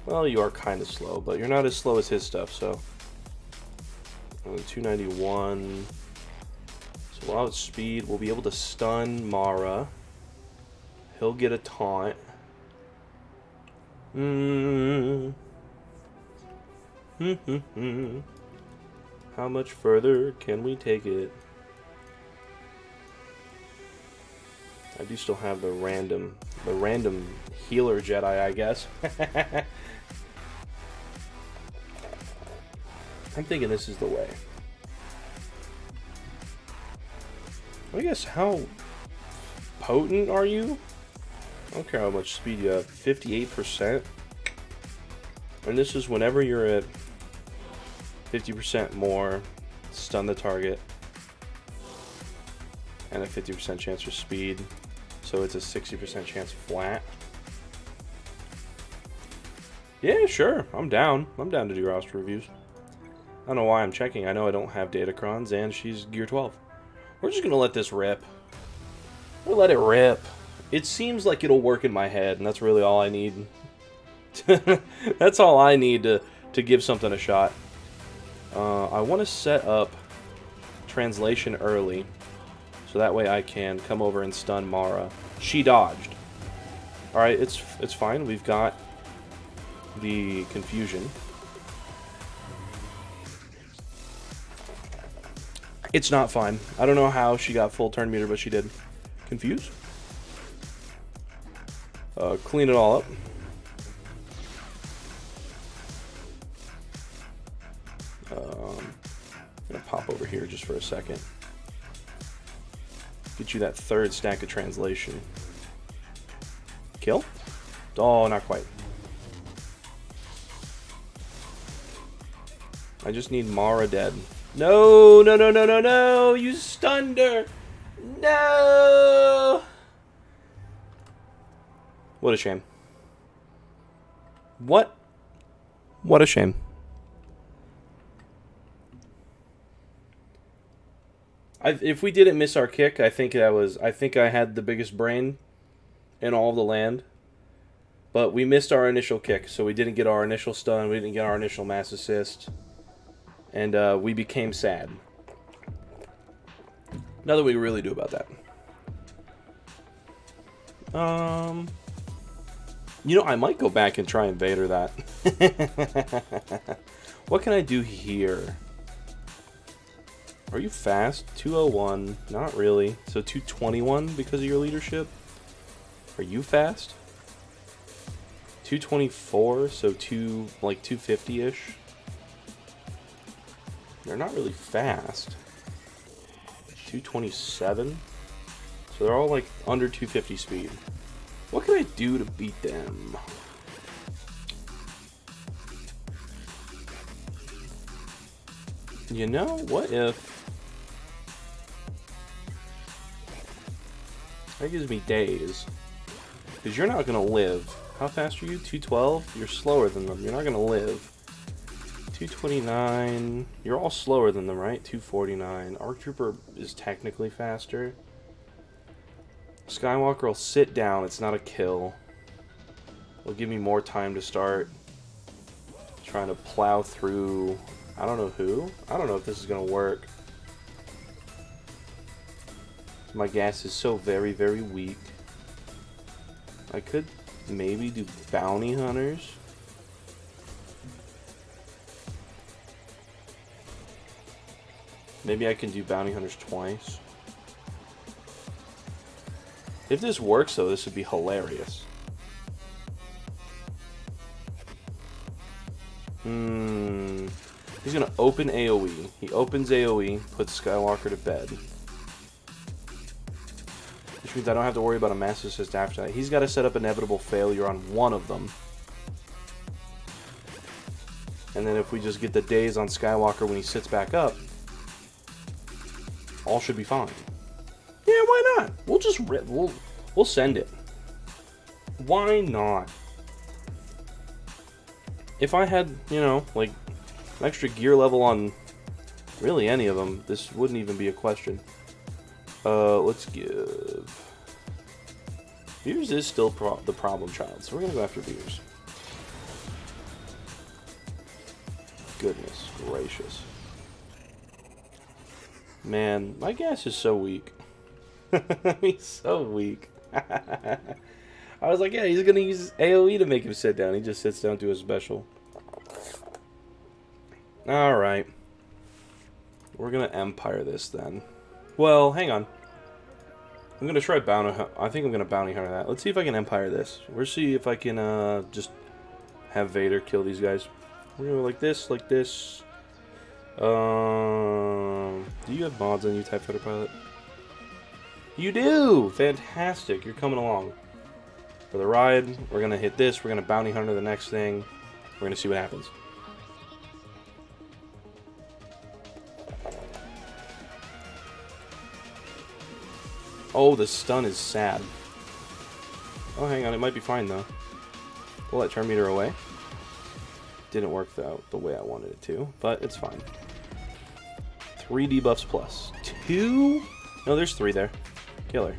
A: Well, you are kind of slow, but you're not as slow as his stuff, so. 291. So while it's speed, we'll be able to stun Mara. He'll get a taunt. How much further can we take it? I do still have the random healer Jedi, I guess. I'm thinking this is the way. I guess how potent are you? I don't care how much speed you have. 58%. And this is whenever you're at 50% more, stun the target. And a 50% chance for speed. So it's a 60% chance flat. Yeah, sure. I'm down. I'm down to do roster reviews. I don't know why I'm checking. I know I don't have Datacrons, and she's Gear 12. We're just going to let this rip. We'll let it rip. It seems like it'll work in my head, and that's really all I need. That's all I need to give something a shot. I want to set up translation early, so that way I can come over and stun Mara. She dodged. Alright, it's fine. We've got the confusion. It's not fine. I don't know how she got full turn meter, but she did. Confuse. Clean it all up. I'm gonna pop over here just for a second. Get you that third stack of translation. Kill? Oh, not quite. I just need Mara dead. No, no, no, no, no, no! You stunned her! No! What a shame. What a shame. If we didn't miss our kick, I think I had the biggest brain in all of the land. But we missed our initial kick, so we didn't get our initial stun, we didn't get our initial mass assist. And we became sad. Nothing we can really do about that. You know, I might go back and try and Vader that. What can I do here? Are you fast? 201. Not really. So 221 because of your leadership? Are you fast? 224, so like 250-ish. They're not really fast. 227. So they're all like under 250 speed. What can I do to beat them? You know, what if... That gives me days. Because you're not going to live. How fast are you? 212? You're slower than them. You're not going to live. 229. You're all slower than them, right? 249. ARC Trooper is technically faster. Skywalker will sit down. It's not a kill. It'll give me more time to start trying to plow through... I don't know who. I don't know if this is going to work. My gas is so very, very weak. I could maybe do bounty hunters. Maybe I can do bounty hunters twice. If this works, though, this would be hilarious. He's going to open AoE. He opens AoE, puts Skywalker to bed. Which means I don't have to worry about a mass assist after that. He's got to set up inevitable failure on one of them. And then if we just get the days on Skywalker when he sits back up, all should be fine. Yeah, why not? We'll just rip. We'll send it. Why not? if I had, you know, like, an extra gear level on really any of them, this wouldn't even be a question. Let's give... Beers is still the problem child, so we're gonna go after Beers. Goodness gracious. Man, my gas is so weak. He's so weak. I was like, yeah, he's gonna use AoE to make him sit down. He just sits down to a special. Alright. We're gonna Empire this then. Well, hang on. I'm gonna try bounty. I think I'm gonna bounty hunter that. Let's see if I can Empire this. We'll see if I can just have Vader kill these guys. We're gonna go like this, like this. Do you have mods on you, TIE Fighter Pilot? You do! Fantastic. You're coming along for the ride. We're gonna hit this. We're gonna bounty hunter the next thing. We're gonna see what happens. Oh, the stun is sad. Oh, hang on. It might be fine, though. Pull that turn meter away. Didn't work out the way I wanted it to, but it's fine. 3 debuffs plus. 2? No, there's 3 there. Kill her.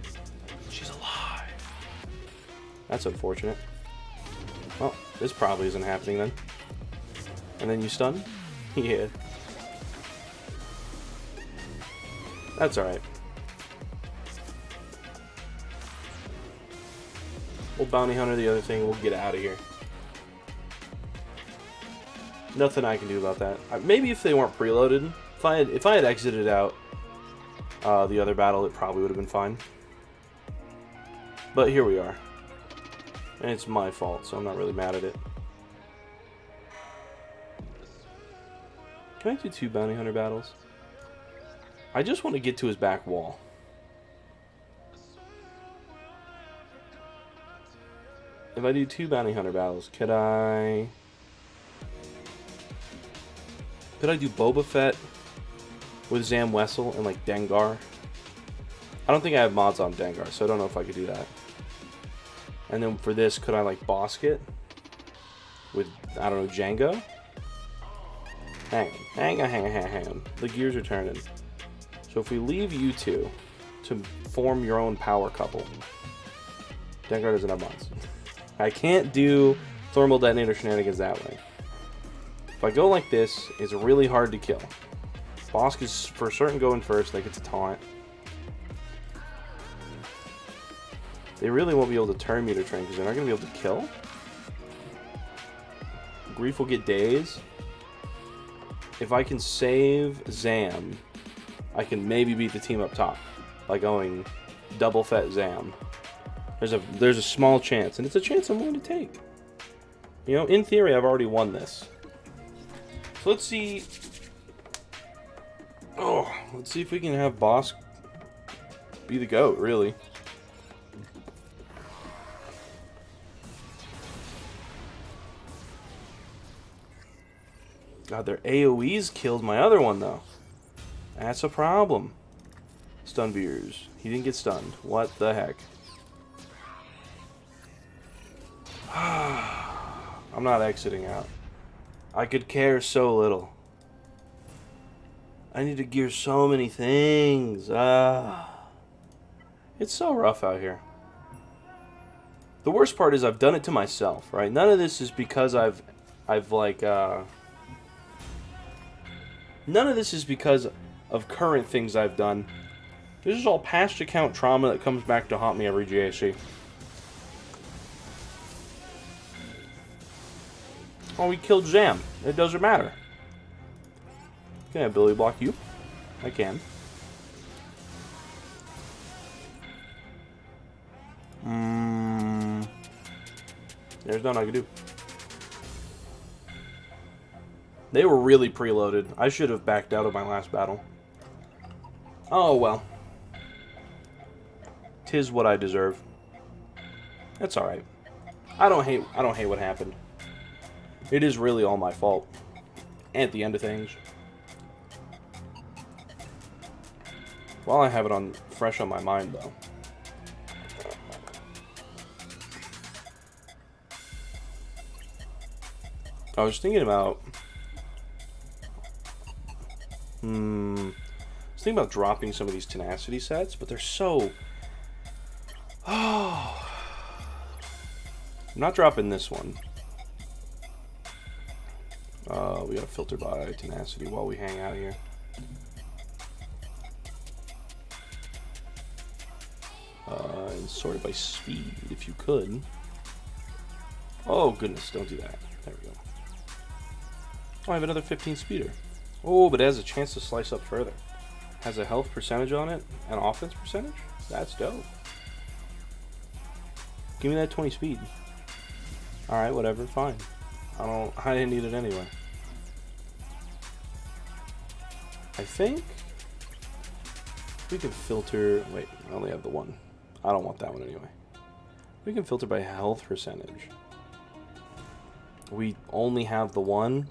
A: She's alive. That's unfortunate. Well, this probably isn't happening then. And then you stun? Yeah. That's alright. We'll bounty hunter the other thing. We'll get out of here. Nothing I can do about that. Maybe if they weren't preloaded. If I had exited out the other battle, it probably would have been fine. But here we are. And it's my fault, so I'm not really mad at it. Can I do 2 bounty hunter battles? I just want to get to his back wall. If I do 2 bounty hunter battles, could I do Boba Fett with Zam Wessel and like Dengar? I don't think I have mods on Dengar, so I don't know if I could do that. And then for this, could I like Bosket with, I don't know, Django? Hang on. The gears are turning. So if we leave you two to form your own power couple, Dengar doesn't have mods. I can't do thermal detonator shenanigans that way. If I go like this, it's really hard to kill. Bosk is for certain going first, like it's a taunt. They really won't be able to turn meter train because they're not going to be able to kill. Grief will get days. If I can save Zam, I can maybe beat the team up top by going double Fett Zam. There's a small chance, and it's a chance I'm willing to take. You know, in theory, I've already won this. So let's see. Oh, let's see if we can have Bosk be the GOAT, really. God, their AoEs killed my other one, though. That's a problem. Stun Beers. He didn't get stunned. What the heck? I'm not exiting out. I could care so little. I need to gear so many things. It's so rough out here. The worst part is I've done it to myself, right? None of this is because I've like, none of this is because of current things I've done. This is all past account trauma that comes back to haunt me every GAC. Oh, we killed Zam. It doesn't matter. Can I ability block you? I can. There's nothing I can do. They were really preloaded. I should have backed out of my last battle. Oh well. 'Tis what I deserve. That's alright. I don't hate what happened. It is really all my fault. At the end of things. While I have it on fresh on my mind, though. I was thinking about... I was thinking about dropping some of these tenacity sets, but they're so... Oh... I'm not dropping this one. We gotta filter by tenacity while we hang out here. And sort it by speed, if you could. Oh, goodness, don't do that. There we go. Oh, I have another 15 speeder. Oh, but it has a chance to slice up further. Has a health percentage on it, an offense percentage? That's dope. Give me that 20 speed. Alright, whatever, fine. I didn't need it anyway. I think we can filter... Wait, I only have the one. I don't want that one anyway. We can filter by health percentage. We only have the one.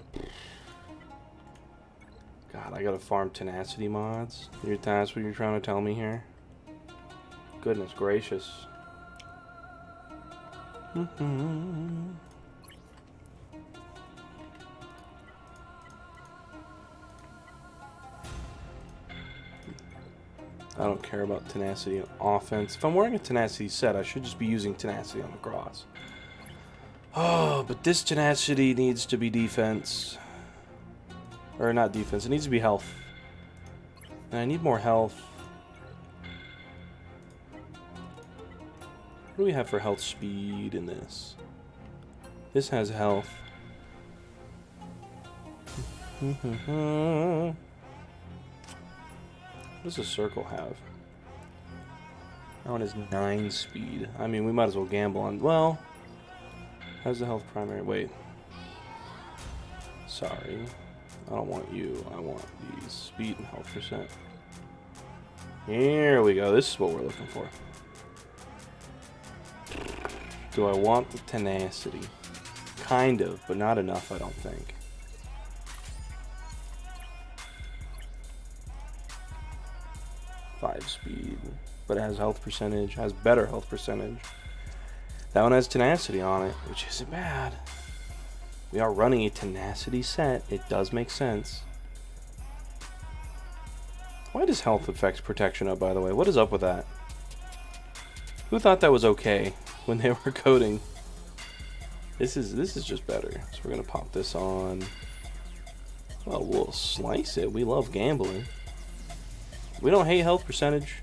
A: God, I gotta farm tenacity mods. That's what you're trying to tell me here? Goodness gracious. I don't care about tenacity and offense. If I'm wearing a tenacity set, I should just be using tenacity on the cross. Oh, but this tenacity needs to be defense. Or not defense, it needs to be health. And I need more health. What do we have for health speed in this? This has health. What does a circle have? That one has 9 speed. I mean, we might as well gamble on... Well, how's the health primary? Wait. Sorry. I don't want you. I want the speed and health percent. Here we go. This is what we're looking for. Do I want the tenacity? Kind of, but not enough, I don't think. Five speed, but it has health percentage, has better health percentage. That one has tenacity on it, which isn't bad. We are running a tenacity set. It does make sense. Why does health affect protection up, by the way? What is up with that? Who thought that was okay when they were coding? This is just better. So we're gonna pop this on. Well, we'll slice it. We love gambling. We don't hate health percentage.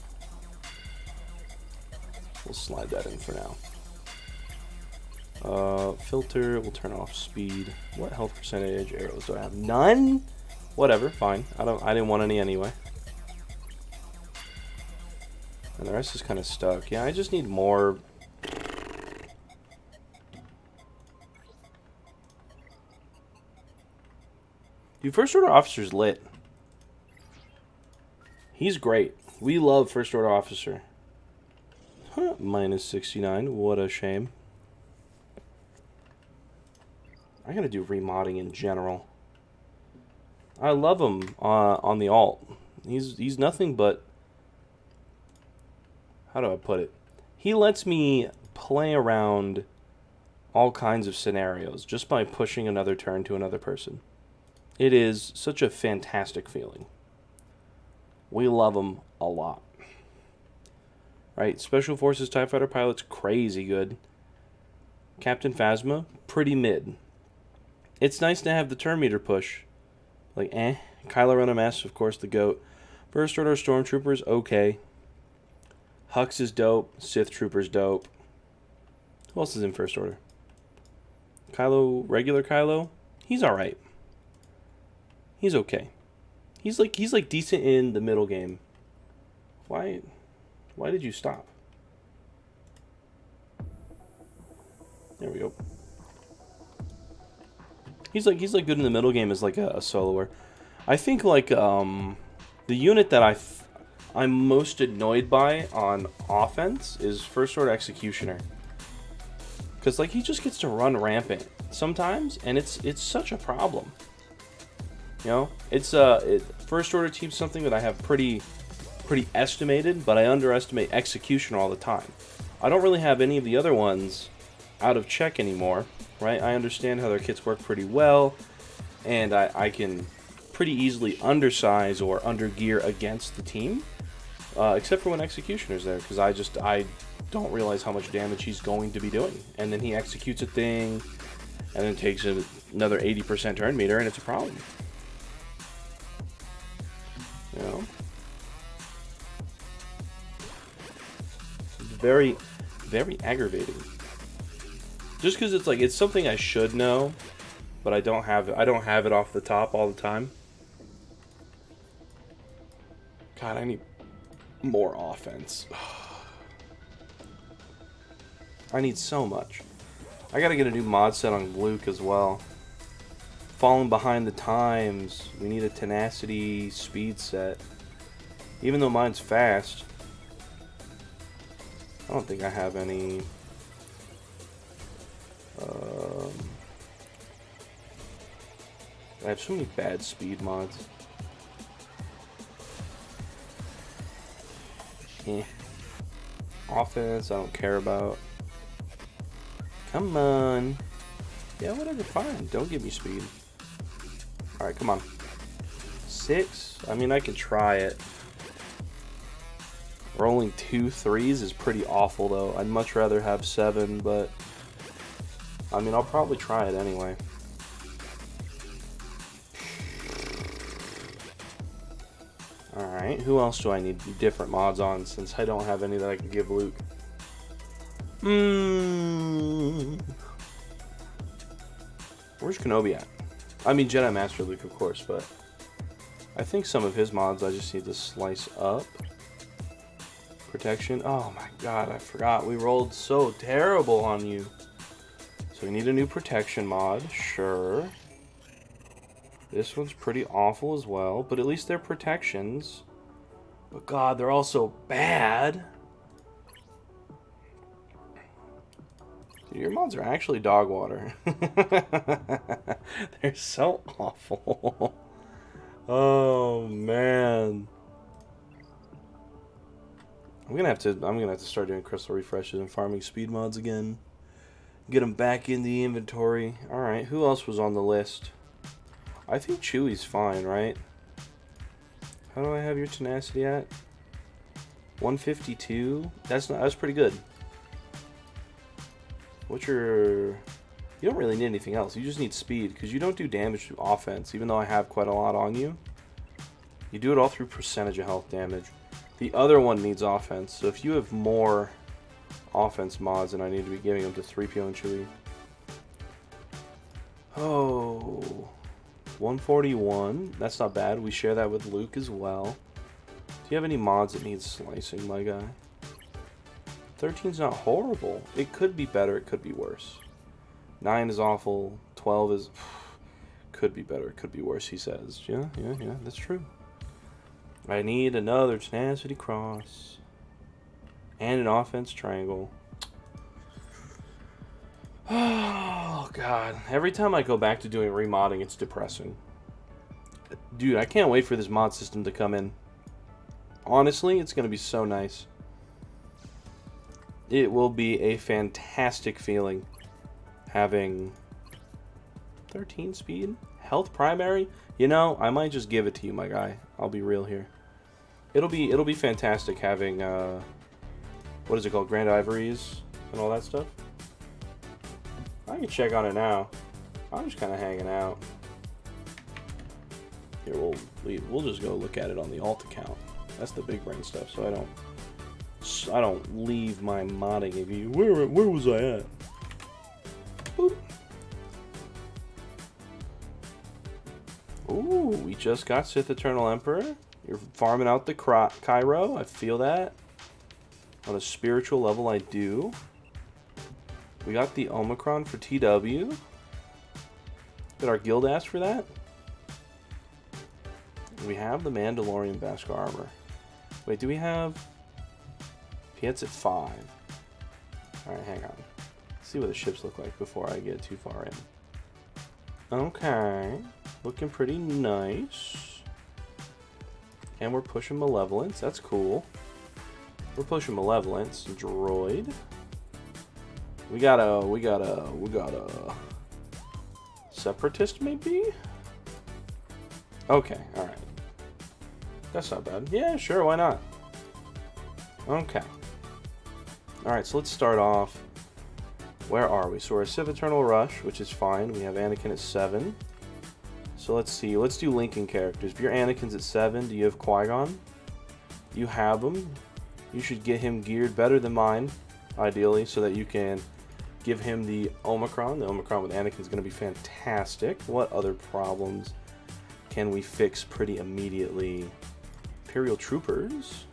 A: We'll slide that in for now. Filter, we'll turn off speed. What health percentage arrows do I have? None? Whatever, fine. I didn't want any anyway. And the rest is kind of stuck. Yeah, I just need more. Dude, First Order Officer's lit. He's great. We love First Order Officer. Huh, minus 69. What a shame. I gotta do remodding in general. I love him on the alt. He's nothing but... How do I put it? He lets me play around all kinds of scenarios just by pushing another turn to another person. It is such a fantastic feeling. We love him a lot. Right, Special Forces TIE Fighter Pilot's crazy good. Captain Phasma, pretty mid. It's nice to have the turn meter push. Like, eh. Kylo Ren MS, of course, the GOAT. First Order Stormtroopers, okay. Hux is dope. Sith Troopers, dope. Who else is in First Order? Kylo, regular Kylo? He's alright. He's okay. He's like decent in the middle game. Why did you stop? There we go. He's like good in the middle game as like a soloer. I think like the unit that I'm most annoyed by on offense is First Order Executioner. Cause like he just gets to run rampant sometimes, and it's such a problem. You know, it's First Order team's something that I have pretty estimated, but I underestimate Executioner all the time. I don't really have any of the other ones out of check anymore, right? I understand how their kits work pretty well, and I can pretty easily undersize or undergear against the team, except for when Executioner's there, because I don't realize how much damage he's going to be doing. And then he executes a thing, and then takes another 80% turn meter, and it's a problem. You know? It's very, very aggravating. Just because it's like, it's something I should know, but I don't have it off the top all the time. God, I need more offense. I need so much. I gotta get a new mod set on Luke as well. Falling behind the times. We need a tenacity speed set. Even though mine's fast, I don't think I have any. I have so many bad speed mods. Offense, I don't care about. Come on. Yeah, whatever, fine. Don't give me speed. Alright, come on. 6? I mean, I can try it. Rolling 2 3s is pretty awful, though. I'd much rather have 7, but... I mean, I'll probably try it anyway. Alright, who else do I need different mods on, since I don't have any that I can give Luke? Where's Kenobi at? I mean, Jedi Master Luke, of course, but I think some of his mods I just need to slice up. Protection. Oh my god, I forgot. We rolled so terrible on you. So we need a new protection mod, sure. This one's pretty awful as well, but at least they're protections. But god, they're all so bad. Dude, your mods are actually dog water. They're so awful. Oh man. I'm gonna have to start doing crystal refreshes and farming speed mods again. Get them back in the inventory. Alright, who else was on the list? I think Chewie's fine, right? How do I have your tenacity at? 152? That's pretty good. What's your... You don't really need anything else. You just need speed, because you don't do damage to offense, even though I have quite a lot on you. You do it all through percentage of health damage. The other one needs offense, so if you have more offense mods, then I need to be giving them to 3PO and Chewie. Oh, 141. That's not bad. We share that with Luke as well. Do you have any mods that need slicing, my guy? 13's not horrible. It could be better. It could be worse. 9 is awful. 12 is... could be better. It could be worse, he says. Yeah, that's true. I need another tenacity cross. And an offense triangle. Oh, God. Every time I go back to doing remodding, it's depressing. Dude, I can't wait for this mod system to come in. Honestly, it's going to be so nice. It will be a fantastic feeling having 13 speed, health primary. You know, I might just give it to you, my guy. I'll be real here. It'll be fantastic having what is it called, Grand Ivories and all that stuff. I can check on it now. I'm just kind of hanging out. Here, we'll just go look at it on the alt account. That's the big brain stuff. So I don't leave my modding of you. Where was I at? Boop. Ooh, we just got Sith Eternal Emperor. You're farming out the Cairo. I feel that. On a spiritual level, I do. We got the Omicron for TW. Did our guild ask for that? We have the Mandalorian Beskar armor. Wait, do we have... Piet's at 5. Alright, hang on. Let's see what the ships look like before I get too far in. Okay. Looking pretty nice. And we're pushing Malevolence. That's cool. We're pushing Malevolence. Droid. We got a separatist maybe? Okay, alright. That's not bad. Yeah, sure, why not? Okay. Alright, so let's start off. Where are we? So we're a Sith Eternal Rush, which is fine. We have Anakin at 7. So let's see. Let's do Lincoln characters. If your Anakin's at 7, do you have Qui-Gon? You have him. You should get him geared better than mine, ideally, so that you can give him the Omicron. The Omicron with Anakin is going to be fantastic. What other problems can we fix pretty immediately? Imperial Troopers.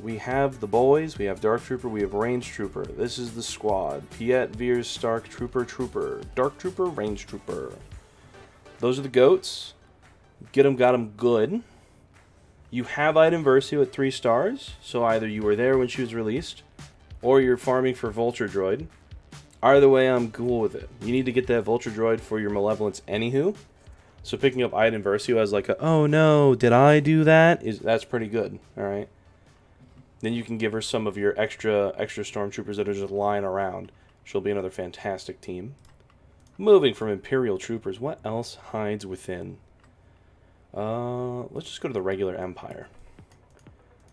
A: We have the boys, we have Dark Trooper, we have Range Trooper. This is the squad. Piet, Veers, Stark, Trooper. Dark Trooper, Range Trooper. Those are the goats. Get them, got them good. You have Iden Versio at 3 stars, so either you were there when she was released, or you're farming for Vulture Droid. Either way, I'm cool with it. You need to get that Vulture Droid for your Malevolence anywho. So picking up Iden Versio as like a, oh no, did I do that? That's pretty good, alright? Then you can give her some of your extra stormtroopers that are just lying around. She'll be another fantastic team. Moving from Imperial Troopers, what else hides within? Let's just go to the regular Empire.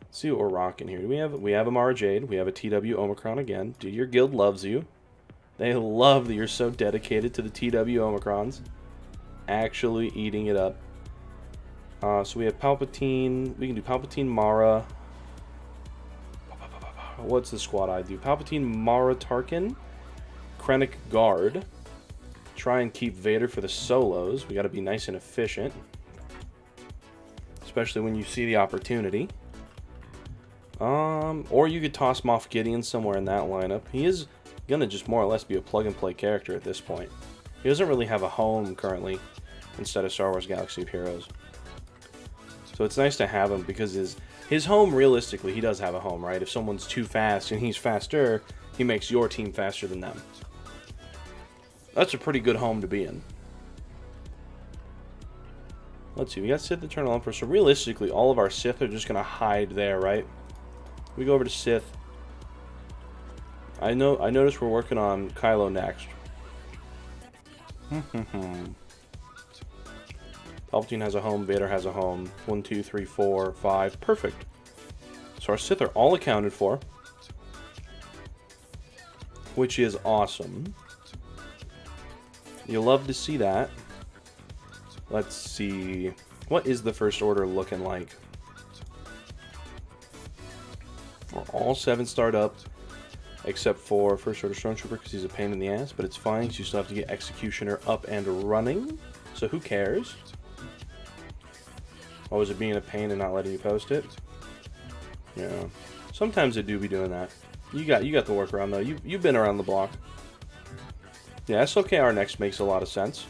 A: Let's see what we're rocking here. We have a Mara Jade. We have a TW Omicron again. Dude, your guild loves you. They love that you're so dedicated to the TW Omicrons. Actually eating it up. So we have Palpatine. We can do Palpatine, Mara. What's the squad I do? Palpatine, Mara, Tarkin, Krennic, Guard. Try and keep Vader for the solos. We got to be nice and efficient, especially when you see the opportunity. Or you could toss Moff Gideon somewhere in that lineup. He is gonna just more or less be a plug-and-play character at this point. He doesn't really have a home currently instead of Star Wars Galaxy of Heroes. So it's nice to have him because his home, realistically, he does have a home, right? If someone's too fast and he's faster, he makes your team faster than them. That's a pretty good home to be in. Let's see, we got Sith Eternal Emperor, so realistically, all of our Sith are just going to hide there, right? We go over to Sith. I noticed we're working on Kylo next. Palpatine has a home, Vader has a home. 1, 2, 3, 4, 5. Perfect. So our Sith are all accounted for, which is awesome. You'll love to see that. Let's see. What is the First Order looking like? We're all 7-starred up, except for First Order Stormtrooper because he's a pain in the ass, but it's fine because you still have to get Executioner up and running, so who cares? Oh, was it being a pain and not letting you post it? Yeah. Sometimes they do be doing that. You got the workaround though. You've been around the block. Yeah, SOKR next makes a lot of sense.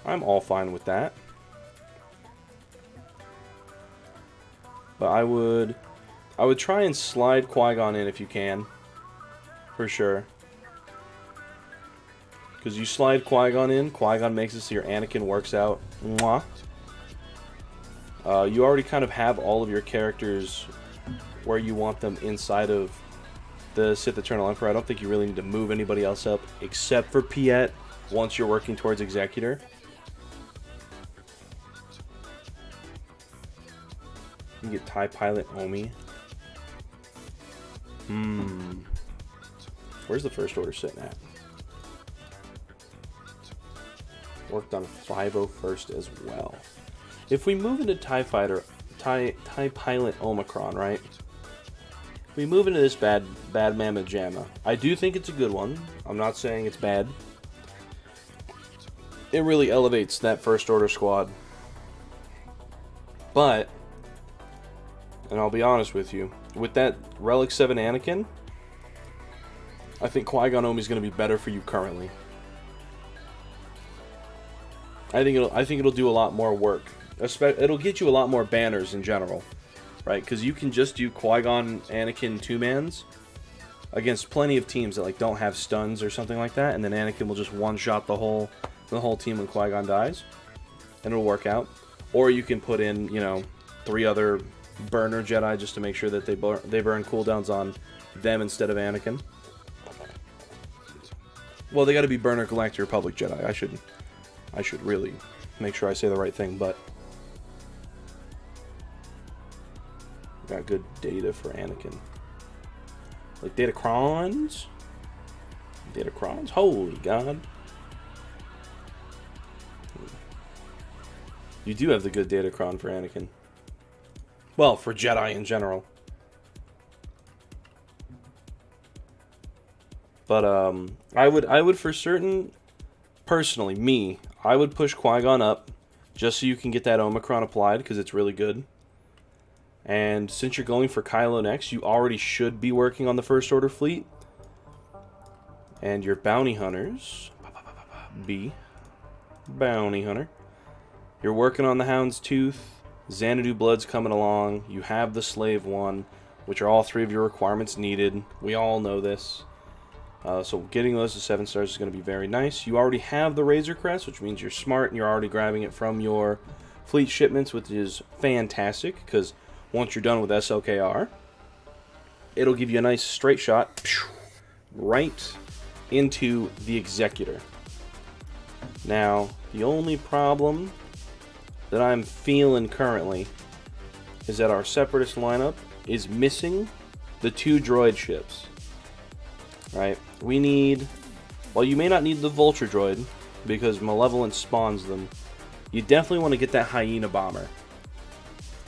A: I'm all fine with that. But I would try and slide Qui-Gon in if you can. For sure. Because you slide Qui-Gon in, Qui-Gon makes it so your Anakin works out. Mwah. You already kind of have all of your characters where you want them inside of the Sith Eternal Emperor. I don't think you really need to move anybody else up except for Piet once you're working towards Executor. You can get TIE Pilot Omi. Where's the First Order sitting at? Worked on 501st as well. If we move into TIE Pilot Omicron, right? We move into this bad Mamma Jamma. I do think it's a good one. I'm not saying it's bad. It really elevates that First Order squad. But, and I'll be honest with you, with that Relic 7 Anakin, I think Qui-Gon Omi is going to be better for you currently. I think it'll do a lot more work. It'll get you a lot more banners in general, right? Because you can just do Qui-Gon Anakin 2-mans against plenty of teams that like don't have stuns or something like that, and then Anakin will just one-shot the whole team when Qui-Gon dies, and it'll work out. Or you can put in, 3 other burner Jedi just to make sure that they burn cooldowns on them instead of Anakin. Well, they got to be Burner Galactic Republic Jedi. I should really make sure I say the right thing, but got good data for Anakin. Like Datacrons? Datacrons? Holy God. You do have the good Datacron for Anakin. Well, for Jedi in general. But I would for certain, personally, me, I would push Qui-Gon up just so you can get that Omicron applied because it's really good. And since you're going for Kylo next, you already should be working on the First Order fleet. And your bounty hunters, B, bounty hunter. You're working on the Hound's Tooth. Xanadu Blood's coming along. You have the Slave One, which are all 3 of your requirements needed. We all know this. So getting those to 7 stars is going to be very nice. You already have the Razor Crest, which means you're smart and you're already grabbing it from your fleet shipments, which is fantastic, because once you're done with SLKR, it'll give you a nice straight shot right into the Executor. Now, the only problem that I'm feeling currently is that our Separatist lineup is missing the 2 droid ships. Right? We need... Well, you may not need the Vulture droid, because Malevolence spawns them. You definitely want to get that Hyena bomber.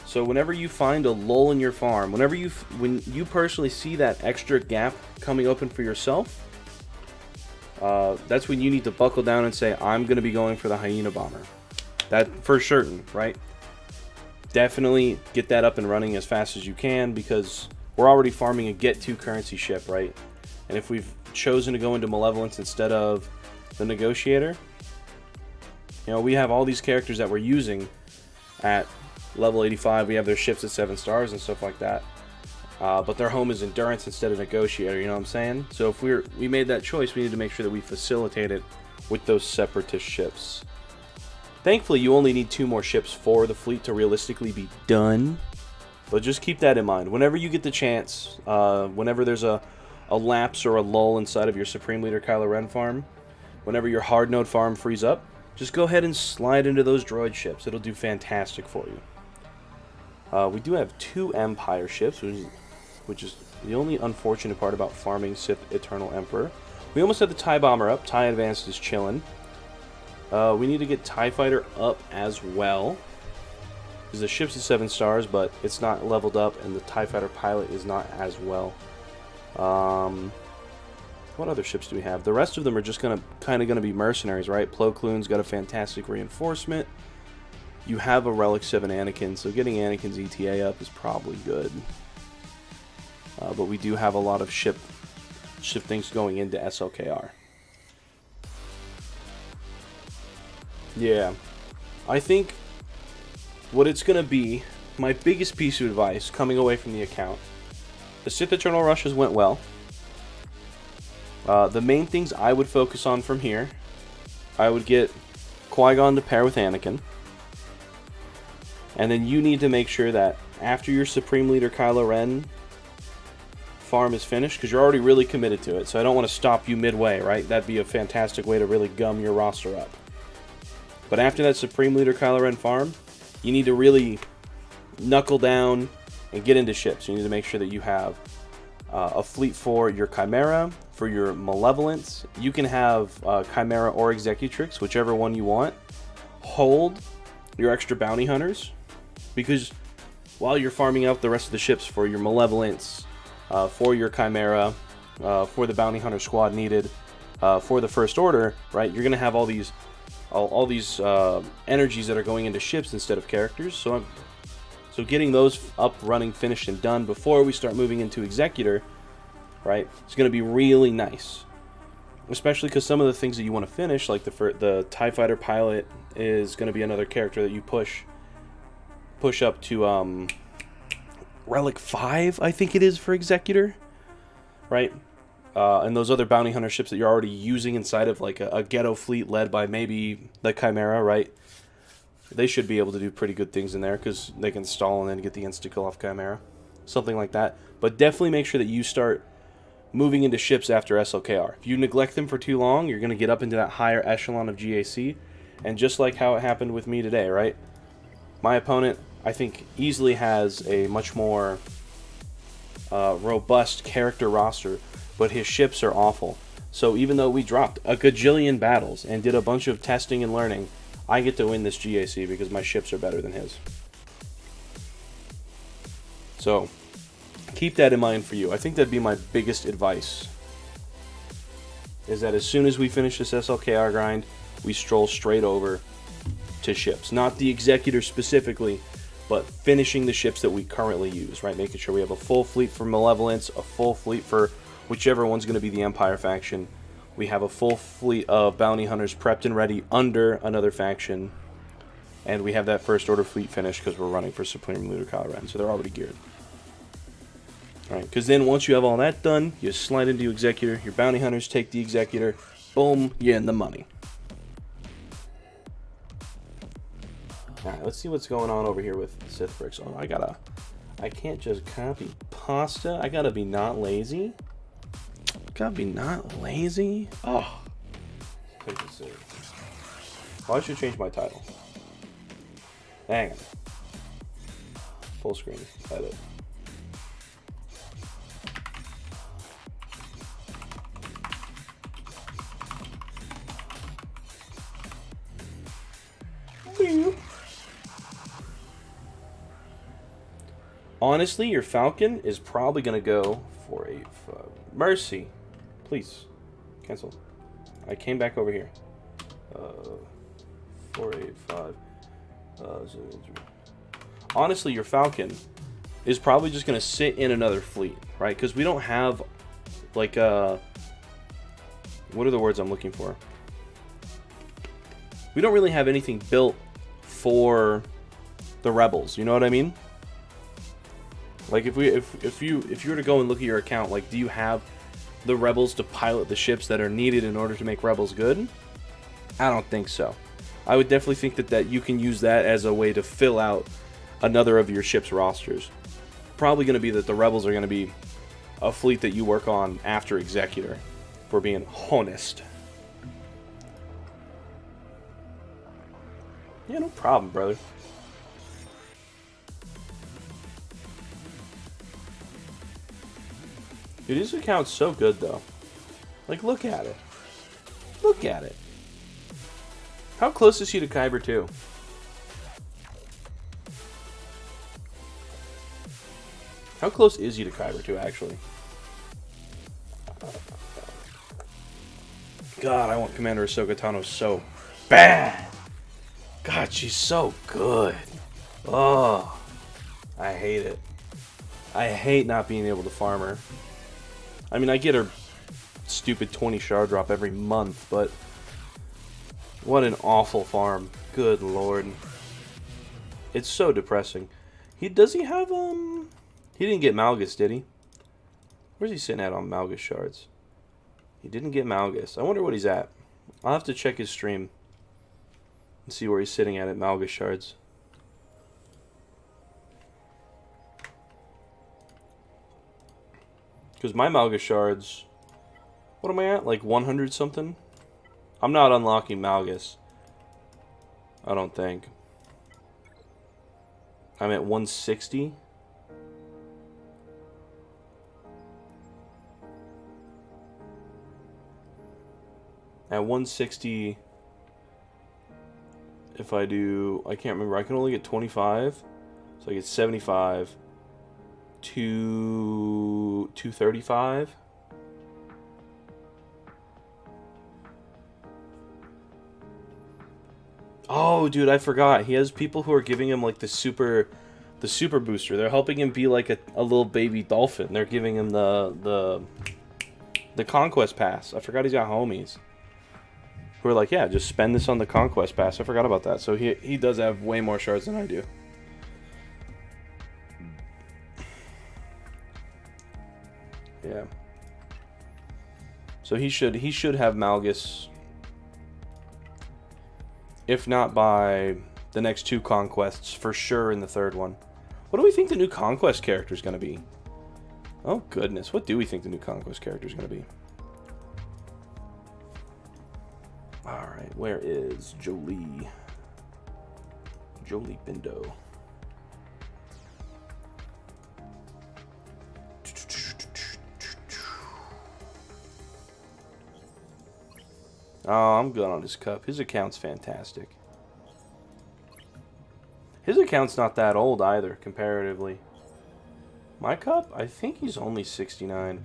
A: So whenever you find a lull in your farm, when you personally see that extra gap coming open for yourself, that's when you need to buckle down and say, I'm going to be going for the Hyena bomber. That for certain, right? Definitely get that up and running as fast as you can, because we're already farming a get 2 currency ship, right? And if we've chosen to go into Malevolence instead of the Negotiator, you know, we have all these characters that we're using at level 85. We have their ships at 7 stars and stuff like that. But their home is Endurance instead of Negotiator, you know what I'm saying? So if we made that choice, we need to make sure that we facilitate it with those Separatist ships. Thankfully, you only need 2 more ships for the fleet to realistically be done. But just keep that in mind. Whenever you get the chance, whenever there's a lapse or a lull inside of your Supreme Leader Kylo Ren farm, whenever your hard node farm frees up, just go ahead and slide into those droid ships. It'll do fantastic for you. We do have 2 Empire ships, which is the only unfortunate part about farming Sith Eternal Emperor. We almost have the TIE Bomber up. TIE Advanced is chilling. We need to get TIE Fighter up as well, because the ship's at 7 stars, but it's not leveled up, and the TIE Fighter pilot is not as well. What other ships do we have? The rest of them are just kind of be mercenaries, right? Plo Koon's got a fantastic reinforcement. You have a Relic 7 Anakin, so getting Anakin's ETA up is probably good. But we do have a lot of ship things going into SLKR. Yeah, I think what it's going to be, my biggest piece of advice coming away from the account, the Sith Eternal Rushes went well. The main things I would focus on from here, I would get Qui-Gon to pair with Anakin. And then you need to make sure that after your Supreme Leader Kylo Ren farm is finished, because you're already really committed to it, so I don't want to stop you midway, right? That'd be a fantastic way to really gum your roster up. But after that Supreme Leader Kylo Ren farm, you need to really knuckle down and get into ships. You need to make sure that you have a fleet for your Chimera, for your Malevolence. You can have Chimera or Executrix, whichever one you want. Hold your extra bounty hunters, because while you're farming out the rest of the ships for your Malevolence, for your Chimera, for the bounty hunter squad needed, for the First Order, right? You're going to have all these energies that are going into ships instead of characters. So getting those up, running, finished, and done before we start moving into Executor, right, it's going to be really nice. Especially because some of the things that you want to finish, like the TIE Fighter pilot, is going to be another character that you push up to Relic 5, I think it is, for Executor, right? And those other bounty hunter ships that you're already using inside of like a ghetto fleet led by maybe the Chimera, right? They should be able to do pretty good things in there, because they can stall and then get the insta-kill off Chimera. Something like that. But definitely make sure that you start moving into ships after SLKR. If you neglect them for too long, you're going to get up into that higher echelon of GAC. And just like how it happened with me today, right? My opponent, I think, easily has a much more robust character roster, but his ships are awful. So even though we dropped a gajillion battles and did a bunch of testing and learning, I get to win this GAC because my ships are better than his. So keep that in mind for you. I think that'd be my biggest advice, is that as soon as we finish this SLKR grind, we stroll straight over to ships. Not the Executor specifically, but finishing the ships that we currently use, right? Making sure we have a full fleet for Malevolence, a full fleet for whichever one's going to be the Empire faction. We have a full fleet of Bounty Hunters prepped and ready under another faction. And we have that First Order fleet finished because we're running for Supreme Leader Kylo Ren, so they're already geared. Alright, because then once you have all that done, you slide into Executor, your Bounty Hunters take the Executor, boom, you're in the money. Alright, let's see what's going on over here with Sith Bricks. Oh, I can't just copy pasta. I gotta be not lazy. Gotta be not lazy. Oh, take this serious. Oh, I should change my title. Hang on. Full screen. Edit. Honestly, your Falcon is probably going to go for a Mercy. Please. Cancel. I came back over here. 485. Honestly, your Falcon is probably just going to sit in another fleet, right? Because we don't have, like, what are the words I'm looking for? We don't really have anything built for the Rebels. You know what I mean? Like, if you were to go and look at your account, like, do you have the Rebels to pilot the ships that are needed in order to make Rebels good? I don't think so. I would definitely think that you can use that as a way to fill out another of your ship's rosters. Probably going to be that the Rebels are going to be a fleet that you work on after Executor, if we're being honest. Yeah, no problem, brother. Dude, his account's so good, though. Like, look at it. Look at it. How close is he to Kyber 2? How close is he to Kyber 2, actually? God, I want Commander Ahsoka Tano so bad. God, she's so good. Oh, I hate it. I hate not being able to farm her. I mean, I get her stupid 20 shard drop every month, but what an awful farm. Good lord. It's so depressing. Does he have, he didn't get Malgus, did he? Where's he sitting at on Malgus shards? He didn't get Malgus. I wonder what he's at. I'll have to check his stream and see where he's sitting at Malgus shards. Because my Malgus shards, what am I at? Like 100 something? I'm not unlocking Malgus. I don't think. I'm at 160. At 160, if I do, I can't remember, I can only get 25. So I get 75. 235. Oh, dude, I forgot. He has people who are giving him like the super booster. They're helping him be like a little baby dolphin. They're giving him the conquest pass. I forgot he's got homies who are like, yeah, just spend this on the conquest pass. I forgot about that. So he does have way more shards than I do. Yeah. So he should have Malgus, if not by the next 2 conquests, for sure in the 3rd one. What do we think the new conquest character is going to be? Oh, goodness. What do we think the new Conquest character is going to be? Alright, where is Jolie? Jolie Bindo. Oh, I'm good on his cup. His account's fantastic. His account's not that old either, comparatively. My cup? I think he's only 69.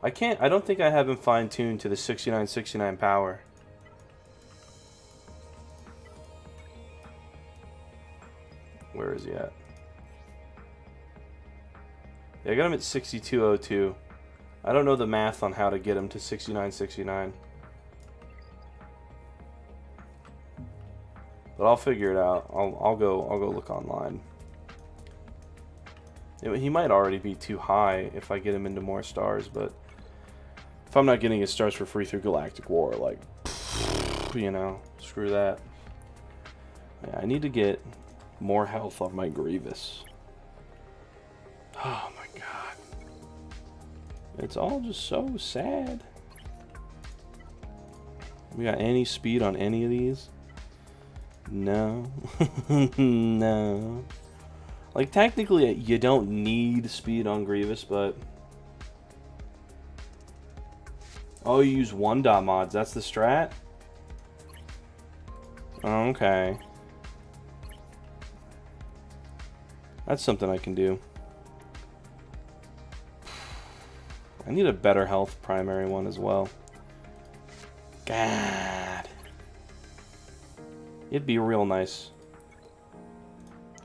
A: I don't think I have him fine-tuned to the 69 power. Where is he at? Yeah, I got him at 6202. I don't know the math on how to get him to 69. But I'll figure it out. I'll go look online. He might already be too high if I get him into more stars, but if I'm not getting his stars for free through Galactic War, like, you know, screw that. Yeah, I need to get more health on my Grievous. Oh my god. It's all just so sad. We got any speed on any of these? No. No. Like, technically, you don't need speed on Grievous, but... Oh, you use 1-dot mods. That's the strat? Okay. That's something I can do. I need a better health primary one as well. God. It'd be real nice.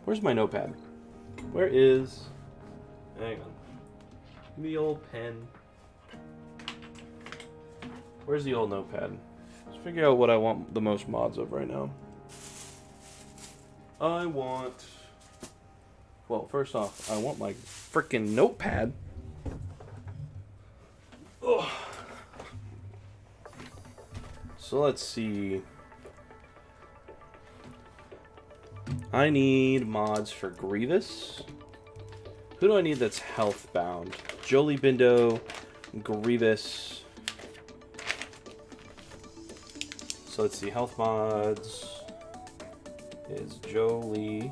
A: Where's my notepad? Where is... Hang on. Give me the old pen. Where's the old notepad? Let's figure out what I want the most mods of right now. I want... Well, first off, I want my frickin' notepad. Ugh. So let's see. I need mods for Grievous. Who do I need that's health bound? Jolie Bindo, Grievous. So let's see. Health mods is Jolie,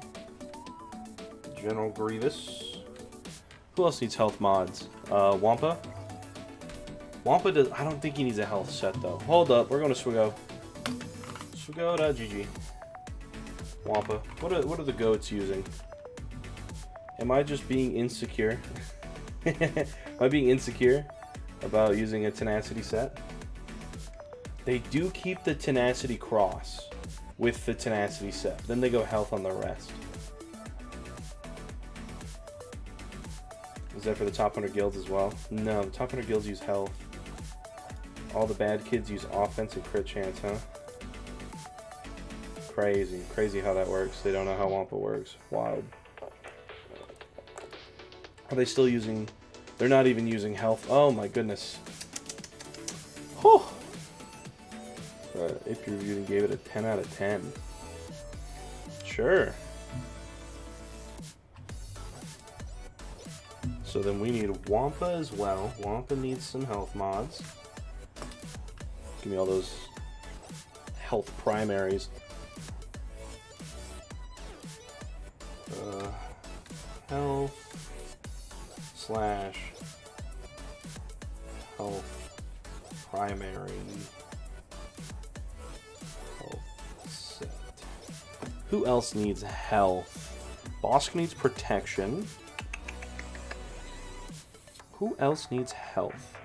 A: General Grievous. Who else needs health mods? Wampa. Wampa does. I don't think he needs a health set though. Hold up. We're going to Swigo. Swigo.gg. Wampa. What are the goats using? Am I just being insecure? Am I being insecure about using a tenacity set? They do keep the tenacity cross with the tenacity set. Then they go health on the rest. Is that for the top 100 guilds as well? No, the top 100 guilds use health. All the bad kids use offense and crit chance, huh? Crazy. Crazy how that works. They don't know how Wampa works. Wild. Are they still using... They're not even using health. Oh my goodness. Whew. If you reviewed and gave it a 10 out of 10. Sure. So then we need Wampa as well. Wampa needs some health mods. Give me all those health primaries. Health / health primary health set. Who else needs health? Bosk needs protection. Who else needs health?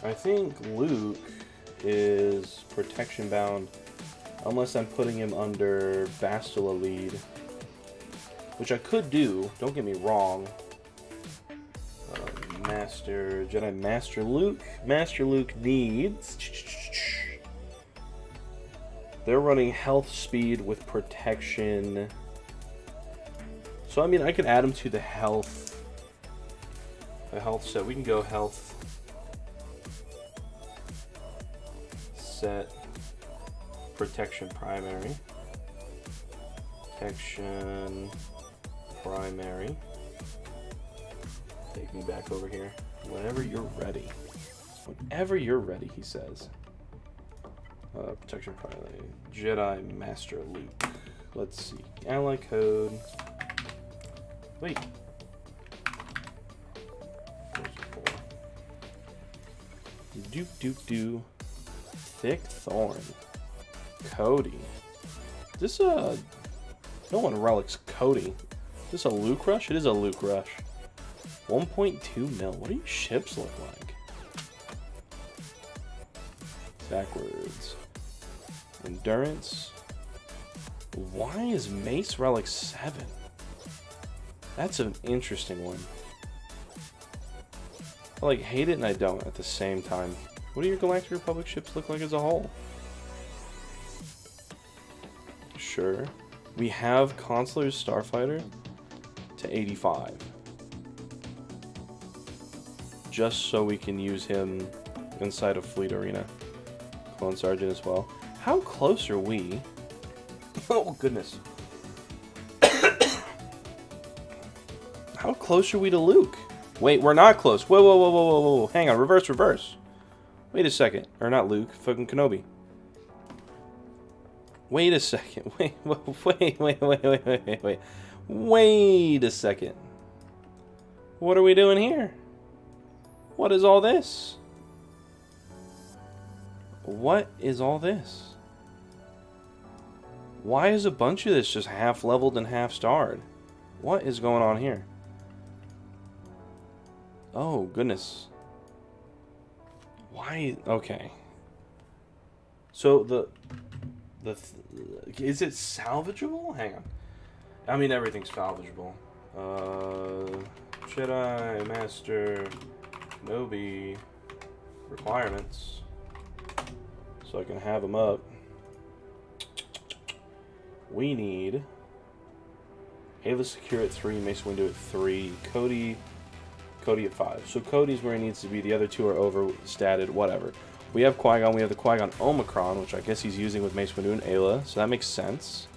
A: I think Luke is protection bound, unless I'm putting him under Bastila lead, which I could do. Don't get me wrong. Jedi Master Luke. Master Luke needs. They're running health speed with protection. So I mean, I could add him to the health set. We can go health set, protection primary, protection primary. Take me back over here. Whenever you're ready. Whenever you're ready, he says. Protection pilot. Jedi Master Luke. Let's see. Ally code. Wait. Doop. Thick Thorn. Cody. Is this a... No one relics Cody. Is this a Luke Rush? It is a Luke Rush. 1.2 mil. What do your ships look like? Backwards. Endurance. Why is Mace Relic 7? That's an interesting one. I like hate it and I don't at the same time. What do your Galactic Republic ships look like as a whole? Sure. We have Consular's Starfighter to 85. Just so we can use him inside of Fleet Arena. Clone Sergeant as well. How close are we? Oh, goodness. How close are we to Luke? Wait, we're not close. Whoa. Hang on, reverse. Wait a second. Or not Luke, fucking Kenobi. Wait a second. Wait a second. What are we doing here? What is all this? What is all this? Why is a bunch of this just half leveled and half starred? What is going on here? Oh, goodness. Why? Okay. So is it salvageable? Hang on. I mean, everything's salvageable. Jedi Master Kenobi requirements. So I can have them up. We need Ayla Secure at 3, Mace Windu at 3, Cody at 5. So Cody's where he needs to be. The other two are overstated, whatever. We have Qui-Gon. We have the Qui-Gon Omicron, which I guess he's using with Mace Windu and Ayla. So that makes sense.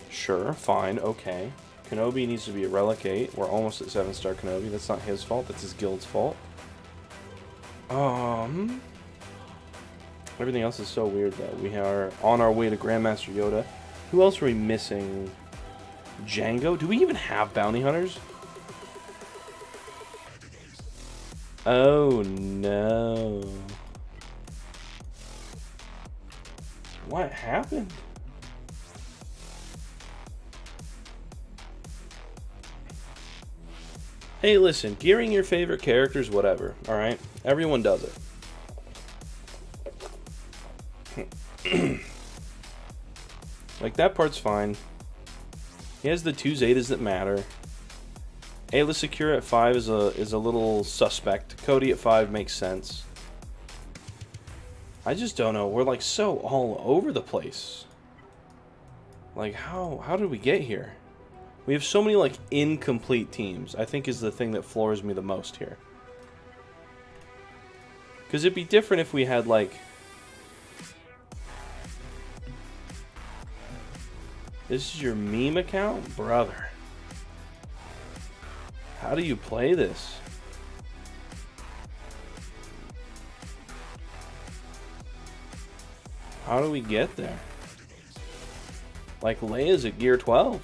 A: Sure, fine, okay. Kenobi needs to be a Relic 8. We're almost at 7-star Kenobi. That's not his fault. That's his guild's fault. Everything else is so weird, though. We are on our way to Grandmaster Yoda. Who else are we missing? Django? Do we even have bounty hunters? Oh, no. What happened? Hey, listen, gearing your favorite characters, whatever, alright? Everyone does it. Like, that part's fine. He has the 2 Zetas that matter. Ayla Secure at 5 is a little suspect. Cody at 5 makes sense. I just don't know. We're, like, so all over the place. Like, how did we get here? We have so many, like, incomplete teams, I think is the thing that floors me the most here. Because it'd be different if we had, like... This is your meme account? Brother. How do you play this? How do we get there? Like, Leia's at gear 12.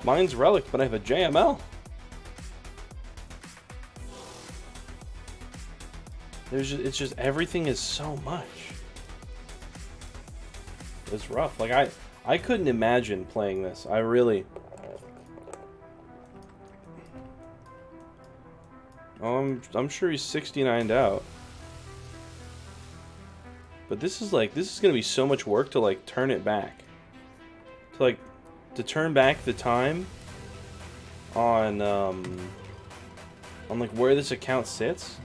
A: Mine's Relic, but I have a JML. It's just everything is so much. It's rough. Like, I couldn't imagine playing this. I really... I'm sure he's 69'd out. But this is going to be so much work to, like, turn it back. To turn back the time on like, where this account sits.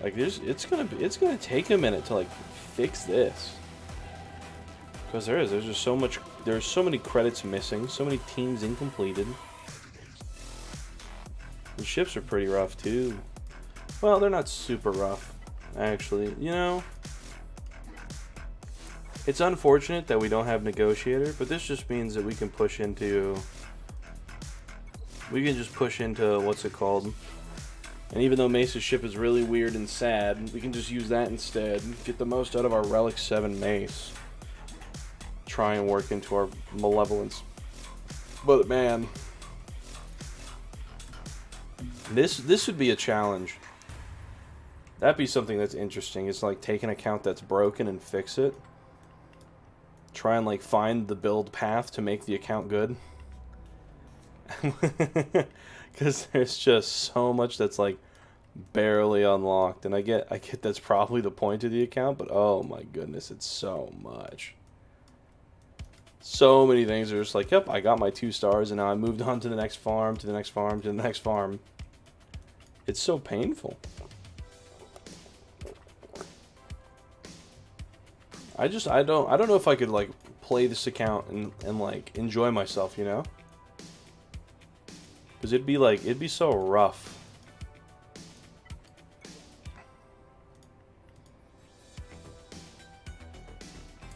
A: Like, it's gonna take a minute to, like, fix this. Because there's just so much, there's so many credits missing, so many teams incompleted. The ships are pretty rough, too. Well, they're not super rough, actually. You know, it's unfortunate that we don't have Negotiator, but this just means that we can push into we can just push into, what's it called? And even though Mace's ship is really weird and sad, we can just use that instead. Get the most out of our Relic 7 Mace. Try and work into our Malevolence. But man, this would be a challenge. That'd be something that's interesting. It's like take an account that's broken and fix it. Try and like find the build path to make the account good. Because there's just so much that's like barely unlocked, and I get that's probably the point of the account, but oh my goodness, it's so much. So many things are just like, yep, I got my 2 stars, and now I moved on to the next farm, to the next farm, to the next farm. It's so painful. I don't know if I could like play this account and like enjoy myself, you know? Because it'd be so rough.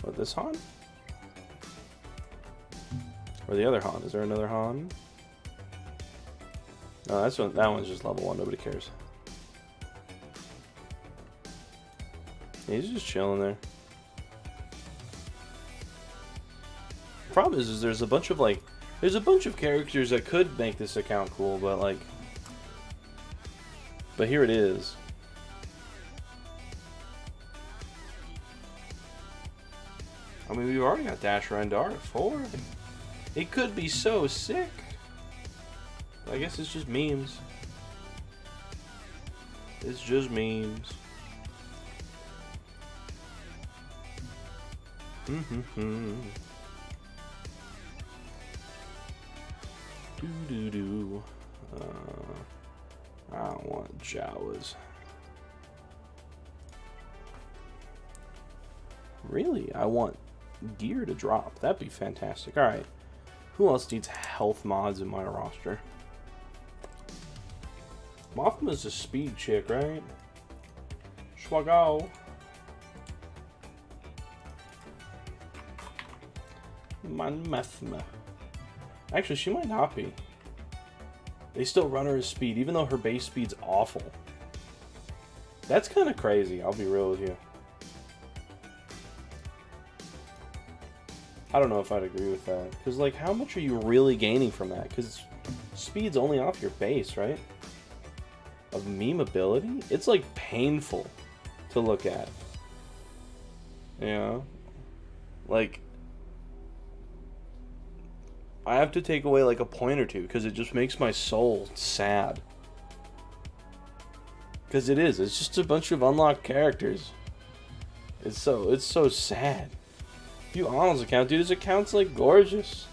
A: What, this Han? Or the other Han? Is there another Han? No, that one's just level 1. Nobody cares. He's just chilling there. The problem is there's a bunch of characters that could make this account cool, but like, but here it is. I mean, we've already got Dash Rendar at 4. It could be so sick. I guess it's just memes. It's just memes. Doo-doo-doo. I don't want Jawas. Really? I want gear to drop. That'd be fantastic. Alright. Who else needs health mods in my roster? Mothma's a speed chick, right? Schwago. Mothma. Actually, she might not be. They still run her as speed, even though her base speed's awful. That's kind of crazy, I'll be real with you. I don't know if I'd agree with that. Because, like, how much are you really gaining from that? Because speed's only off your base, right? Of meme ability? It's, like, painful to look at. You know? Like, I have to take away, like, a point or two, because it just makes my soul sad. Because it is. It's just a bunch of unlocked characters. It's so sad. View Arnold's account, dude. His account's like gorgeous.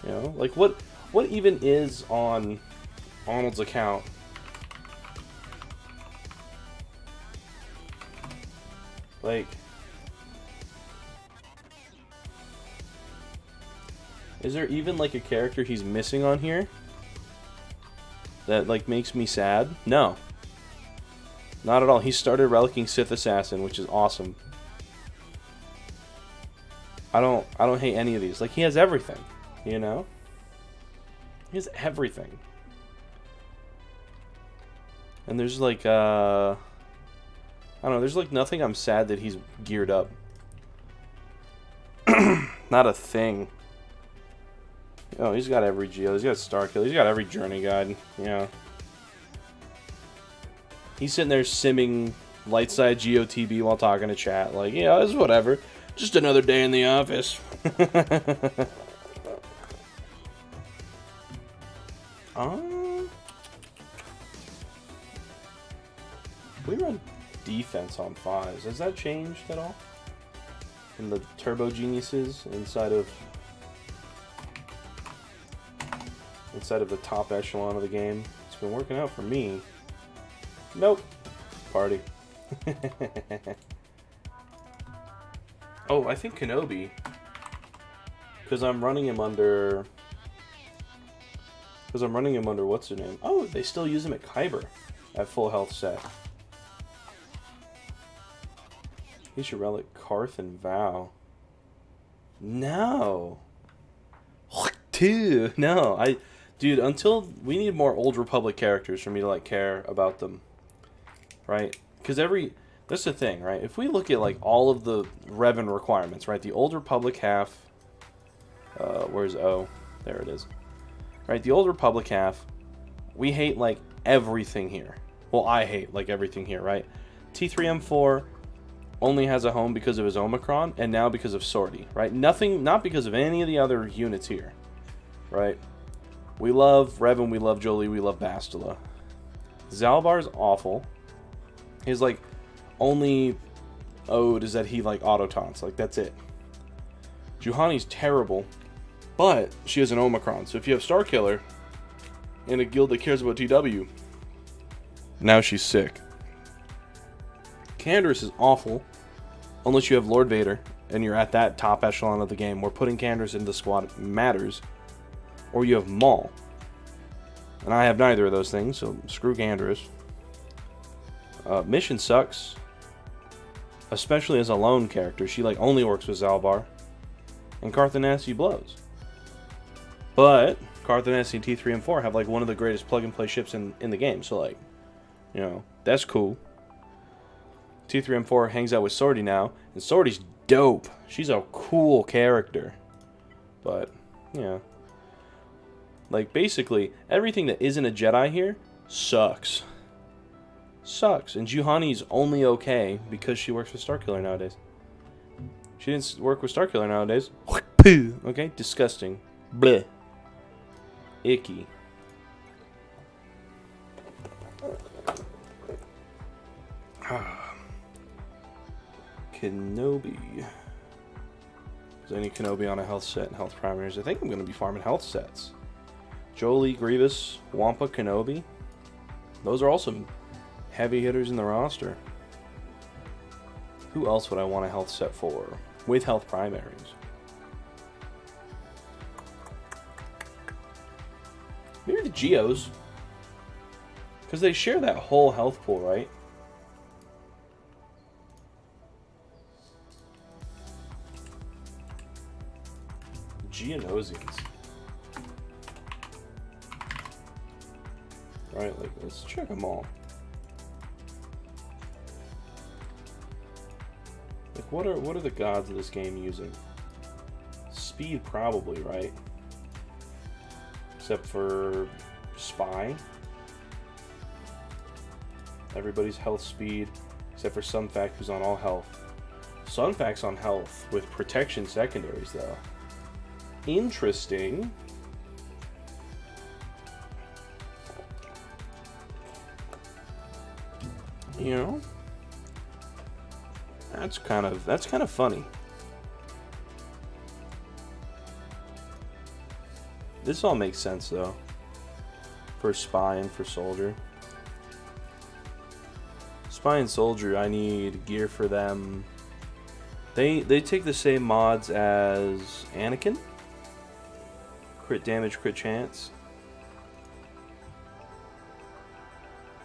A: You know, like what even is on Arnold's account? Like, is there even like a character he's missing on here that like makes me sad? No. Not at all. He started relicking Sith Assassin, which is awesome. I don't hate any of these. Like, he has everything, you know? He has everything. And there's like I don't know, there's like nothing I'm sad that he's geared up. Not a thing. Oh, he's got every Geo, he's got Starkill, he's got every Journey Guide, yeah. He's sitting there simming light side GOTB while talking to chat, like, yeah, it's whatever. Just another day in the office. We run defense on 5s. Has that changed at all? In the Turbo Geniuses inside of the top echelon of the game? It's been working out for me. Nope. Party. Oh, I think Kenobi. Because I'm running him under... what's her name? Oh, they still use him at Kyber. At full health set. He should relic Karth and Vow. No! too. No, dude, until we need more Old Republic characters for me to like care about them, right? Because that's the thing, right? If we look at like all of the Revan requirements, right? The Old Republic half, where's O? There it is. Right, the Old Republic half, we hate like everything here. Well, I hate like everything here, right? T3M4 only has a home because of his Omicron, and now because of Sortie, right? Not because of any of the other units here, right? We love Revan, we love Jolie, we love Bastila. Zalbar's awful. His like only ode is that he like auto taunts, like that's it. Juhani's terrible, but she has an Omicron, so if you have Starkiller in a guild that cares about TW, now she's sick. Canderous is awful, unless you have Lord Vader and you're at that top echelon of the game where putting Canderous into the squad matters, or you have Maul. And I have neither of those things, so screw Canderous. Mission sucks, especially as a lone character. She like only works with Zalbar, and Carthanasi blows. But Carthanasi and T3M4 have like one of the greatest plug-and-play ships in the game, so like, you know, that's cool. T3M4 hangs out with Sortie now, and Sortie's dope. She's a cool character. But, yeah. Like, basically, everything that isn't a Jedi here sucks. Sucks. And Juhani's only okay because she works with Starkiller nowadays. She didn't work with Starkiller nowadays. Okay? Disgusting. Bleh. Icky. Kenobi. Is any Kenobi on a health set and health primaries? I think I'm going to be farming health sets. Jolie, Grievous, Wampa, Kenobi. Those are all some heavy hitters in the roster. Who else would I want a health set for? With health primaries. Maybe the Geos. Because they share that whole health pool, right? Geonosians. Alright, like, let's check them all. Like, what are the gods of this game using? Speed, probably, right? Except for Spy. Everybody's health speed, except for Sunfac, who's on all health. Sunfac's on health with protection secondaries, though. Interesting. You know, that's kind of funny. This all makes sense though. For Spy and for Soldier. Spy and Soldier, I need gear for them. They take the same mods as Anakin. Crit damage, crit chance.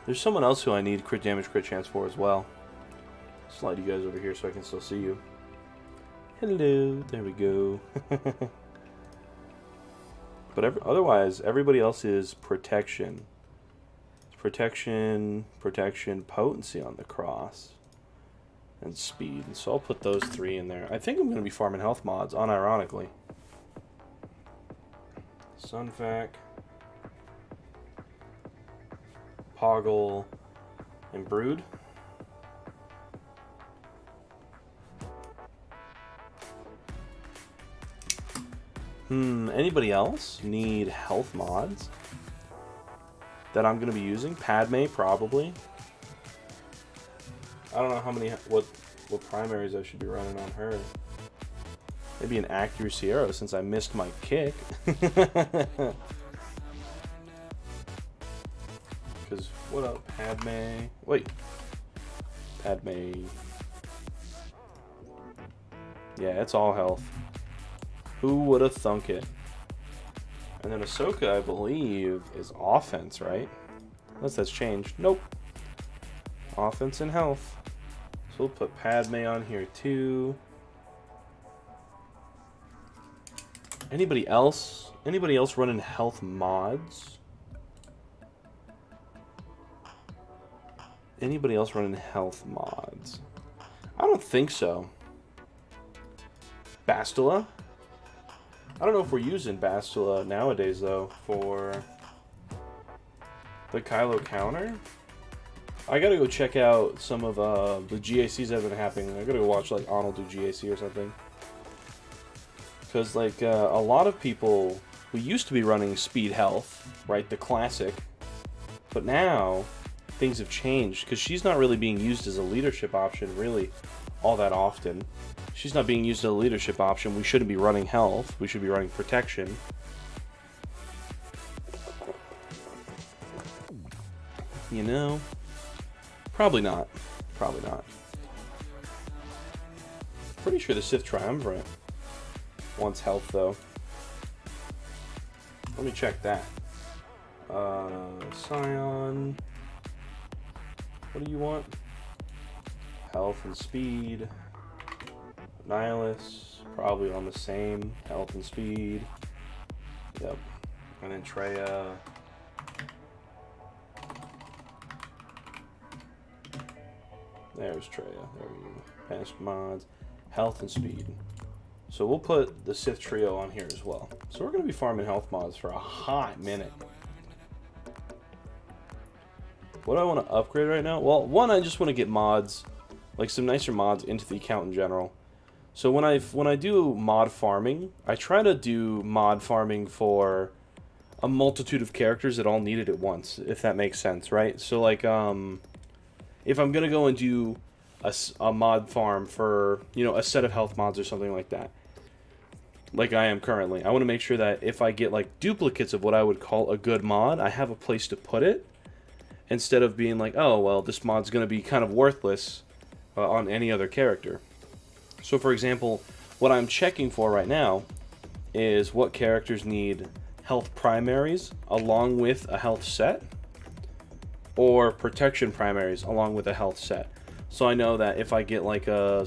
A: There's someone else who I need crit damage, crit chance for as well. Slide you guys over here so I can still see you. Hello, there we go. But otherwise, everybody else is protection. Protection, potency on the cross, and speed. And so I'll put those three in there. I think I'm going to be farming health mods, unironically. Sunfac, Poggle, and Brood. Anybody else need health mods that I'm going to be using? Padme, probably. I don't know what primaries I should be running on her. Maybe an accuracy arrow since I missed my kick. Because what up, Padme? Wait. Padme. Yeah, it's all health. Who would have thunk it? And then Ahsoka, I believe, is offense, right? Unless that's changed. Nope. Offense and health. So we'll put Padme on here too. Anybody else? Anybody else running health mods? Anybody else running health mods? I don't think so. Bastila? I don't know if we're using Bastila nowadays, though, for the Kylo counter. I gotta go check out some of the GACs that have been happening. I gotta go watch, like, Arnold do GAC or something. Because, like, a lot of people, we used to be running speed health, right, the classic. But now, things have changed, because she's not really being used as a leadership option, really, all that often. She's not being used as a leadership option. We shouldn't be running health. We should be running protection. You know? Probably not. Probably not. Pretty sure the Sith Triumvirate wants health, though. Let me check that. Scion. What do you want? Health and speed. Nihilus, probably on the same. Health and speed. Yep. And then Treya. There's Treya. There we go. Past mods. Health and speed. So we'll put the Sith Trio on here as well. So we're going to be farming health mods for a hot minute. What do I want to upgrade right now? Well, one, I just want to get mods, like some nicer mods into the account in general. So when I do mod farming, I try to do mod farming for a multitude of characters that all need it at once, if that makes sense, right? So like, if I'm going to go and do a mod farm for, you know, a set of health mods or something like that, like I am currently, I want to make sure that if I get like duplicates of what I would call a good mod, I have a place to put it, instead of being like, oh, well, this mod's going to be kind of worthless on any other character. So for example, what I'm checking for right now is what characters need health primaries along with a health set, or protection primaries along with a health set. So I know that if I get like a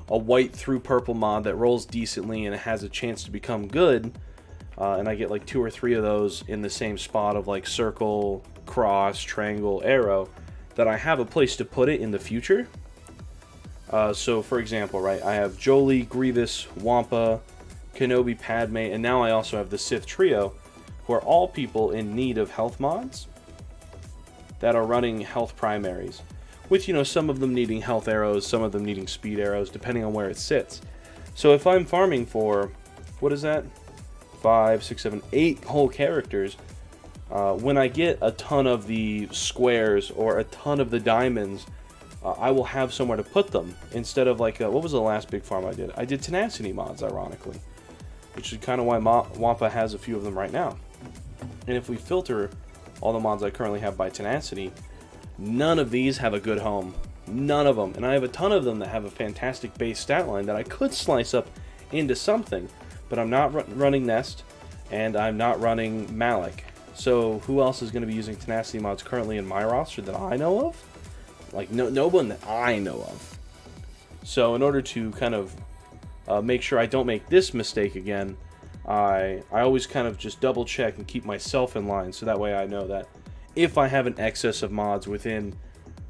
A: white through purple mod that rolls decently and it has a chance to become good, and I get like 2 or 3 of those in the same spot of like circle, cross, triangle, arrow, that I have a place to put it in the future. So for example, right, I have Jolie, Grievous, Wampa, Kenobi, Padme, and now I also have the Sith Trio, who are all people in need of health mods that are running health primaries, with, you know, some of them needing health arrows, some of them needing speed arrows, depending on where it sits. So if I'm farming for, what is that, 5, 6, 7, 8 whole characters, when I get a ton of the squares or a ton of the diamonds, I will have somewhere to put them, instead of like, what was the last big farm I did? I did tenacity mods, ironically, which is kind of why Wampa has a few of them right now. And if we filter all the mods I currently have by tenacity, none of these have a good home. None of them. And I have a ton of them that have a fantastic base stat line that I could slice up into something, but I'm not running Nest, and I'm not running Malik. So who else is going to be using tenacity mods currently in my roster that I know of? Like, no one that I know of. So in order to kind of make sure I don't make this mistake again, I always kind of just double check and keep myself in line, so that way I know that if I have an excess of mods within,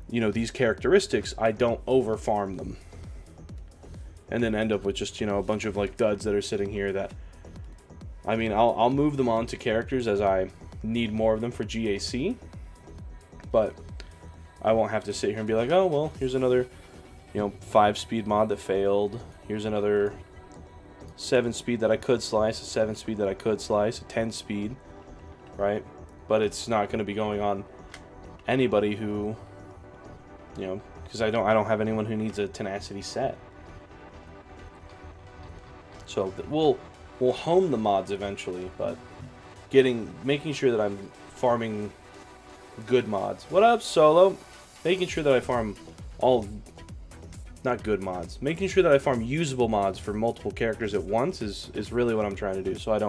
A: you know, these characteristics, I don't over farm them, and then end up with just, you know, a bunch of like duds that are sitting here that, I mean, I'll move them on to characters as I need more of them for GAC, but I won't have to sit here and be like, oh, well, here's another, you know, 5 speed mod that failed. Here's another 7 speed that I could slice, a 7 speed that I could slice, a 10 speed, right? But it's not going to be going on anybody who, you know, because I don't have anyone who needs a tenacity set. So we'll home the mods eventually, but making sure that I'm farming good mods. What up, Solo? Making sure that I farm all, not good mods, making sure that I farm usable mods for multiple characters at once is really what I'm trying to do, so I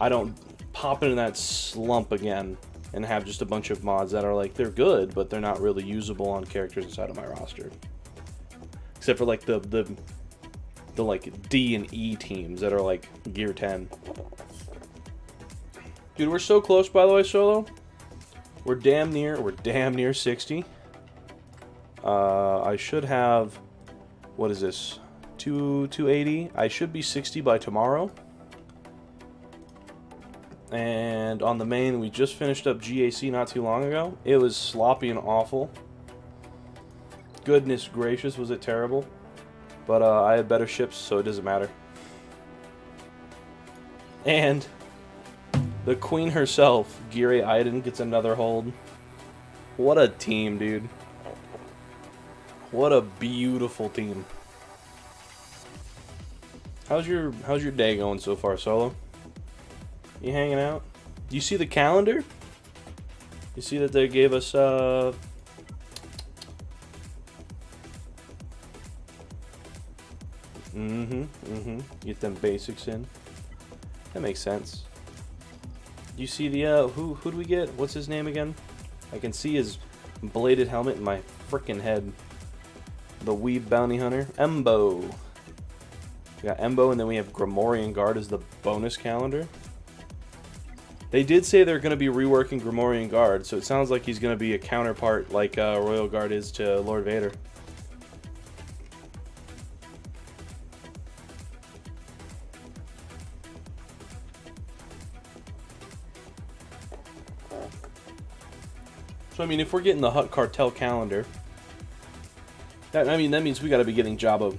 A: don't pop into that slump again and have just a bunch of mods that are like, they're good, but they're not really usable on characters inside of my roster. Except for like the the like D and E teams that are like gear 10. Dude, we're so close, by the way, Solo. We're damn near 60. I should have, what is this? 280. I should be 60 by tomorrow. And on the main, we just finished up GAC not too long ago. It was sloppy and awful. Goodness gracious, was it terrible. But I had better ships, so it doesn't matter. And the queen herself, Giri Aiden, gets another hold. What a team, dude. What a beautiful team. How's your day going so far, Solo? You hanging out? Do you see the calendar? You see that they gave us Get them basics in. That makes sense. You see the who do we get? What's his name again? I can see his bladed helmet in my frickin' head. The Weeb Bounty Hunter. Embo. We got Embo, and then we have Grimorian Guard as the bonus calendar. They did say they're going to be reworking Grimorian Guard, so it sounds like he's going to be a counterpart like Royal Guard is to Lord Vader. So, I mean, if we're getting the Hutt Cartel calendar, that means we got to be getting Jabba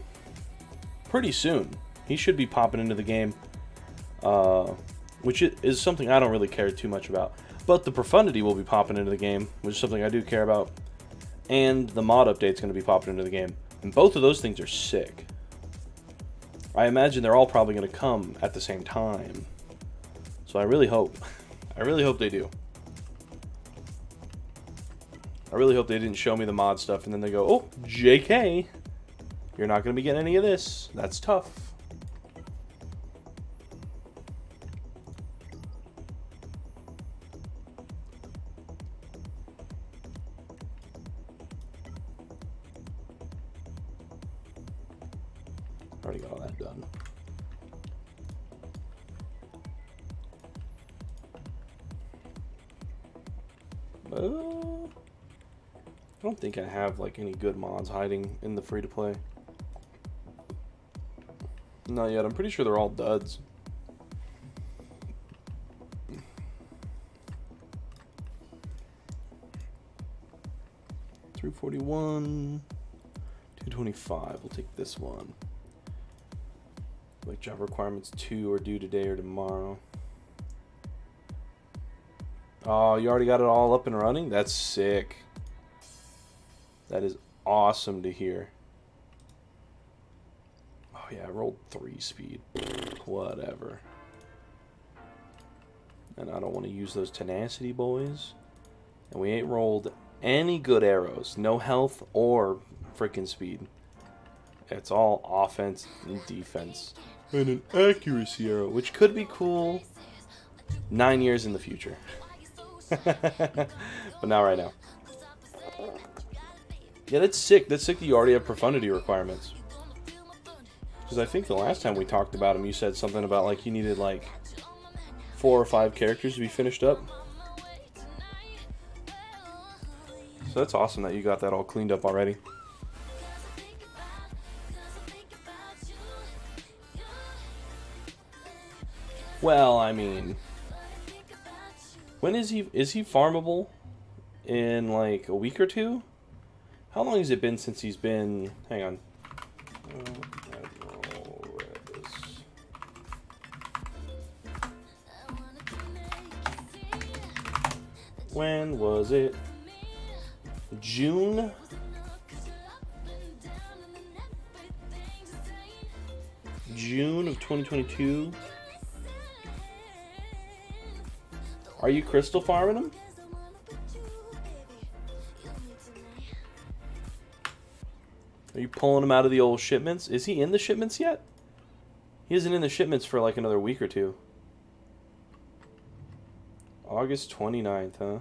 A: pretty soon. He should be popping into the game, which is something I don't really care too much about. But the Profundity will be popping into the game, which is something I do care about. And the mod update's going to be popping into the game. And both of those things are sick. I imagine they're all probably going to come at the same time. So I really hope they do. I really hope they didn't show me the mod stuff and then they go, oh, JK, you're not going to be getting any of this. That's tough. Already got all that done. I don't think I have like any good mods hiding in the free-to-play. Not yet. I'm pretty sure they're all duds. $341, $225. We'll take this one. Like job requirements 2 are due today or tomorrow. Oh, you already got it all up and running? That's sick. That is awesome to hear. Oh yeah, I rolled 3 speed. Whatever. And I don't want to use those tenacity boys. And we ain't rolled any good arrows. No health or freaking speed. It's all offense and defense. And an accuracy arrow, which could be cool 9 years in the future. But not right now. Yeah, that's sick. That's sick that you already have profundity requirements. Because I think the last time we talked about them, you said something about like you needed like 4 or 5 characters to be finished up. So that's awesome that you got that all cleaned up already. Well, I mean, when is he farmable? In like a week or 2? How long has it been since he's been... Hang on. When was it? June? June of 2022? Are you crystal farming him? Are you pulling him out of the old shipments? Is he in the shipments yet? He isn't in the shipments for like another week or 2. August 29th, huh?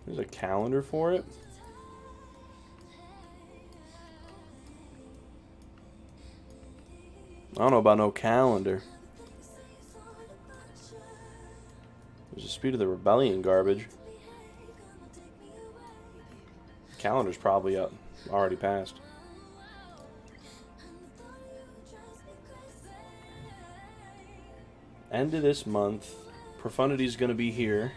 A: There's a calendar for it. I don't know about no calendar. There's the Speed of the Rebellion garbage. Calendar's probably up. Already passed. End of this month. Profundity's gonna be here.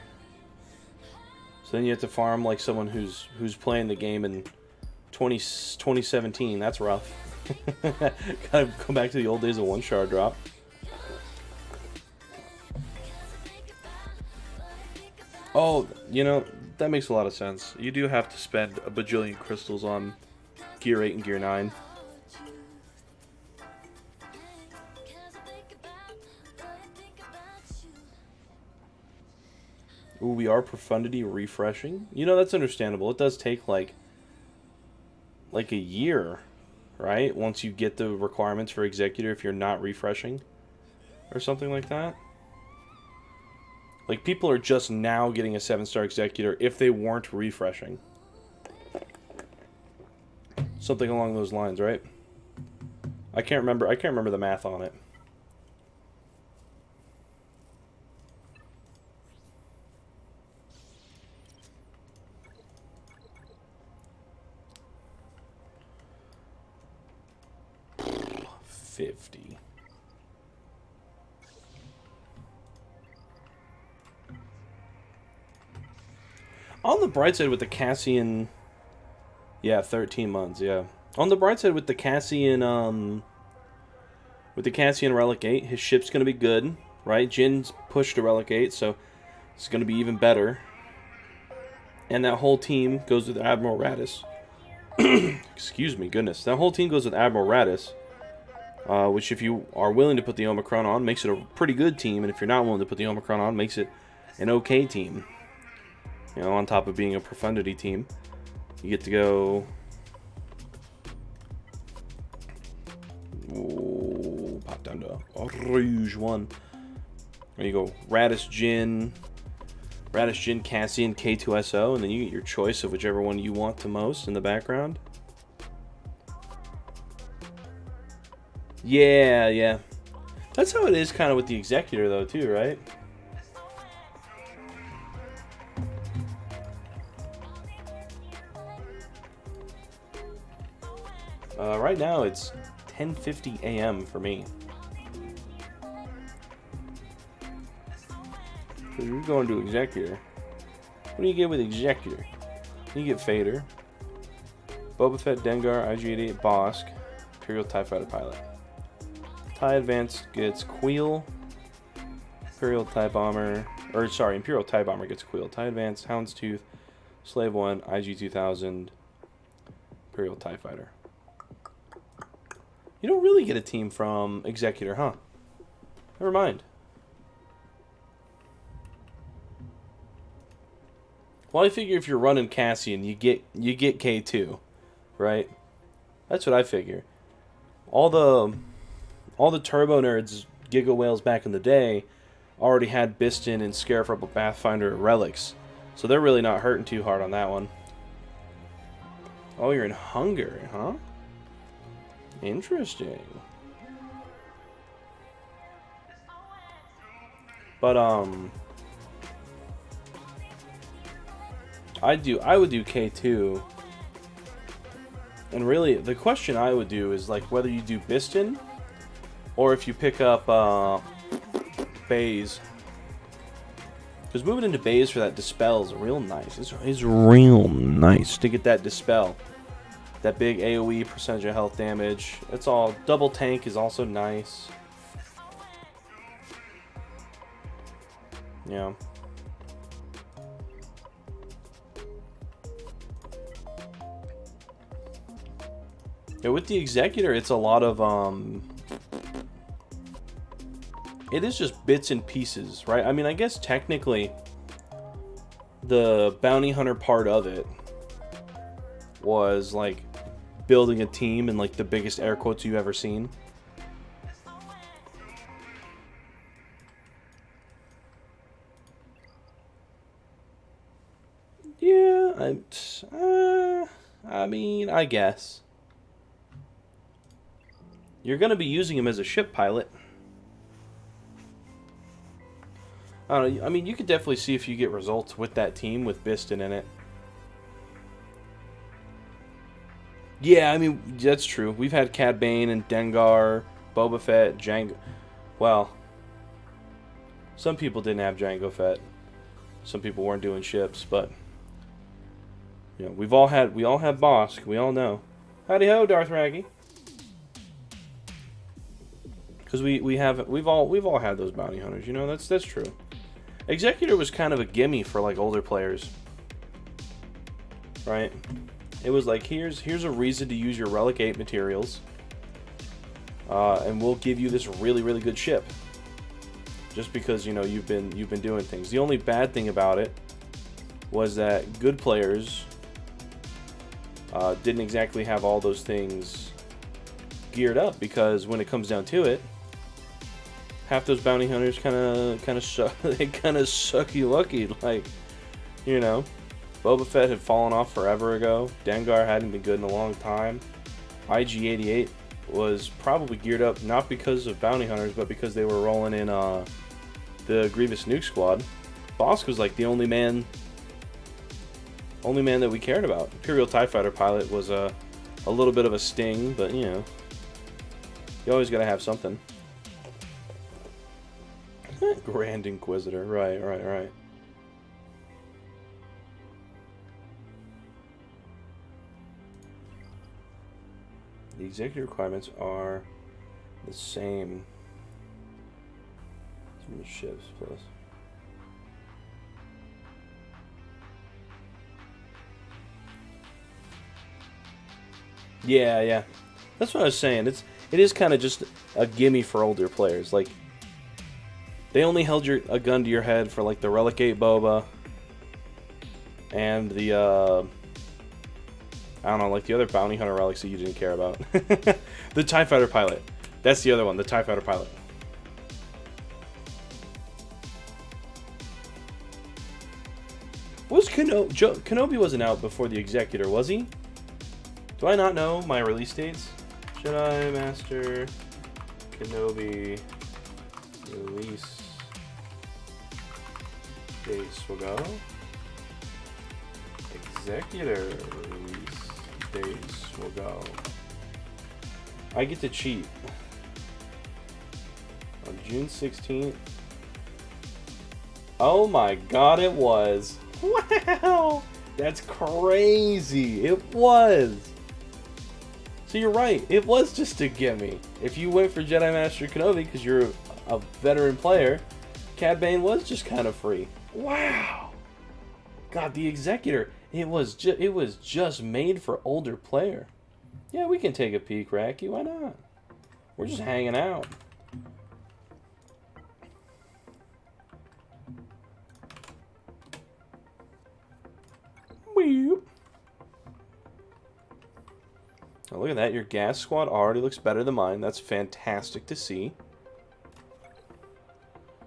A: So then you have to farm like someone who's playing the game in 2017. That's rough. Gotta go back to the old days of one shard drop. Oh, you know, that makes a lot of sense. You do have to spend a bajillion crystals on Gear 8 and Gear 9. Ooh, we are Profundity refreshing. You know, that's understandable. It does take like a year, right? Once you get the requirements for Executor if you're not refreshing or something like that. Like, people are just now getting a 7-star Executor if they weren't refreshing. Something along those lines, right? I can't remember the math on it. $50. On the bright side with the Cassian, yeah, 13 months, yeah. On the bright side with the Cassian, Relic 8, his ship's gonna be good, right? Jin's pushed to Relic 8, so it's gonna be even better. And that whole team goes with Admiral Radis. Excuse me, goodness. That whole team goes with Admiral Radis, which if you are willing to put the Omicron on, makes it a pretty good team, and if you're not willing to put the Omicron on, makes it an okay team. You know, on top of being a Profundity team. You get to go... Ooh, pop down to Rouge 1. There you go. Radis Jin, Cassian, K2SO, and then you get your choice of whichever one you want the most in the background. Yeah, yeah. That's how it is kind of with the Executor, though, too, right? Right now, it's 10:50 a.m. for me. So you're going to Executor. What do you get with Executor? You get Fader, Boba Fett, Dengar, IG-88, Bosk, Imperial TIE Fighter Pilot. TIE Advanced gets Queel, Imperial TIE Bomber gets Queel. TIE Advanced, Houndstooth, Slave 1, IG-2000, Imperial TIE Fighter. You don't really get a team from Executor, huh? Never mind. Well, I figure if you're running Cassian, you get K2, right? That's what I figure. All the turbo nerds, Giga Whales back in the day, already had Biston and Scarif Rebel Pathfinder relics, so they're really not hurting too hard on that one. Oh, you're in Hungary, huh? Interesting. But I would do K2. And really the question I would do is like whether you do Biston or if you pick up Baze. Because moving into Baze for that Dispel is real nice. It's real nice to get that Dispel. That big AoE percentage of health damage. It's all double tank is also nice. Yeah. Yeah, with the Executor, it's a lot of it is just bits and pieces, right? I mean, I guess technically the bounty hunter part of it was like building a team in like the biggest air quotes you've ever seen. Yeah, I mean, I guess. You're going to be using him as a ship pilot. I don't know. I mean, you could definitely see if you get results with that team with Biston in it. Yeah, I mean, that's true. We've had Cad Bane and Dengar, Boba Fett, Jango. Well, some people didn't have Jango Fett. Some people weren't doing ships, but you know, we all had Bosk. We all know. Howdy ho, Darth Raggy. Because we've all had those bounty hunters. You know, that's true. Executor was kind of a gimme for like older players, right? It was like here's a reason to use your Relic 8 materials, and we'll give you this really good ship. Just because you know you've been doing things. The only bad thing about it was that good players didn't exactly have all those things geared up, because when it comes down to it, half those bounty hunters kind of sucky lucky. Like, you know, Boba Fett had fallen off forever ago. Dengar hadn't been good in a long time. IG-88 was probably geared up not because of bounty hunters, but because they were rolling in the Grievous Nuke Squad. Bosk was like the only man that we cared about. Imperial TIE Fighter pilot was a little bit of a sting, but you know, you always gotta have something. Grand Inquisitor, right. The executive requirements are the same. Some ships plus. Yeah. That's what I was saying. It is kind of just a gimme for older players. Like, they only held a gun to your head for like the Relic 8 Boba and the I don't know, like the other bounty hunter relics that you didn't care about. The TIE Fighter pilot. That's the other one, the TIE Fighter pilot. Was Kenobi wasn't out before the Executor, was he? Do I not know my release dates? Jedi Master Kenobi release dates will go. Executor release dates will go. I get to cheat. On June 16th. Oh my god, it was. Wow! That's crazy. It was. So you're right. It was just a gimme. If you went for Jedi Master Kenobi because you're a veteran player, Cad Bane was just kind of free. Wow. God, the Executor. It was just made for older player. Yeah, we can take a peek, Racky. Why not? We're just hanging out. Oh, look at that. Your gas squad already looks better than mine. That's fantastic to see.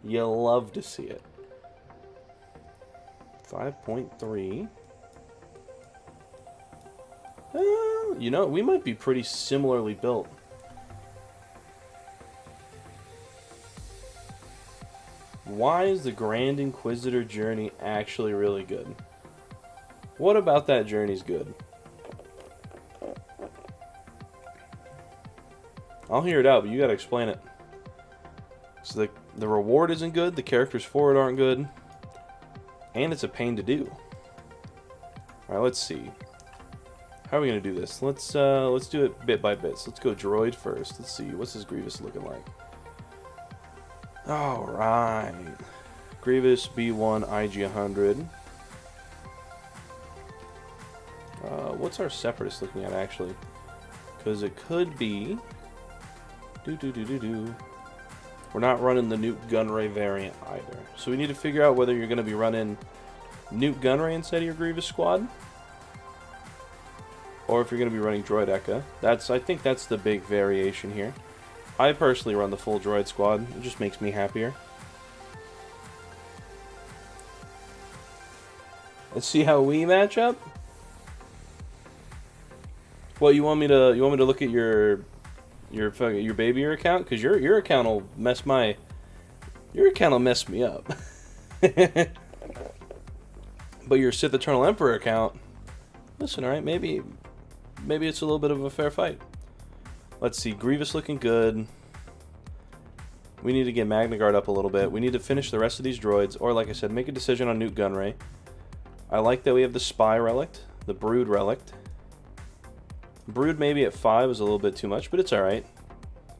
A: You love to see it. 5.3. You know, we might be pretty similarly built. Why is the Grand Inquisitor journey actually really good? What about that journey's good? I'll hear it out, but you gotta explain it. So the reward isn't good, the characters for it aren't good, and it's a pain to do. Alright, let's see. How are we gonna do this? Let's do it bit by bit. So let's go droid first. Let's see, what's this Grievous looking like? Alright. Grievous B1 IG-100. What's our Separatist looking at actually? Because it could be... We're not running the Nuke Gunray variant either. So we need to figure out whether you're going to be running Nuke Gunray instead of your Grievous squad, or if you're going to be running Droid Eka. I think that's the big variation here. I personally run the full Droid squad. It just makes me happier. Let's see how we match up. Well, you want me to look at your Your baby account? Because your account will mess my... Your account will mess me up. But your Sith Eternal Emperor account... Listen, alright, maybe it's a little bit of a fair fight. Let's see, Grievous looking good. We need to get Magna Guard up a little bit. We need to finish the rest of these droids, or like I said, make a decision on Newt Gunray. I like that we have the Spy Relic, the Brood Relic. Brood maybe at 5 is a little bit too much, but it's alright.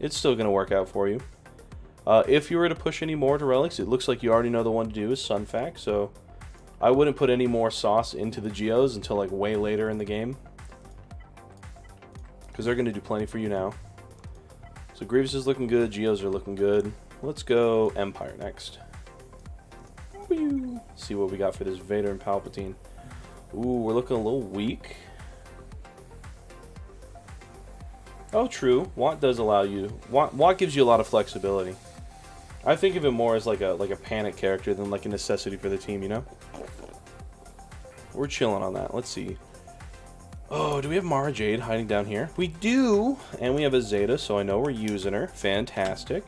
A: It's still going to work out for you. If you were to push any more to relics, it looks like you already know the one to do is Sunfac, so I wouldn't put any more sauce into the Geos until like way later in the game. Because they're going to do plenty for you now. So Grievous is looking good, Geos are looking good. Let's go Empire next. Whee! See what we got for this Vader and Palpatine. Ooh, we're looking a little weak. Oh, true. Watt does allow you... Watt gives you a lot of flexibility. I think of it more as like a panic character than like a necessity for the team, you know? We're chilling on that. Let's see. Oh, do we have Mara Jade hiding down here? We do! And we have a Zeta, so I know we're using her. Fantastic.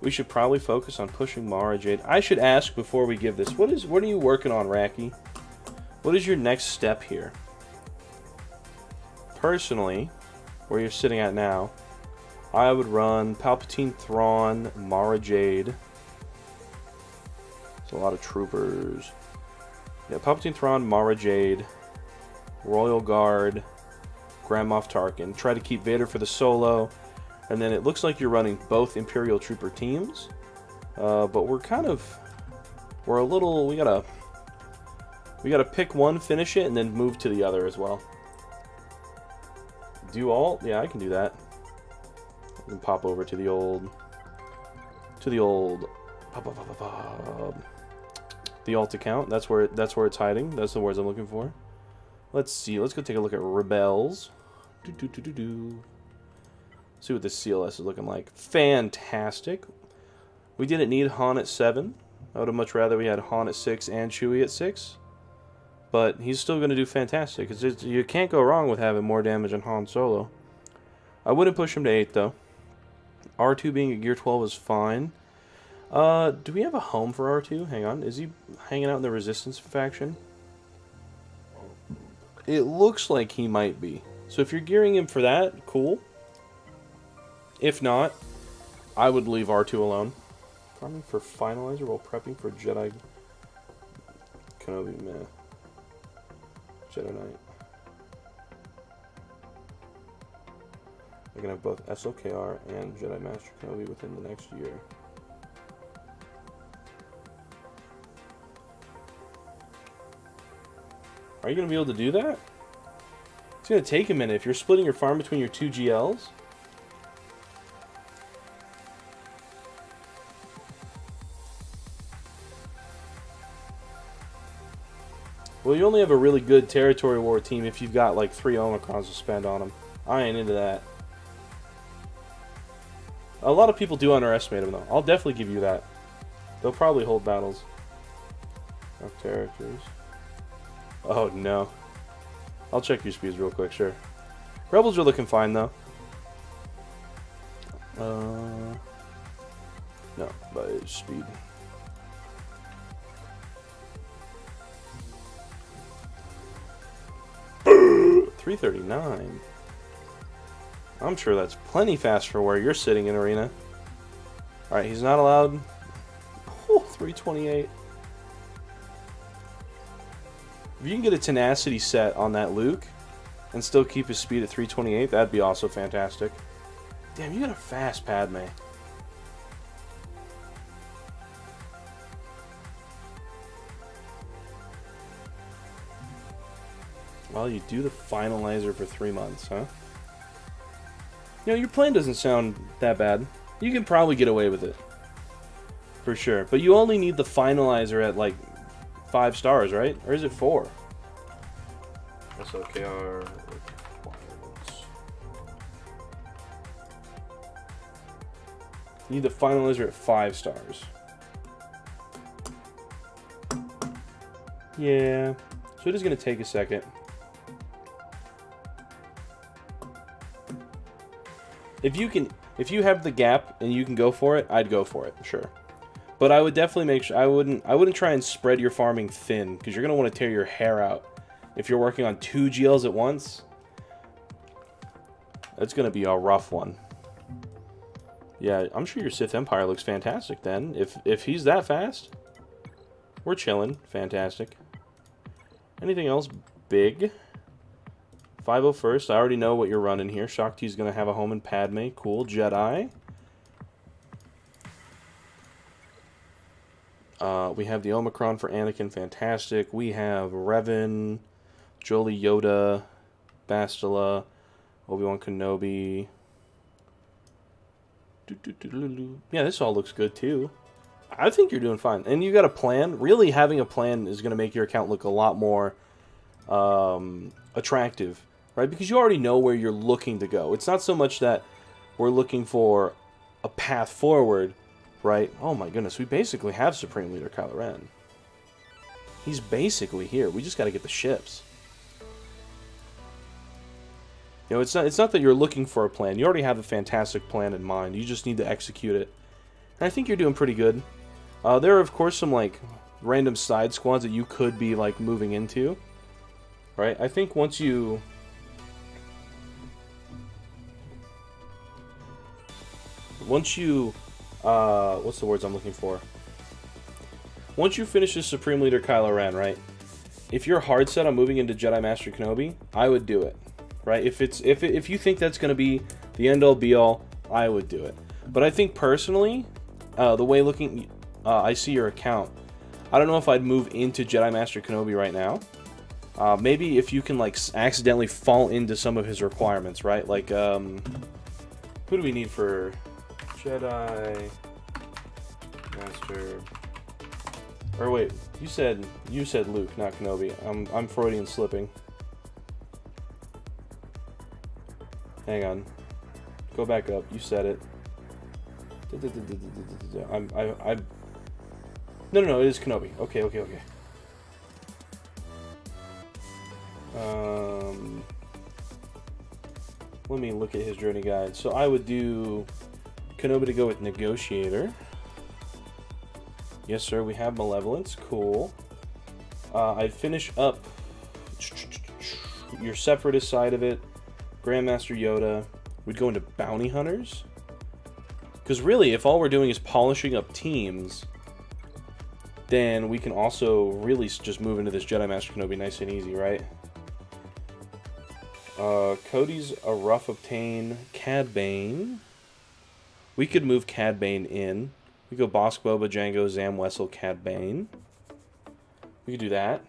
A: We should probably focus on pushing Mara Jade. I should ask before we give this. What are you working on, Racky? What is your next step here? Personally, where you're sitting at now, I would run Palpatine, Thrawn, Mara Jade. It's a lot of troopers. Yeah, Palpatine, Thrawn, Mara Jade, Royal Guard, Grand Moff Tarkin. Try to keep Vader for the solo. And then it looks like you're running both Imperial Trooper teams. But we're a little... We gotta pick one, finish it, and then move to the other as well. Do alt? Yeah, I can do that. I can pop over to the old... the alt account. That's where it's hiding. That's the words I'm looking for. Let's see. Let's go take a look at Rebels. See what this CLS is looking like. Fantastic. We didn't need Han at 7. I would have much rather we had Han at 6 and Chewie at 6. But he's still going to do fantastic. You can't go wrong with having more damage than Han Solo. I wouldn't push him to 8, though. R2 being at Gear 12 is fine. Do we have a home for R2? Hang on. Is he hanging out in the Resistance faction? It looks like he might be. So if you're gearing him for that, cool. If not, I would leave R2 alone. Farming for Finalizer while prepping for Jedi... Kenobi, meh. Jedi Knight. I can have both SOKR and Jedi Master Kenobi within the next year. Are you going to be able to do that? It's going to take a minute if you're splitting your farm between your two GLs. Well, you only have a really good territory war team if you've got like 3 Omicrons to spend on them. I ain't into that. A lot of people do underestimate them, though. I'll definitely give you that. They'll probably hold battles. Of characters. Oh, no. I'll check your speeds real quick, sure. Rebels are looking fine, though. No, by speed. $339. I'm sure that's plenty fast for where you're sitting in arena. Alright, he's not allowed. Oh, 328. If you can get a tenacity set on that Luke and still keep his speed at 328, that'd be also fantastic. Damn, you got a fast Padme. Well, you do the finalizer for 3 months, huh? You know, your plan doesn't sound that bad. You can probably get away with it. For sure. But you only need the finalizer at, like, 5 stars, right? Or is it 4? SOKR requirements. You need the finalizer at 5 stars. Yeah. So it is going to take a second. if you have the gap and you can go for it, I'd go for it, sure. But I would definitely make sure I wouldn't try and spread your farming thin, because you're gonna want to tear your hair out if you're working on 2 GLs at once. That's gonna be a rough one. Yeah, I'm sure your Sith Empire looks fantastic then. If he's that fast, we're chilling. Fantastic. Anything else big? 501st. I already know what you're running here. Shakti's gonna have a home in Padme. Cool. Jedi. We have the Omicron for Anakin, fantastic. We have Revan, Jolie Yoda, Bastila, Obi-Wan Kenobi. Yeah, this all looks good too. I think you're doing fine. And you got a plan. Really, having a plan is going to make your account look a lot more attractive, right? Because you already know where you're looking to go. It's not so much that we're looking for a path forward, right? Oh my goodness, we basically have Supreme Leader Kylo Ren. He's basically here. We just got to get the ships. You know, it's not that you're looking for a plan. You already have a fantastic plan in mind. You just need to execute it. And I think you're doing pretty good. There are, of course, some, like, random side squads that you could be, like, moving into. Right? I think once you... what's the words I'm looking for? Once you finish this Supreme Leader Kylo Ren, right? If you're hard set on moving into Jedi Master Kenobi, I would do it. Right? If you think that's going to be the end-all be-all, I would do it. But I think personally, the way I see your account, I don't know if I'd move into Jedi Master Kenobi right now. Maybe if you can like accidentally fall into some of his requirements, right? Like, who do we need for Jedi Master? Or wait, you said Luke, not Kenobi. I'm Freudian slipping. Hang on. Go back up. You said it. No, it is Kenobi. Okay. Let me look at his journey guide. So I would do Kenobi to go with Negotiator. Yes, sir. We have Malevolence. Cool. I'd finish up your Separatist side of it. Grandmaster Yoda. We'd go into Bounty Hunters. Because really, if all we're doing is polishing up teams, then we can also really just move into this Jedi Master Kenobi nice and easy, right? Cody's a rough obtain. Cad Bane. We could move Cad Bane in. We go Bosk Boba, Django, Zam Wessel, Cad Bane. We could do that.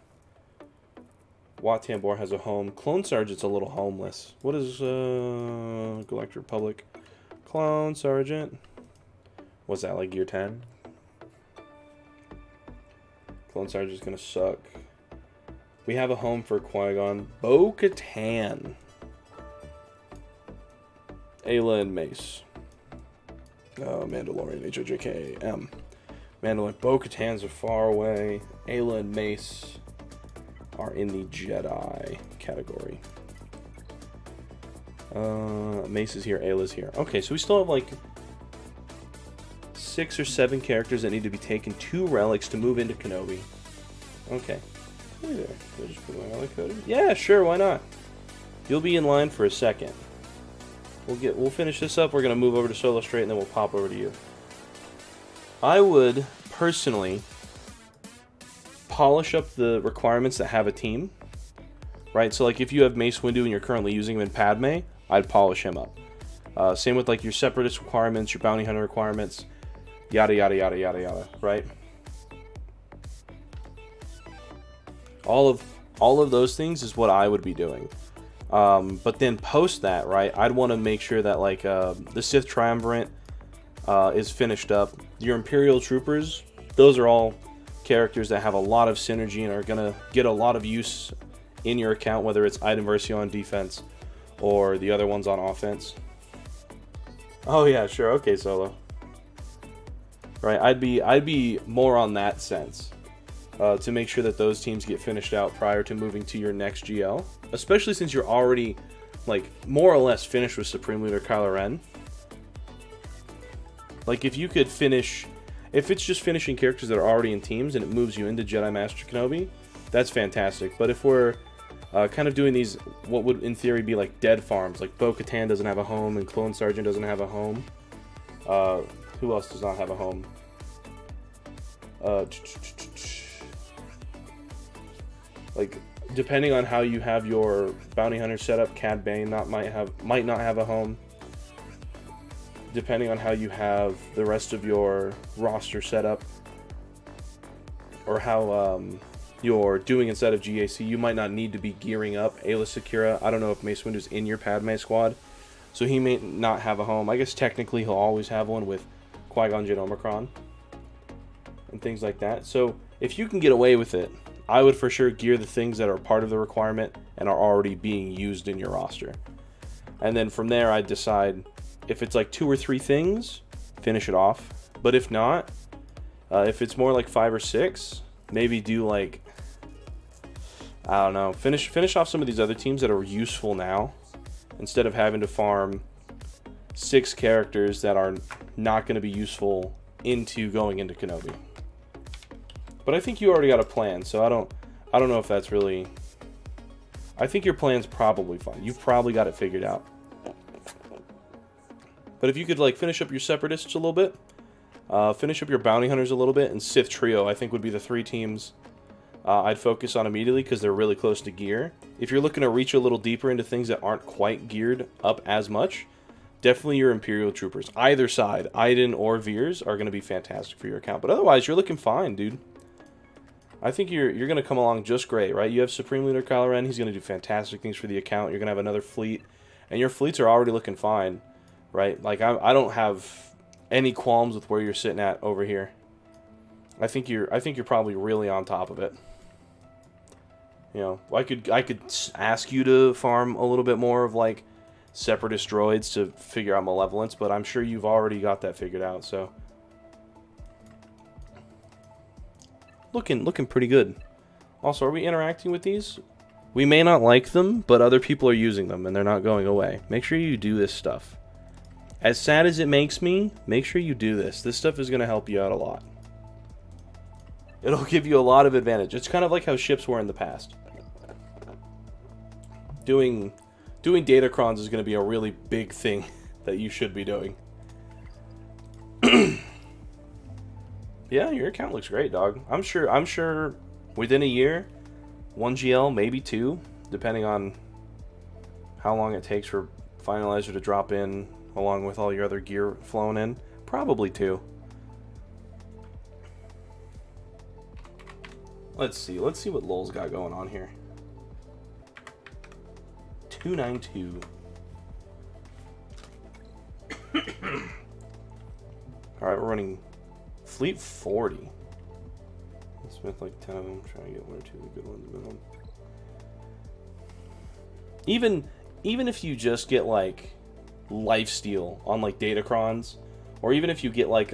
A: Wat Tambor has a home. Clone Sergeant's a little homeless. What is Galactic Republic? Clone Sergeant. What's that, like gear 10? Clone Sergeant's gonna suck. We have a home for Qui-Gon. Bo-Katan. Ayla and Mace. Mandalorian, HOJK, Mandalorian. Bo-Katans are far away. Ayla and Mace are in the Jedi category. Mace is here, Ayla's here. Okay, so we still have like 6 or 7 characters that need to be taken. 2 relics to move into Kenobi. Okay. Hey there. Can I just put my relic code in? Yeah, sure, why not? You'll be in line for a second. We'll finish this up. We're gonna move over to Solo Straight, and then we'll pop over to you. I would personally polish up the requirements that have a team. Right? So like if you have Mace Windu and you're currently using him in Padme, I'd polish him up. Same with like your Separatist requirements, your Bounty Hunter requirements, yada yada yada yada yada, right? All of those things is what I would be doing. But then post that, right, I'd want to make sure that like the Sith Triumvirate is finished up. Your Imperial Troopers, those are all characters that have a lot of synergy and are gonna get a lot of use in your account, whether it's Item Versio on defense or the other ones on offense. Oh yeah, sure, okay, Solo. Right, I'd be more on that sense. To make sure that those teams get finished out prior to moving to your next GL. Especially since you're already, like, more or less finished with Supreme Leader Kylo Ren. Like, if you could finish... If it's just finishing characters that are already in teams and it moves you into Jedi Master Kenobi, that's fantastic. But if we're kind of doing these, what would in theory be like dead farms, like Bo-Katan doesn't have a home and Clone Sergeant doesn't have a home. Who else does not have a home? Like, depending on how you have your bounty hunter set up, Cad Bane might not have a home. Depending on how you have the rest of your roster set up, or how you're doing instead of GAC, you might not need to be gearing up Aayla Secura. I don't know if Mace Windu's in your Padme squad, so he may not have a home. I guess technically he'll always have one with Qui-Gon Jinn Omicron and things like that. So if you can get away with it, I would for sure gear the things that are part of the requirement and are already being used in your roster. And then from there, I'd decide if it's like 2 or 3 things, finish it off. But if not, if it's more like 5 or 6, maybe do like, I don't know, finish off some of these other teams that are useful now, instead of having to farm 6 characters that are not going to be useful into going into Kenobi. But I think you already got a plan, so I don't know if that's really... I think your plan's probably fine. You've probably got it figured out. But if you could like finish up your Separatists a little bit, finish up your Bounty Hunters a little bit, and Sith Trio, I think would be the 3 teams I'd focus on immediately, because they're really close to gear. If you're looking to reach a little deeper into things that aren't quite geared up as much, definitely your Imperial Troopers. Either side, Iden or Veers, are going to be fantastic for your account. But otherwise, you're looking fine, dude. I think you're going to come along just great, right? You have Supreme Leader Kylo Ren. He's going to do fantastic things for the account. You're going to have another fleet, and your fleets are already looking fine, right? Like, I don't have any qualms with where you're sitting at over here. I think you're probably really on top of it. You know, I could ask you to farm a little bit more of like Separatist droids to figure out Malevolence, but I'm sure you've already got that figured out. So looking pretty good. Also, are we interacting with these? We may not like them, but other people are using them and they're not going away. Make sure you do this stuff. As sad as it makes me, make sure you do this. This stuff is going to help you out a lot. It'll give you a lot of advantage. It's kind of like how ships were in the past. Doing datacrons is going to be a really big thing that you should be doing. Yeah, your account looks great, dog. I'm sure within a year, 1 GL, maybe 2, depending on how long it takes for Finalizer to drop in along with all your other gear flowing in. Probably 2. Let's see what Lol's got going on here. 292. Alright, we're running Fleet 40. Let's make like 10 of them. Try to get 1 or 2 good ones minimum. Even if you just get like lifesteal on like datacrons, or even if you get like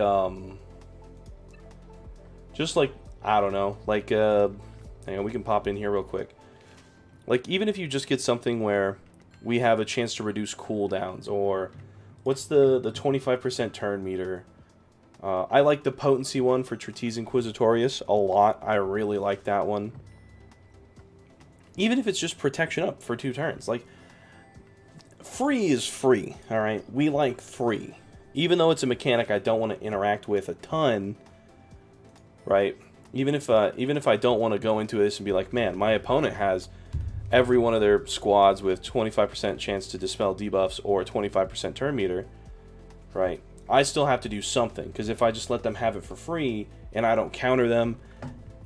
A: just like, I don't know, like hang on, we can pop in here real quick. Like, even if you just get something where we have a chance to reduce cooldowns, or what's the 25% turn meter? I like the potency one for Tratees Inquisitorius a lot. I really like that one. Even if it's just protection up for 2 turns. Like, free is free, alright? We like free. Even though it's a mechanic I don't want to interact with a ton, right? Even if I don't want to go into this and be like, man, my opponent has every one of their squads with 25% chance to dispel debuffs or 25% turn meter, right? I still have to do something, because if I just let them have it for free and I don't counter them,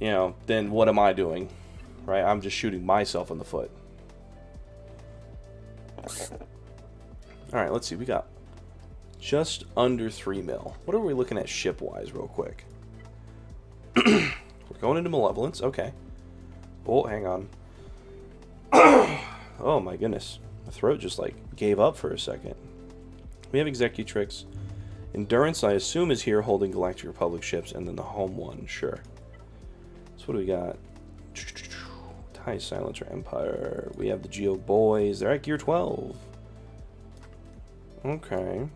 A: you know, then what am I doing, right? I'm just shooting myself in the foot. Alright, let's see. We got just under 3 mil. What are we looking at ship-wise real quick? We're going into Malevolence. Okay. Oh, hang on. Oh my goodness. My throat just like gave up for a second. We have Executrix. Endurance, I assume, is here holding Galactic Republic ships, and then the home one, sure. So what do we got? TIE Silencer Empire. We have the Geo Boys. They're at Gear 12. Okay.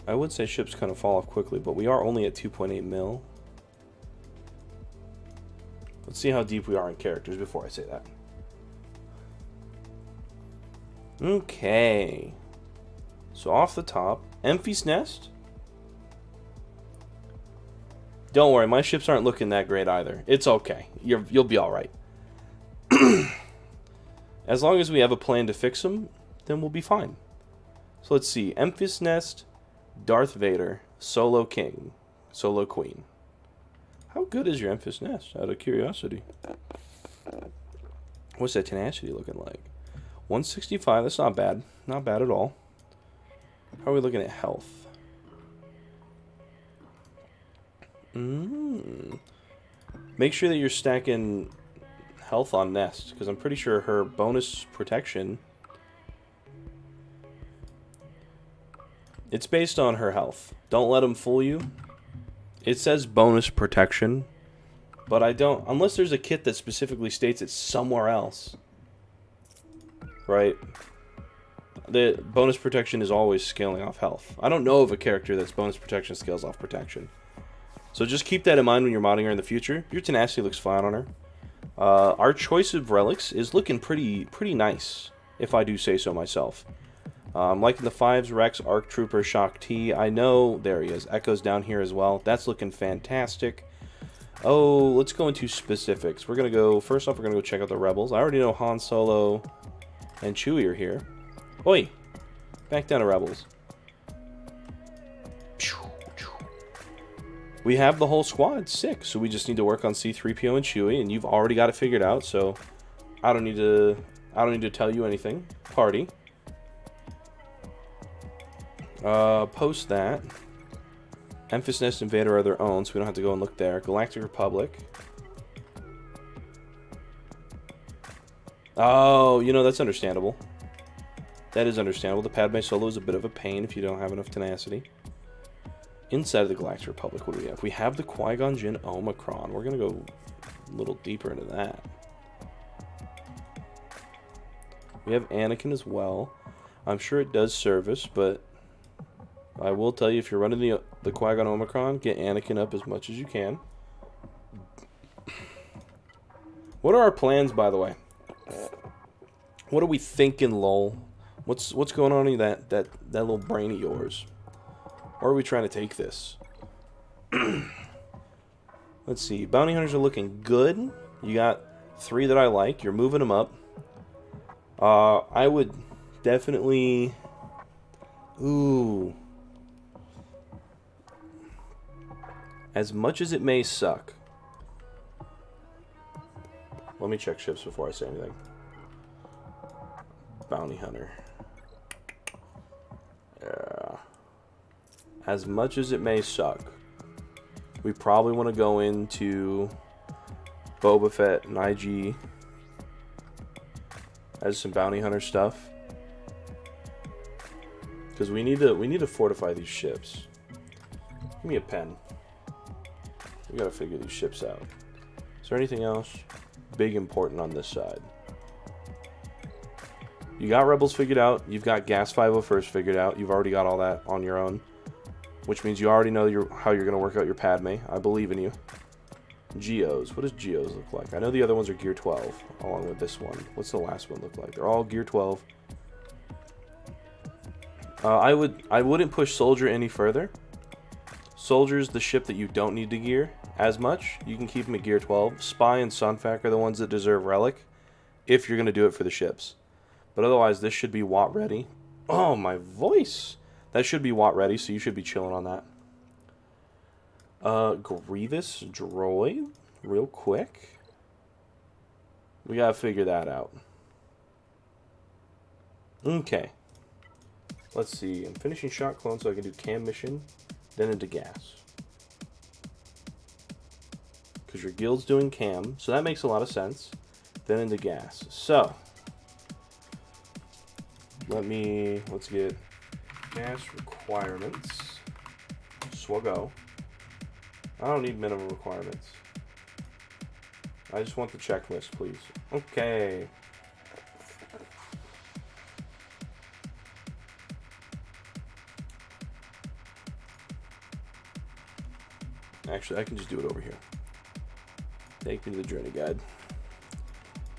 A: I would say ships kind of fall off quickly, but we are only at 2.8 mil. Let's see how deep we are in characters before I say that. Okay. So off the top, Emphy's Nest. Don't worry, my ships aren't looking that great either. It's okay. You'll be all right. As long as we have a plan to fix them, then we'll be fine. So let's see. Emphy's Nest, Darth Vader, Solo King, Solo Queen. How good is your Emphy's Nest, out of curiosity? What's that tenacity looking like? 165, that's not bad. Not bad at all. How are we looking at health? Make sure that you're stacking health on Nest, because I'm pretty sure her bonus protection, it's based on her health. Don't let them fool you. It says bonus protection, but I don't, unless there's a kit that specifically states it's somewhere else. Right? The bonus protection is always scaling off health. I don't know of a character that's bonus protection scales off protection. So just keep that in mind when you're modding her in the future. Your tenacity looks fine on her. Our choice of relics is looking pretty nice, if I do say so myself. I'm liking the 5s, Rex, Arc Trooper, Shock T. I know, there he is. Echo's down here as well. That's looking fantastic. Oh, let's go into specifics. We're going to go, first off, we're going to go check out the Rebels. I already know Han Solo and Chewie are here. Oi! Back down to Rebels. We have the whole squad, 6. So we just need to work on C-3PO and Chewie, and you've already got it figured out, so I don't need to tell you anything. Party. Post that. Emphys Nest and Vader are their own, so we don't have to go and look there. Galactic Republic. Oh, you know, that's understandable. That is understandable. The Padme Solo is a bit of a pain if you don't have enough tenacity. Inside of the Galactic Republic, what do we have? We have the Qui-Gon Jinn Omicron. We're going to go a little deeper into that. We have Anakin as well. I'm sure it does service, but I will tell you, if you're running the Qui-Gon Omicron, get Anakin up as much as you can. What are our plans, by the way? What are we thinking, lol? What's going on in that little brain of yours? Where are we trying to take this? Let's see. Bounty hunters are looking good. You got 3 that I like. You're moving them up. I would definitely... Ooh. As much as it may suck. Let me check ships before I say anything. Bounty hunter. Yeah. As much as it may suck, we probably want to go into Boba Fett and IG as some bounty hunter stuff, because we need to fortify these ships. Give me a pen. We gotta figure these ships out. Is there anything else big important on this side? You got Rebels figured out. You've got Gas 501st figured out. You've already got all that on your own, which means you already know how you're going to work out your Padme. I believe in you. Geos. What does Geos look like? I know the other ones are Gear 12, along with this one. What's the last one look like? They're all Gear 12. I wouldn't push Soldier any further. Soldier's the ship that you don't need to gear as much. You can keep them at Gear 12. Spy and Sunfac are the ones that deserve Relic, if you're going to do it for the ships. But otherwise, this should be Watt ready. Oh, my voice! That should be Watt ready, so you should be chilling on that. Grievous droid, real quick. We gotta figure that out. Okay. Let's see. I'm finishing shot clone so I can do cam mission, then into gas. Because your guild's doing cam, so that makes a lot of sense. Then into gas. So, let's get gas requirements. Swaggo. I don't need minimum requirements. I just want the checklist, please. Okay. Actually, I can just do it over here. Take me to the journey guide.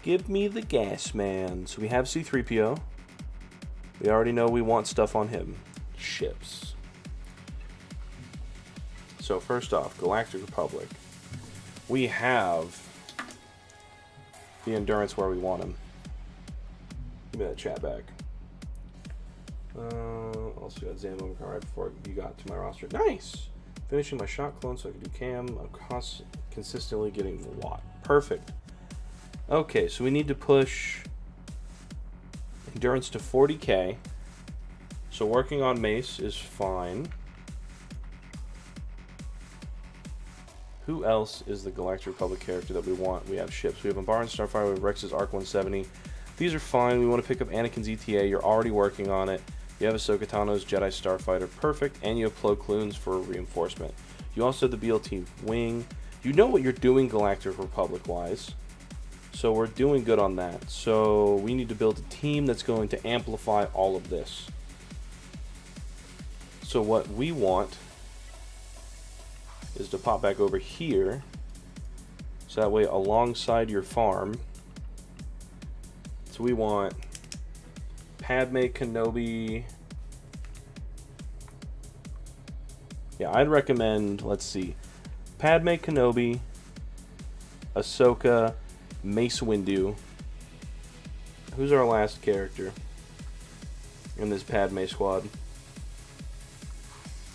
A: Give me the gas man. So we have C-3PO. We already know we want stuff on him. Ships. So first off, Galactic Republic. We have the Endurance where we want him. Give me that chat back. Also got Zamo right before you got to my roster. Nice! Finishing my shot clone so I can do cam. I'm consistently getting the watt. Perfect. Okay, so we need to push Endurance to 40k. So working on Mace is fine. Who else is the Galactic Republic character that we want? We have ships. We have Umbaran Starfire. We have Rex's Arc 170. These are fine. We want to pick up Anakin's ETA. You're already working on it. You have Ahsoka Tano's Jedi Starfighter. Perfect. And you have Plo Koon's for reinforcement. You also have the BLT Wing. You know what you're doing Galactic Republic-wise. So we're doing good on that. So we need to build a team that's going to amplify all of this. So what we want is to pop back over here, so that way alongside your farm. So we want Padme Kenobi. Yeah, I'd recommend, let's see, Padme Kenobi, Ahsoka, Mace Windu. Who's our last character in this Padme squad?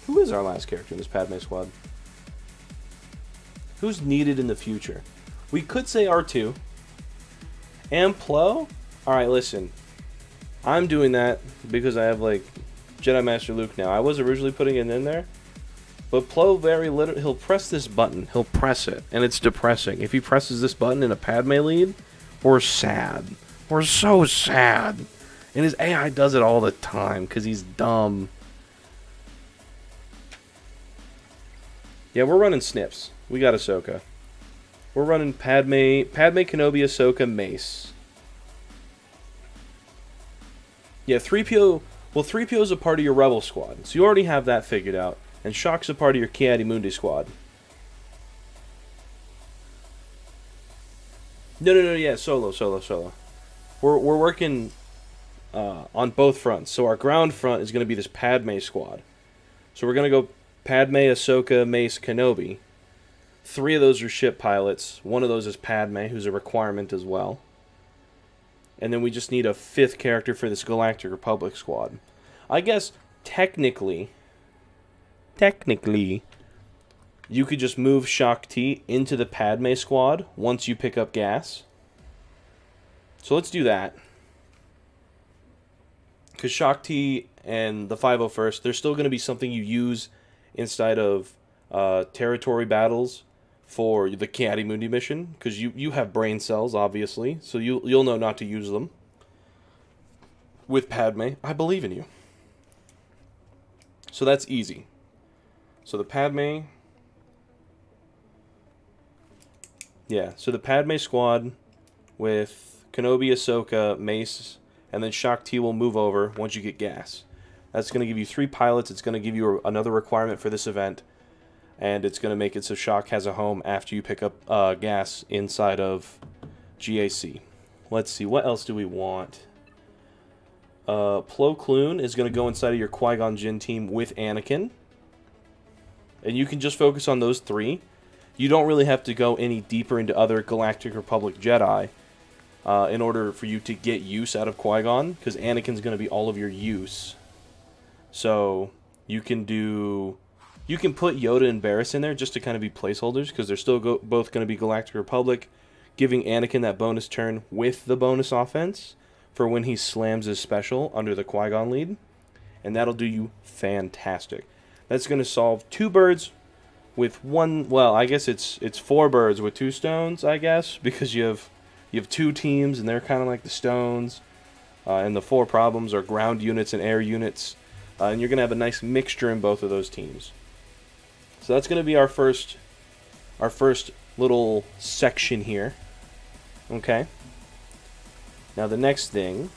A: Who is our last character in this Padme squad? Who's needed in the future? We could say R2. And Plo? Alright, listen. I'm doing that because I have, like, Jedi Master Luke now. I was originally putting it in there. But Plo very literally, he'll press this button. He'll press it. And it's depressing. If he presses this button in a Padme lead, we're sad. We're so sad. And his AI does it all the time because he's dumb. Yeah, we're running snips. We got Ahsoka. We're running Padme Kenobi, Ahsoka, Mace. Yeah, 3PO. Well, 3PO is a part of your Rebel squad, so you already have that figured out. And Shock's a part of your Ki-Adi-Mundi squad. No, yeah, solo. We're working on both fronts. So our ground front is going to be this Padme squad. So we're going to go Padme, Ahsoka, Mace, Kenobi. 3 of those are ship pilots. 1 of those is Padme, who's a requirement as well. And then we just need a 5th character for this Galactic Republic squad. I guess, technically, you could just move Shaak Ti into the Padme squad once you pick up gas. So let's do that. Because Shaak Ti and the 501st, they're still going to be something you use inside of territory battles for the Ki-Adi-Mundi mission, because you have brain cells, obviously, so you'll know not to use them. With Padme, I believe in you. So that's easy. So the Padme... Yeah, so the Padme squad with Kenobi, Ahsoka, Mace, and then Shaak Ti will move over once you get gas. That's going to give you 3 pilots. It's going to give you another requirement for this event. And it's going to make it so Shaak has a home after you pick up gas inside of GAC. Let's see, what else do we want? Plo Koon is going to go inside of your Qui-Gon Jinn team with Anakin. And you can just focus on those 3. You don't really have to go any deeper into other Galactic Republic Jedi in order for you to get use out of Qui-Gon, because Anakin's going to be all of your use. So you can put Yoda and Barriss in there just to kind of be placeholders, because they're still both going to be Galactic Republic, giving Anakin that bonus turn with the bonus offense for when he slams his special under the Qui-Gon lead. And that'll do you fantastic. That's going to solve 2 birds with 1... Well, I guess it's 4 birds with 2 stones, I guess, because you have 2 teams, and they're kind of like the stones. And the 4 problems are ground units and air units. And you're going to have a nice mixture in both of those teams. So that's going to be our first little section here. Okay. Now the next thing,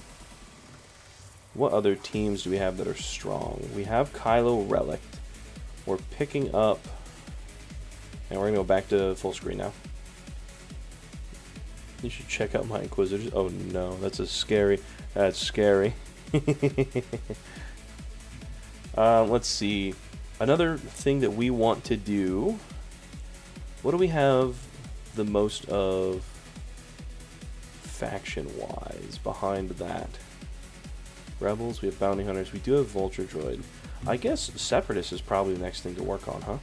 A: what other teams do we have that are strong? We have Kylo Relic. We're picking up And we're gonna go back to full screen now. You should check out my Inquisitors. Oh no, that's scary. That's scary. Let's see. Another thing that we want to do. What do we have the most of faction-wise behind that? Rebels, we have Bounty Hunters, we do have Vulture Droid. I guess Separatists is probably the next thing to work on, huh?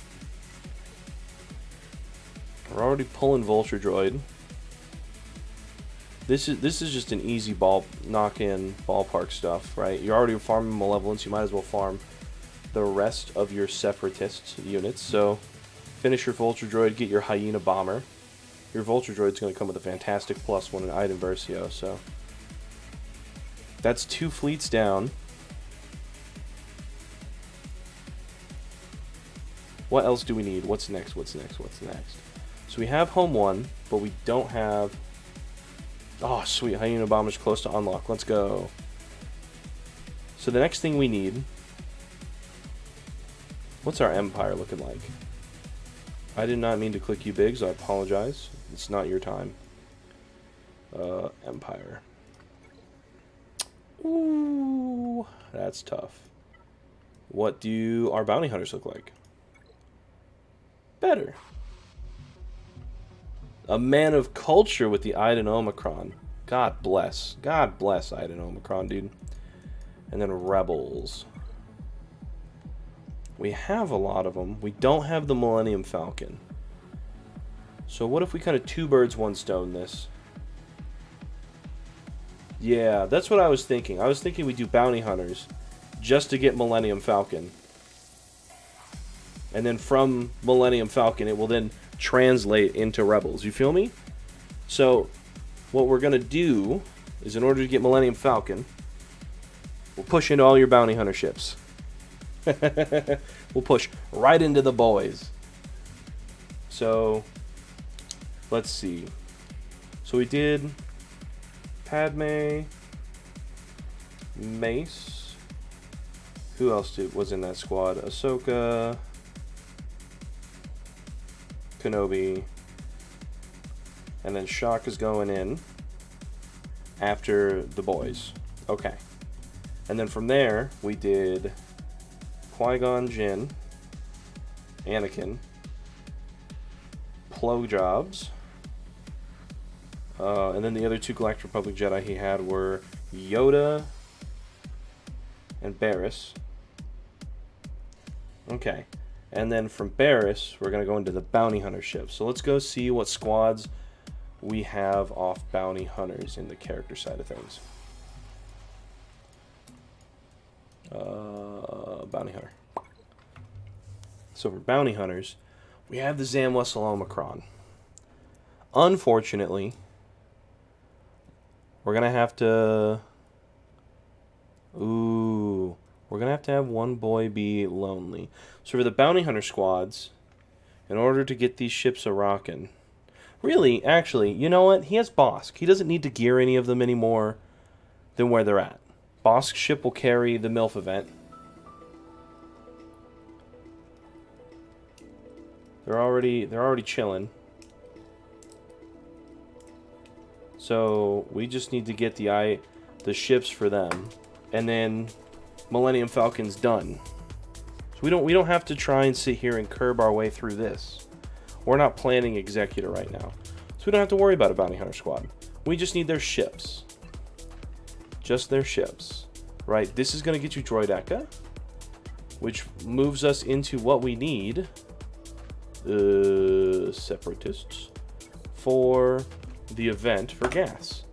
A: We're already pulling Vulture Droid. This is just an easy knock-in ballpark stuff, right? You're already farming Malevolence, you might as well farm the rest of your Separatist units. So finish your Vulture Droid, get your Hyena Bomber. Your Vulture Droid's going to come with a fantastic +1 in Item Versio, so that's 2 fleets down. What else do we need? What's next? What's next? What's next? So we have Home 1, but we don't have... Oh, sweet. Hyena Bomber's close to unlock. Let's go. So the next thing we need... What's our Empire looking like? I did not mean to click you, Biggs. I apologize. It's not your time. Empire. Ooh, that's tough. What do our Bounty Hunters look like? Better. A man of culture with the Iden Omicron. God bless. God bless Iden Omicron, dude. And then Rebels. We have a lot of them. We don't have the Millennium Falcon. So what if we kind of 2 birds, 1 stone this? Yeah, that's what I was thinking. I was thinking we do Bounty Hunters just to get Millennium Falcon. And then from Millennium Falcon, it will then translate into Rebels. You feel me? So what we're going to do is, in order to get Millennium Falcon, we'll push into all your Bounty Hunter ships. We'll push right into the boys. So let's see. So we did Padme, Mace. Who else was in that squad? Ahsoka, Kenobi, and then Shock is going in after the boys. Okay. And then from there, we did Qui-Gon Jinn, Anakin, Plo Jobs, and then the other 2 Galactic Republic Jedi he had were Yoda and Barriss. Okay. And then from Barriss, we're going to go into the Bounty Hunter ship. So let's go see what squads we have off Bounty Hunters in the character side of things. Bounty Hunter. So for Bounty Hunters, we have the Zam Wessel Omicron. Unfortunately, we're going to have to... Ooh... We're going to have one boy be lonely. So for the Bounty Hunter squads, in order to get these ships a-rockin'... Really, actually, you know what? He has Bosk. He doesn't need to gear any of them anymore than where they're at. Bosk's ship will carry the MILF event. They're already chilling. So we just need to get the ships for them, and then Millennium Falcon's done. So we don't have to try and sit here and curb our way through this. We're not planning Executor right now, so we don't have to worry about a Bounty Hunter squad. We just need their ships. Just their ships. Right, this is going to get you Droideka, which moves us into what we need. Separatists. For the event for gas.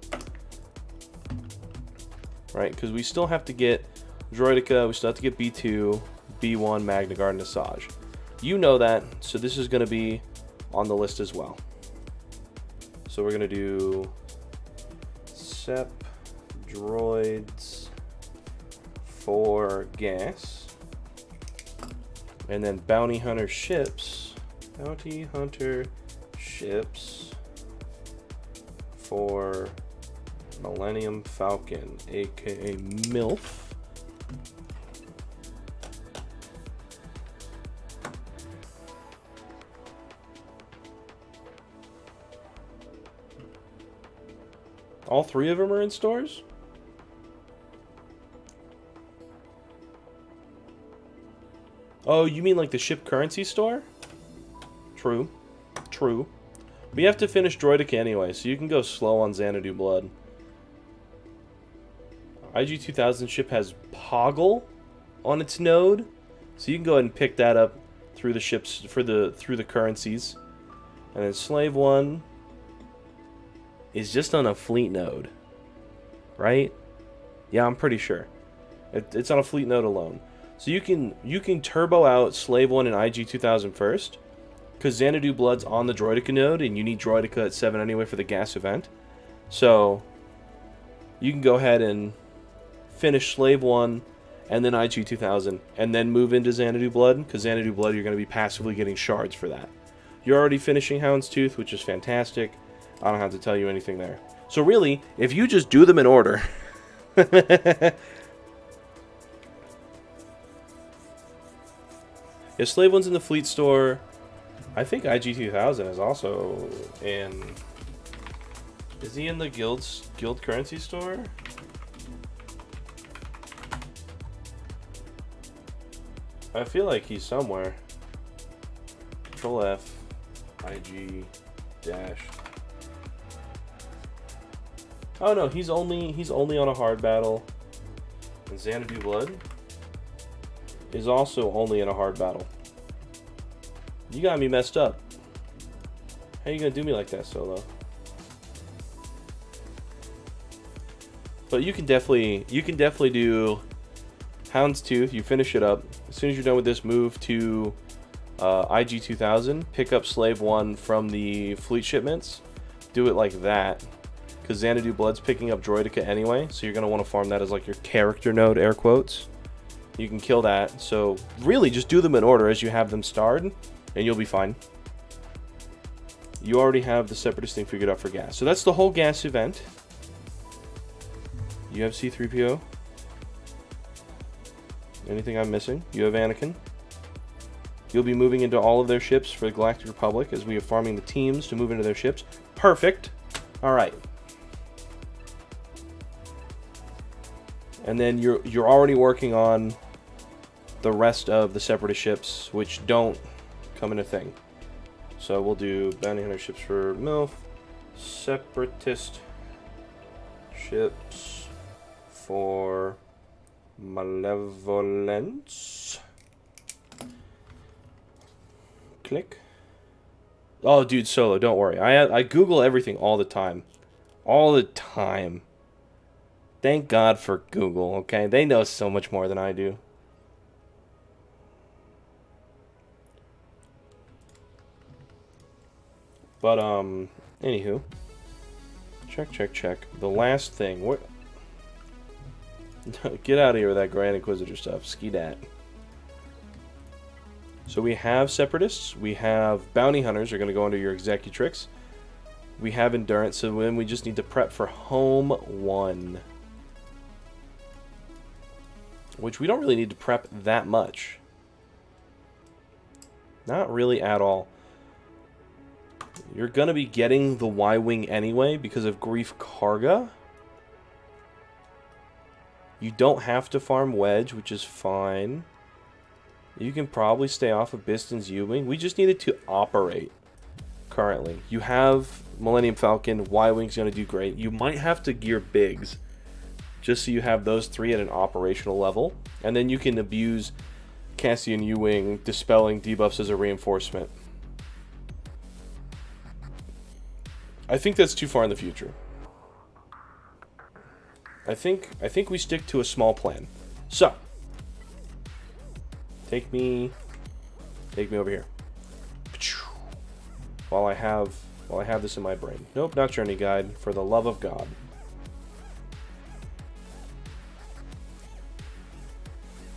A: Right, because we still have to get Droideka, we still have to get B2, B1, Magna Guard, and Asajj. You know that, so this is going to be on the list as well. So we're going to do Sep droids for gas, and then Bounty Hunter ships. Bounty Hunter ships for Millennium Falcon, aka MILF. All 3 of them are in stores? Oh, you mean like the ship currency store? True. True. But you have to finish Droidica anyway, so you can go slow on Xanadu Blood. IG-2000 ship has Poggle on its node, so you can go ahead and pick that up through the ships through the currencies. And then Slave 1 is just on a fleet node, right? Yeah, I'm pretty sure. It's on a fleet node alone. So you can turbo out Slave 1 and IG-2000 first, because Xanadu Blood's on the Droidica node, and you need Droidica at 7 anyway for the gas event. So you can go ahead and finish Slave 1, and then IG-2000, and then move into Xanadu Blood, because Xanadu Blood you're going to be passively getting shards for that. You're already finishing Houndstooth, which is fantastic. I don't have to tell you anything there. So really, if you just do them in order... Yeah, Slave 1's in the fleet store. I think IG-2000 is also in... Is he in the guild currency store? I feel like he's somewhere. Control F, IG dash. Oh no, he's only on a hard battle. And Xanadu Blood is also only in a hard battle. You got me messed up. How you gonna do me like that, Solo? But you can definitely do Houndstooth. You finish it up. As soon as you're done with this, move to IG-2000. Pick up Slave 1 from the fleet shipments. Do it like that, because Xanadu Blood's picking up Droidica anyway, so you're gonna want to farm that as like your character node, air quotes. You can kill that. So really, just do them in order as you have them starred, and you'll be fine. You already have the Separatist thing figured out for gas. So that's the whole gas event. You have C-3PO. Anything I'm missing? You have Anakin. You'll be moving into all of their ships for the Galactic Republic as we are farming the teams to move into their ships. Perfect. All right. And then you're already working on the rest of the Separatist ships, which don't come in a thing. So we'll do Bounty Hunter ships for MILF, Separatist ships for Malevolence. Click. Oh, dude, Solo, don't worry. I Google everything all the time. All the time. Thank God for Google, okay? They know so much more than I do. But, anywho. Check. The last thing. What? Get out of here with that Grand Inquisitor stuff. Ski dat. So we have Separatists. We have Bounty Hunters are going to go under your Executrix. We have Endurance, so then we just need to prep for Home 1. Which we don't really need to prep that much. Not really at all. You're going to be getting the Y-Wing anyway because of Grief Karga. You don't have to farm Wedge, which is fine. You can probably stay off of Biston's U-Wing. We just need it to operate currently. You have Millennium Falcon. Y-Wing's going to do great. You might have to gear Biggs just so you have those 3 at an operational level. And then you can abuse Cassian U-Wing, dispelling debuffs as a reinforcement. I think that's too far in the future. I think we stick to a small plan. So, take me over here. While I have this in my brain. Nope, not Journey Guide. For the love of God.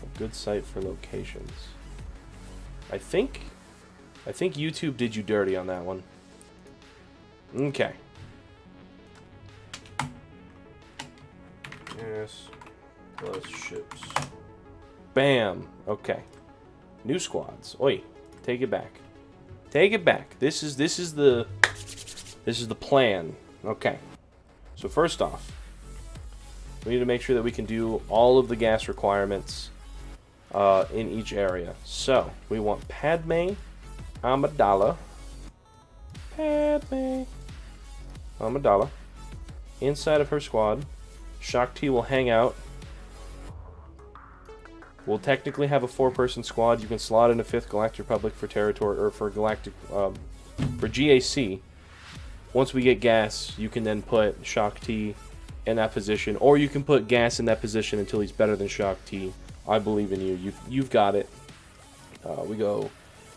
A: A good site for locations. I think YouTube did you dirty on that one. Okay. Yes. Plus ships. Bam. Okay. New squads. Oi. Take it back. Take it back. This is the plan. Okay. So first off, we need to make sure that we can do all of the gas requirements in each area. So we want Padme Amidala. Padme Amidala. Inside of her squad, Shakti will hang out. We'll technically have a 4-person squad. You can slot in a 5th Galactic Republic for territory, or for Galactic, for GAC. Once we get gas, you can then put Shakti in that position, or you can put gas in that position until he's better than Shakti. I believe in you. You've got it. We go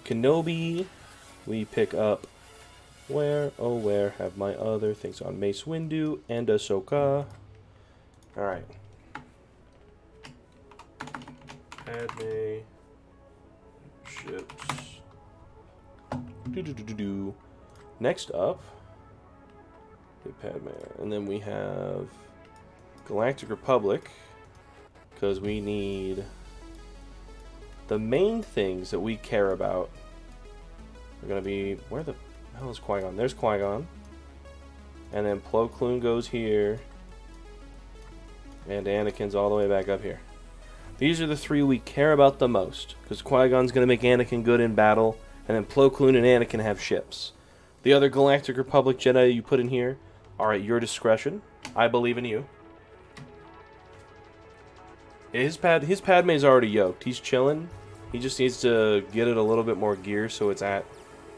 A: Kenobi. We pick up where have my other things on? Mace Windu and Ahsoka. All right. Padme ships. Next up, Padme, and then we have Galactic Republic, because we need the main things that we care about. Are gonna be, where the hell is Qui-Gon? There's Qui-Gon, and then Plo Koon goes here, and Anakin's all the way back up here. These are the 3 we care about the most, because Qui-Gon's going to make Anakin good in battle, and then Plo Koon and Anakin have ships. The other Galactic Republic Jedi you put in here are at your discretion. I believe in you. His Padme's already yoked. He's chilling. He just needs to get it a little bit more gear so it's at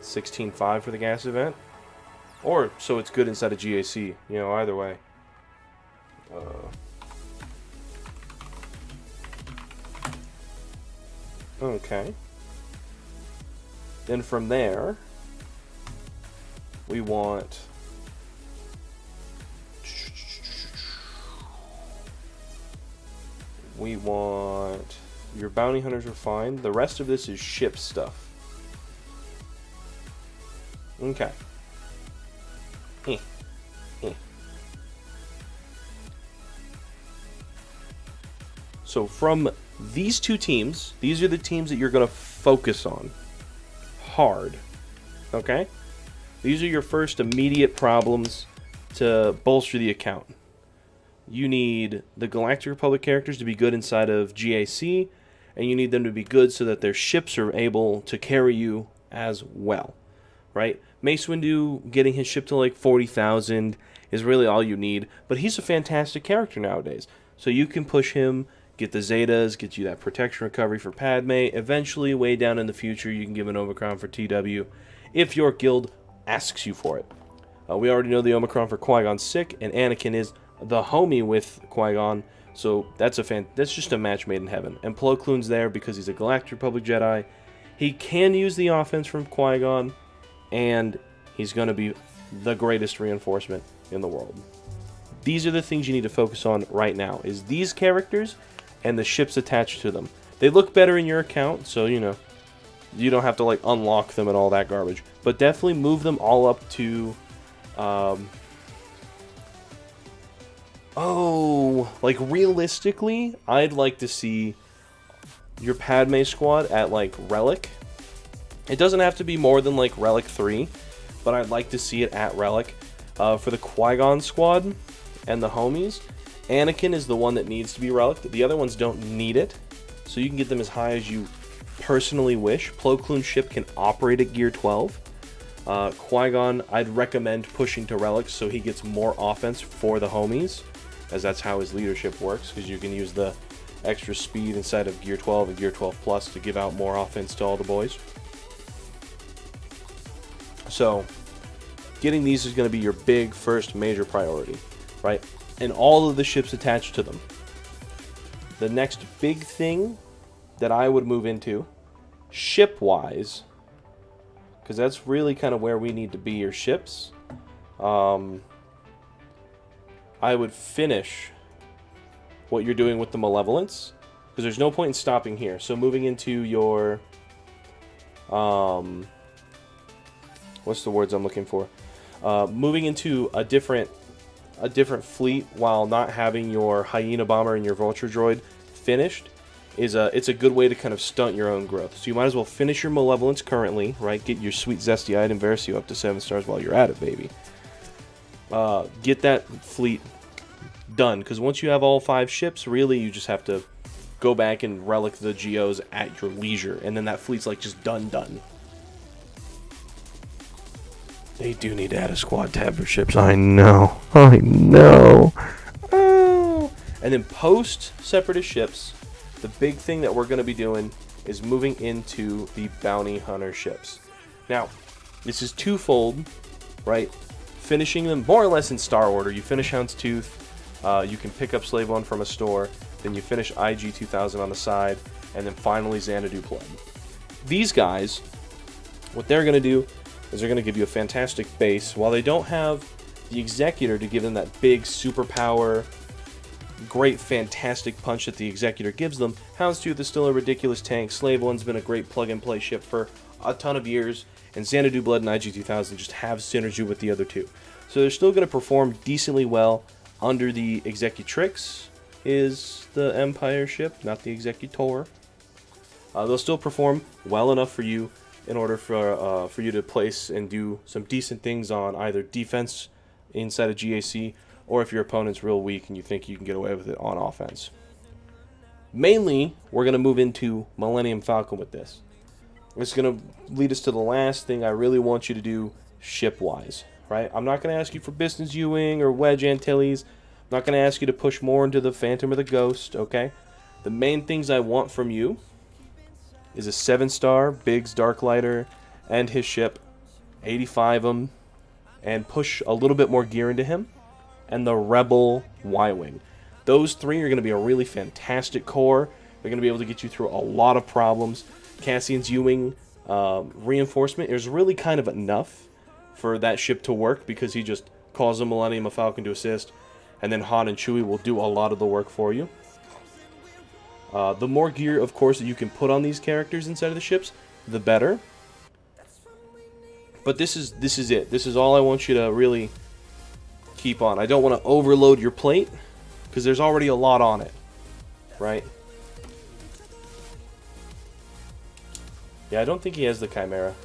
A: 16.5 for the gas event. Or so it's good inside of GAC. You know, either way. Okay. Then from there, we want your bounty hunters are fine. The rest of this is ship stuff. Okay. So from these 2 teams, these are the teams that you're going to focus on hard. Okay? These are your first immediate problems to bolster the account. You need the Galactic Republic characters to be good inside of GAC, and you need them to be good so that their ships are able to carry you as well. Right? Mace Windu getting his ship to like 40,000 is really all you need, but he's a fantastic character nowadays. So you can push him, get the Zetas, get you that protection recovery for Padme. Eventually, way down in the future, you can give an Omicron for TW if your guild asks you for it. We already know the Omicron for Qui-Gon's sick, and Anakin is the homie with Qui-Gon, so that's just a match made in heaven. And Plo Koon's there because he's a Galactic Republic Jedi. He can use the offense from Qui-Gon, and he's going to be the greatest reinforcement in the world. These are the things you need to focus on right now, is these characters and the ships attached to them. They look better in your account, so, you know, you don't have to, like, unlock them and all that garbage. But definitely move them all up to, like, realistically, I'd like to see your Padme squad at, like, Relic. It doesn't have to be more than, like, Relic 3, but I'd like to see it at Relic. For the Qui-Gon squad and the homies, Anakin is the one that needs to be Relic. The other ones don't need it, so you can get them as high as you personally wish. Plo Koon's ship can operate at Gear 12. Qui-Gon, I'd recommend pushing to Relic so he gets more offense for the homies, as that's how his leadership works, because you can use the extra speed inside of Gear 12 and Gear 12 Plus to give out more offense to all the boys. So, getting these is going to be your big first major priority, right? And all of the ships attached to them. The next big thing that I would move into, ship-wise, because that's really kind of where we need to be, your ships. I would finish what you're doing with the Malevolence, because there's no point in stopping here. So moving into your, what's the words I'm looking for? Moving into a different fleet while not having your Hyena Bomber and your Vulture Droid finished it's a good way to kind of stunt your own growth. So you might as well finish your Malevolence currently, right? Get your sweet zesty item Versio up to 7 stars while you're at it, baby. get that fleet done. Because once you have all 5 ships, really you just have to go back and relic the geos at your leisure, and then that fleet's like just done. They do need to add a squad tab for ships. I know. Oh. And then post separatist ships, the big thing that we're going to be doing is moving into the bounty hunter ships. Now, this is twofold, right? Finishing them more or less in star order. You finish Houndstooth, you can pick up Slave 1 from a store, then you finish IG 2000 on the side, and then finally Xanadu Blood. These guys, what they're going to do is they're going to give you a fantastic base. While they don't have the Executor to give them that big superpower, great fantastic punch that the Executor gives them, Houndstooth is still a ridiculous tank. Slave 1's been a great plug-and-play ship for a ton of years, and Xanadu Blood and IG 2000 just have synergy with the other two. So they're still going to perform decently well under the Executrix is the Empire ship, not the Executor. They'll still perform well enough for you in order for you to place and do some decent things on either defense inside of GAC, or if your opponent's real weak and you think you can get away with it on offense. Mainly, we're going to move into Millennium Falcon with this. It's going to lead us to the last thing I really want you to do ship-wise, right? I'm not going to ask you for Business Ewing or Wedge Antilles. I'm not going to ask you to push more into the Phantom or the Ghost, okay? The main things I want from you is a 7-star Biggs Darklighter and his ship, 85 them, and push a little bit more gear into him, and the Rebel Y-Wing. Those 3 are going to be a really fantastic core. They're going to be able to get you through a lot of problems. Cassian's Ewing reinforcement is really kind of enough for that ship to work, because he just calls a Millennium Falcon to assist, and then Han and Chewie will do a lot of the work for you. The more gear, of course, that you can put on these characters inside of the ships, the better. But this is it. This is all I want you to really keep on. I don't want to overload your plate, because there's already a lot on it, right? Yeah, I don't think he has the Chimera.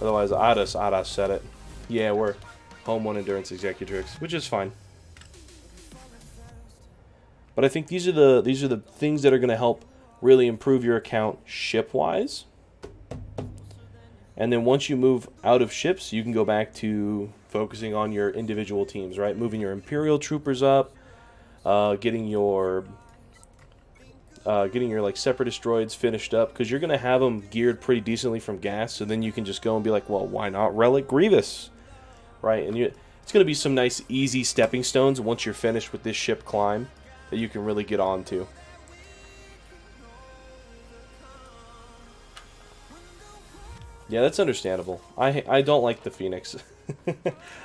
A: Otherwise, I'd have said it. Yeah, we're Home 1 Endurance Executrix, which is fine. But I think these are the things that are going to help really improve your account ship-wise. And then once you move out of ships, you can go back to focusing on your individual teams, right? Moving your Imperial troopers up, getting your like Separatist droids finished up, because you're going to have them geared pretty decently from gas. So then you can just go and be like, well, why not Relic Grievous, right? And it's going to be some nice easy stepping stones once you're finished with this ship climb that you can really get on to. Yeah, that's understandable. I don't like the Phoenix.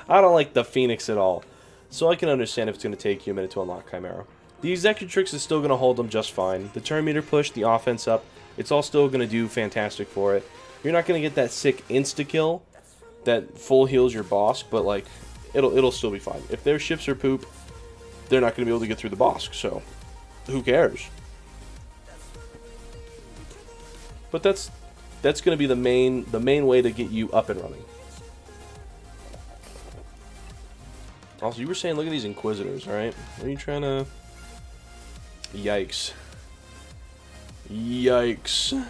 A: I don't like the Phoenix at all. So I can understand if it's going to take you a minute to unlock Chimera. The Executrix is still going to hold them just fine. The turn meter push, the offense up, it's all still going to do fantastic for it. You're not going to get that sick insta-kill that full heals your boss, but like it'll still be fine. If their ships are poop, they're not going to be able to get through the boss, so who cares? But that's going to be the main way to get you up and running. Also, you were saying, look at these Inquisitors, alright? Are you trying to... Yikes. Yikes.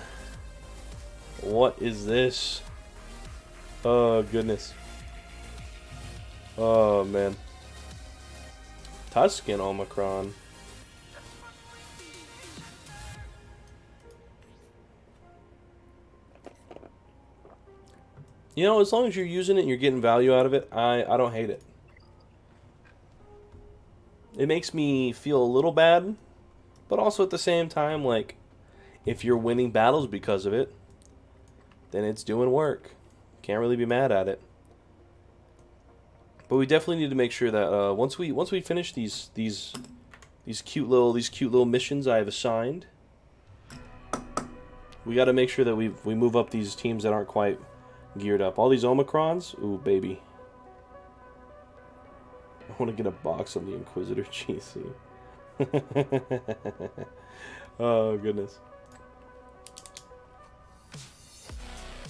A: What is this? Oh, goodness. Oh, man. Tuscan Omicron. You know, as long as you're using it and you're getting value out of it, I don't hate it. It makes me feel a little bad, but also at the same time, like, if you're winning battles because of it, then it's doing work. Can't really be mad at it. But we definitely need to make sure that once we finish these cute little missions I have assigned, we got to make sure that we move up these teams that aren't quite geared up. All these Omicrons, ooh baby. I want to get a box on the Inquisitor GC. Oh goodness.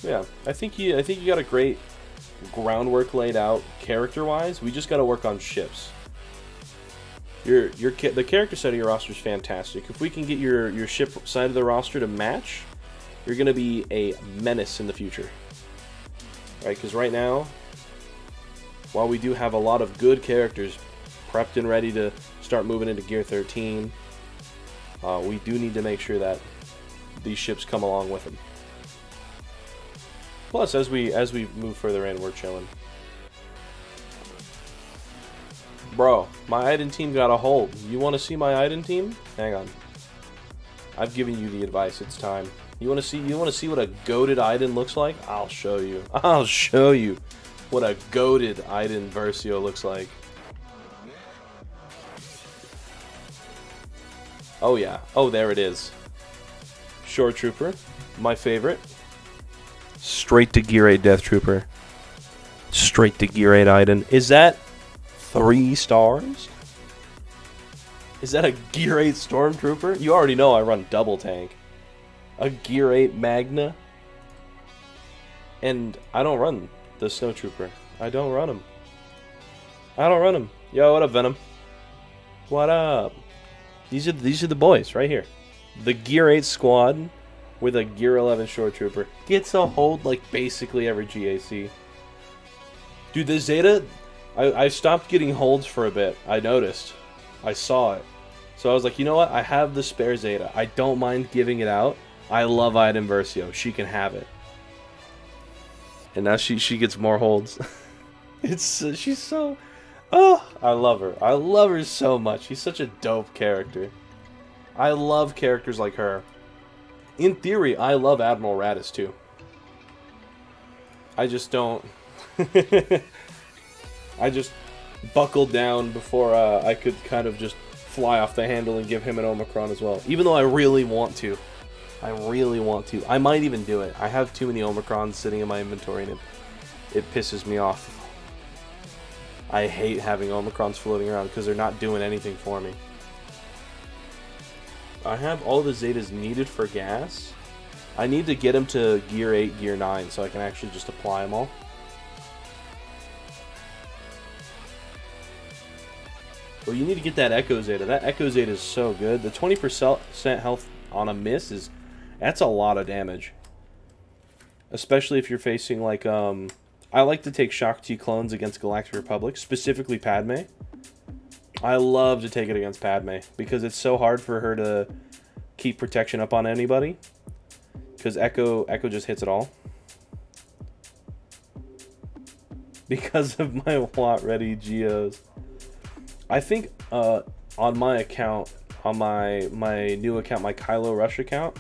A: Yeah, I think you got a great groundwork laid out character-wise. We just got to work on ships. The character side of your roster is fantastic. If we can get your ship side of the roster to match, you're going to be a menace in the future. Right? Because right now, while we do have a lot of good characters prepped and ready to start moving into Gear 13, we do need to make sure that these ships come along with them. Plus, as we move further in, we're chilling. Bro, my Iden team got a hold. You want to see my Iden team? Hang on. I've given you the advice. It's time. You want to see what a goated Iden looks like? I'll show you. I'll show you what a goated Iden Versio looks like. Oh yeah. Oh, there it is. Shore Trooper, my favorite. Straight to Gear 8 Death Trooper. Straight to Gear 8 Iden. Is that 3 stars? Is that a Gear 8 Stormtrooper? You already know I run double tank. A Gear 8 Magna. And I don't run the Snowtrooper. I don't run him. I don't run him. Yo, what up, Venom? What up? These are the boys right here. The Gear 8 squad with a Gear 11 Shore Trooper gets a hold like basically every GAC. Dude, the Zeta, I stopped getting holds for a bit. I noticed. I saw it. So I was like, you know what? I have the spare Zeta. I don't mind giving it out. I love Iden Versio. She can have it. And now she gets more holds. She's so... Oh, I love her. I love her so much. She's such a dope character. I love characters like her. In theory, I love Admiral Radis too. I just don't... I just buckled down before I could kind of just fly off the handle and give him an Omicron as well. Even though I really want to. I really want to. I might even do it. I have too many Omicrons sitting in my inventory and it pisses me off. I hate having Omicrons floating around because they're not doing anything for me. I have all the Zetas needed for gas. I need to get them to Gear 8, Gear 9 so I can actually just apply them all. Well, you need to get that Echo Zeta. That Echo Zeta is so good. The 20% health on a miss is... That's a lot of damage. Especially if you're facing, like, I like to take Shock T clones against Galactic Republic, specifically Padme. I love to take it against Padme, because it's so hard for her to keep protection up on anybody. Because Echo just hits it all. Because of my want-ready Geos. I think, on my account, on my new account, my Kylo Rush account,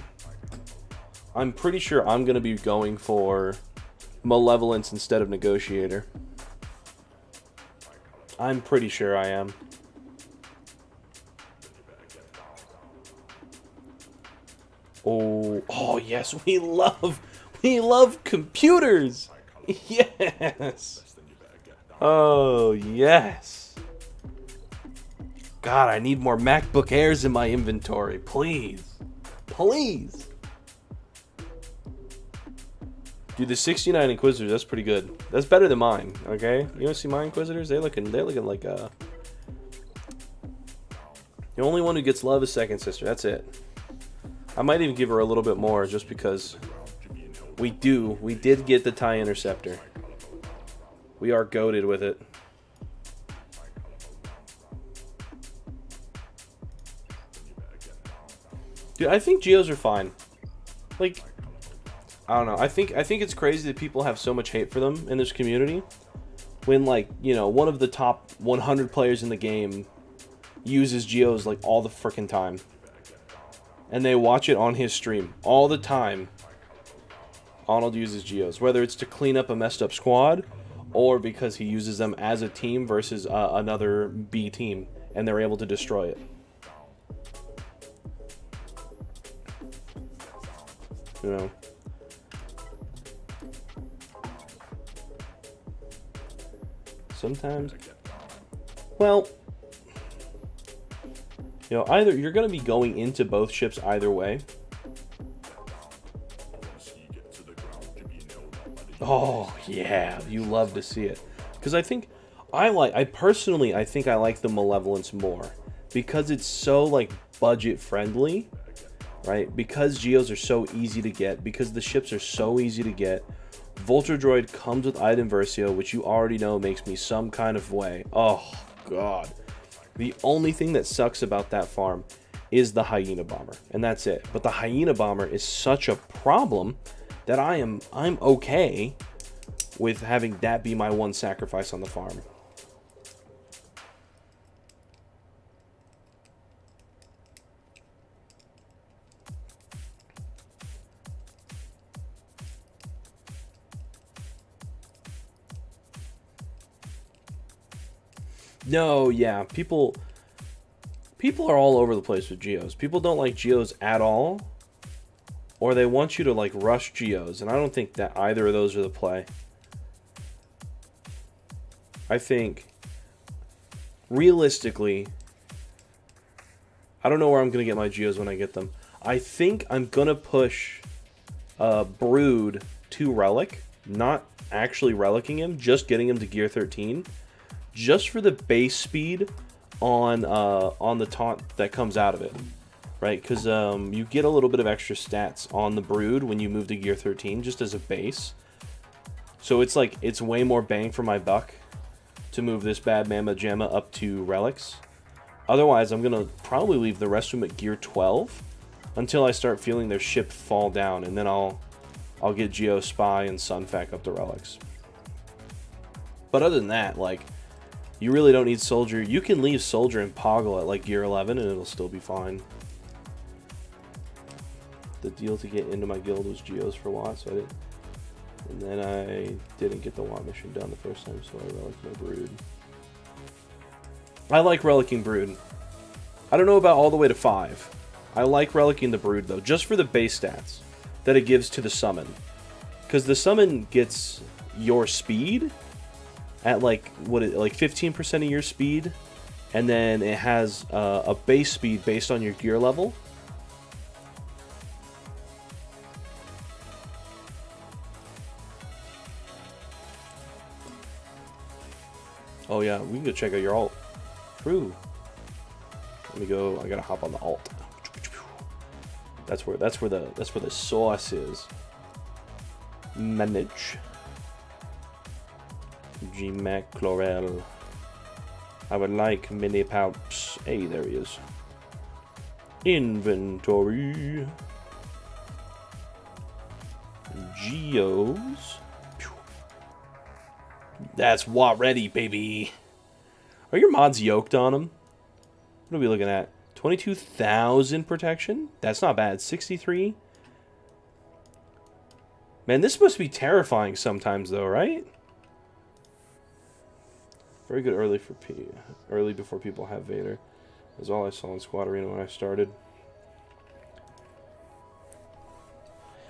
A: I'm pretty sure I'm going to be going for Malevolence instead of Negotiator. I'm pretty sure I am. Oh yes, we love computers. Yes. Oh yes. God, I need more MacBook Airs in my inventory, please. Please. Dude, the 69 Inquisitors, that's pretty good. That's better than mine, okay? You want to see my Inquisitors? They're looking like a... The only one who gets love is Second Sister, that's it. I might even give her a little bit more just because we did get the TIE Interceptor. We are goated with it. Dude, I think Geos are fine. Like... I don't know. I think it's crazy that people have so much hate for them in this community. When, like, you know, one of the top 100 players in the game uses Geos, like, all the frickin' time. And they watch it on his stream. All the time, Arnold uses Geos. Whether it's to clean up a messed up squad, or because he uses them as a team versus another B team. And they're able to destroy it. You know? Sometimes, well, you know, either you're going to be going into both ships either way. Oh, Yeah, you love to see it. Because I personally, I think I like the Malevolence more. Because it's so, like, budget friendly, right? Because Geos are so easy to get, because the ships are so easy to get. Vulture Droid comes with Item Versio, which you already know makes me some kind of way. Oh, God. The only thing that sucks about that farm is the Hyena Bomber, and that's it. But the Hyena Bomber is such a problem that I'm okay with having that be my one sacrifice on the farm. No, yeah, people are all over the place with Geos. People don't like Geos at all, or they want you to like rush Geos, and I don't think that either of those are the play. I think realistically, I don't know where I'm gonna get my Geos when I get them. I think I'm gonna push Brood to Relic, not actually relicking him, just getting him to Gear 13. Just for the base speed on the taunt that comes out of it, right? Because you get a little bit of extra stats on the Brood when you move to Gear 13, just as a base. So it's like, it's way more bang for my buck to move this bad Mamma Jamma up to Relics. Otherwise, I'm going to probably leave the rest of them at Gear 12 until I start feeling their ship fall down, and then I'll get Geo Spy and Sunfac up to Relics. But other than that, like, you really don't need Soldier. You can leave Soldier and Poggle at like Gear 11 and it'll still be fine. The deal to get into my guild was Geos for Watt, so I didn't. And then I didn't get the Watt mission done the first time, so I reliced my Brood. I like relicking Brood. I don't know about all the way to 5. I like relicking the Brood though, just for the base stats that it gives to the summon. Because the summon gets your speed at like, like 15% of your speed, and then it has a base speed based on your gear level. Oh yeah, we can go check out your alt. True. Let me go. I gotta hop on the alt. That's where the sauce is. Manage. G-Mac Chlorel. I would like mini pouch. Hey, there he is. Inventory. Geos. That's Watt ready, baby. Are your mods yoked on them? What are we looking at? 22,000 protection? That's not bad. 63. Man, this must be terrifying sometimes, though, right? Very good early before people have Vader. That's all I saw in Squad Arena when I started.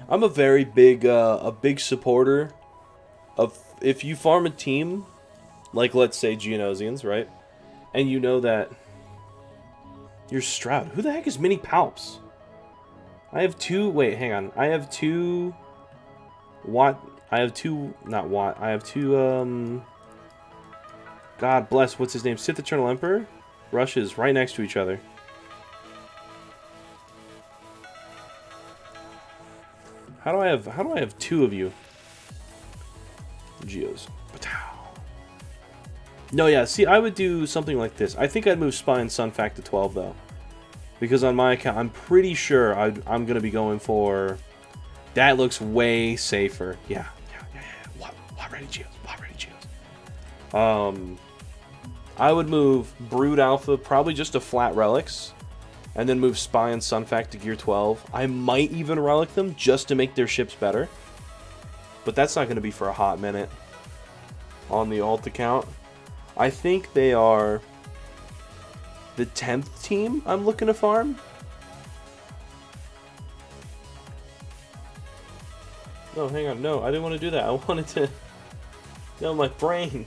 A: I'm a very big, supporter of, if you farm a team, like let's say Geonosians, right? And you know that you're Stroud. Who the heck is Mini Palps? I have two, wait, hang on. I have two Watt, not Watt, I have two, God bless, what's his name? Sith Eternal Emperor? Rushes right next to each other. How do I have two of you? Geos. No, yeah, see, I would do something like this. I think I'd move Spy and Sunfac to 12, though. Because on my account, I'm pretty sure I'm going to be going for... That looks way safer. Yeah. Watt ready Geos. Watt ready Geos. I would move Brood Alpha, probably just to flat Relics. And then move Spy and Sunfac to Gear 12. I might even Relic them just to make their ships better. But that's not going to be for a hot minute on the alt account. I think they are the 10th team I'm looking to farm. No, hang on. No, I didn't want to do that. I wanted to... No, my brain.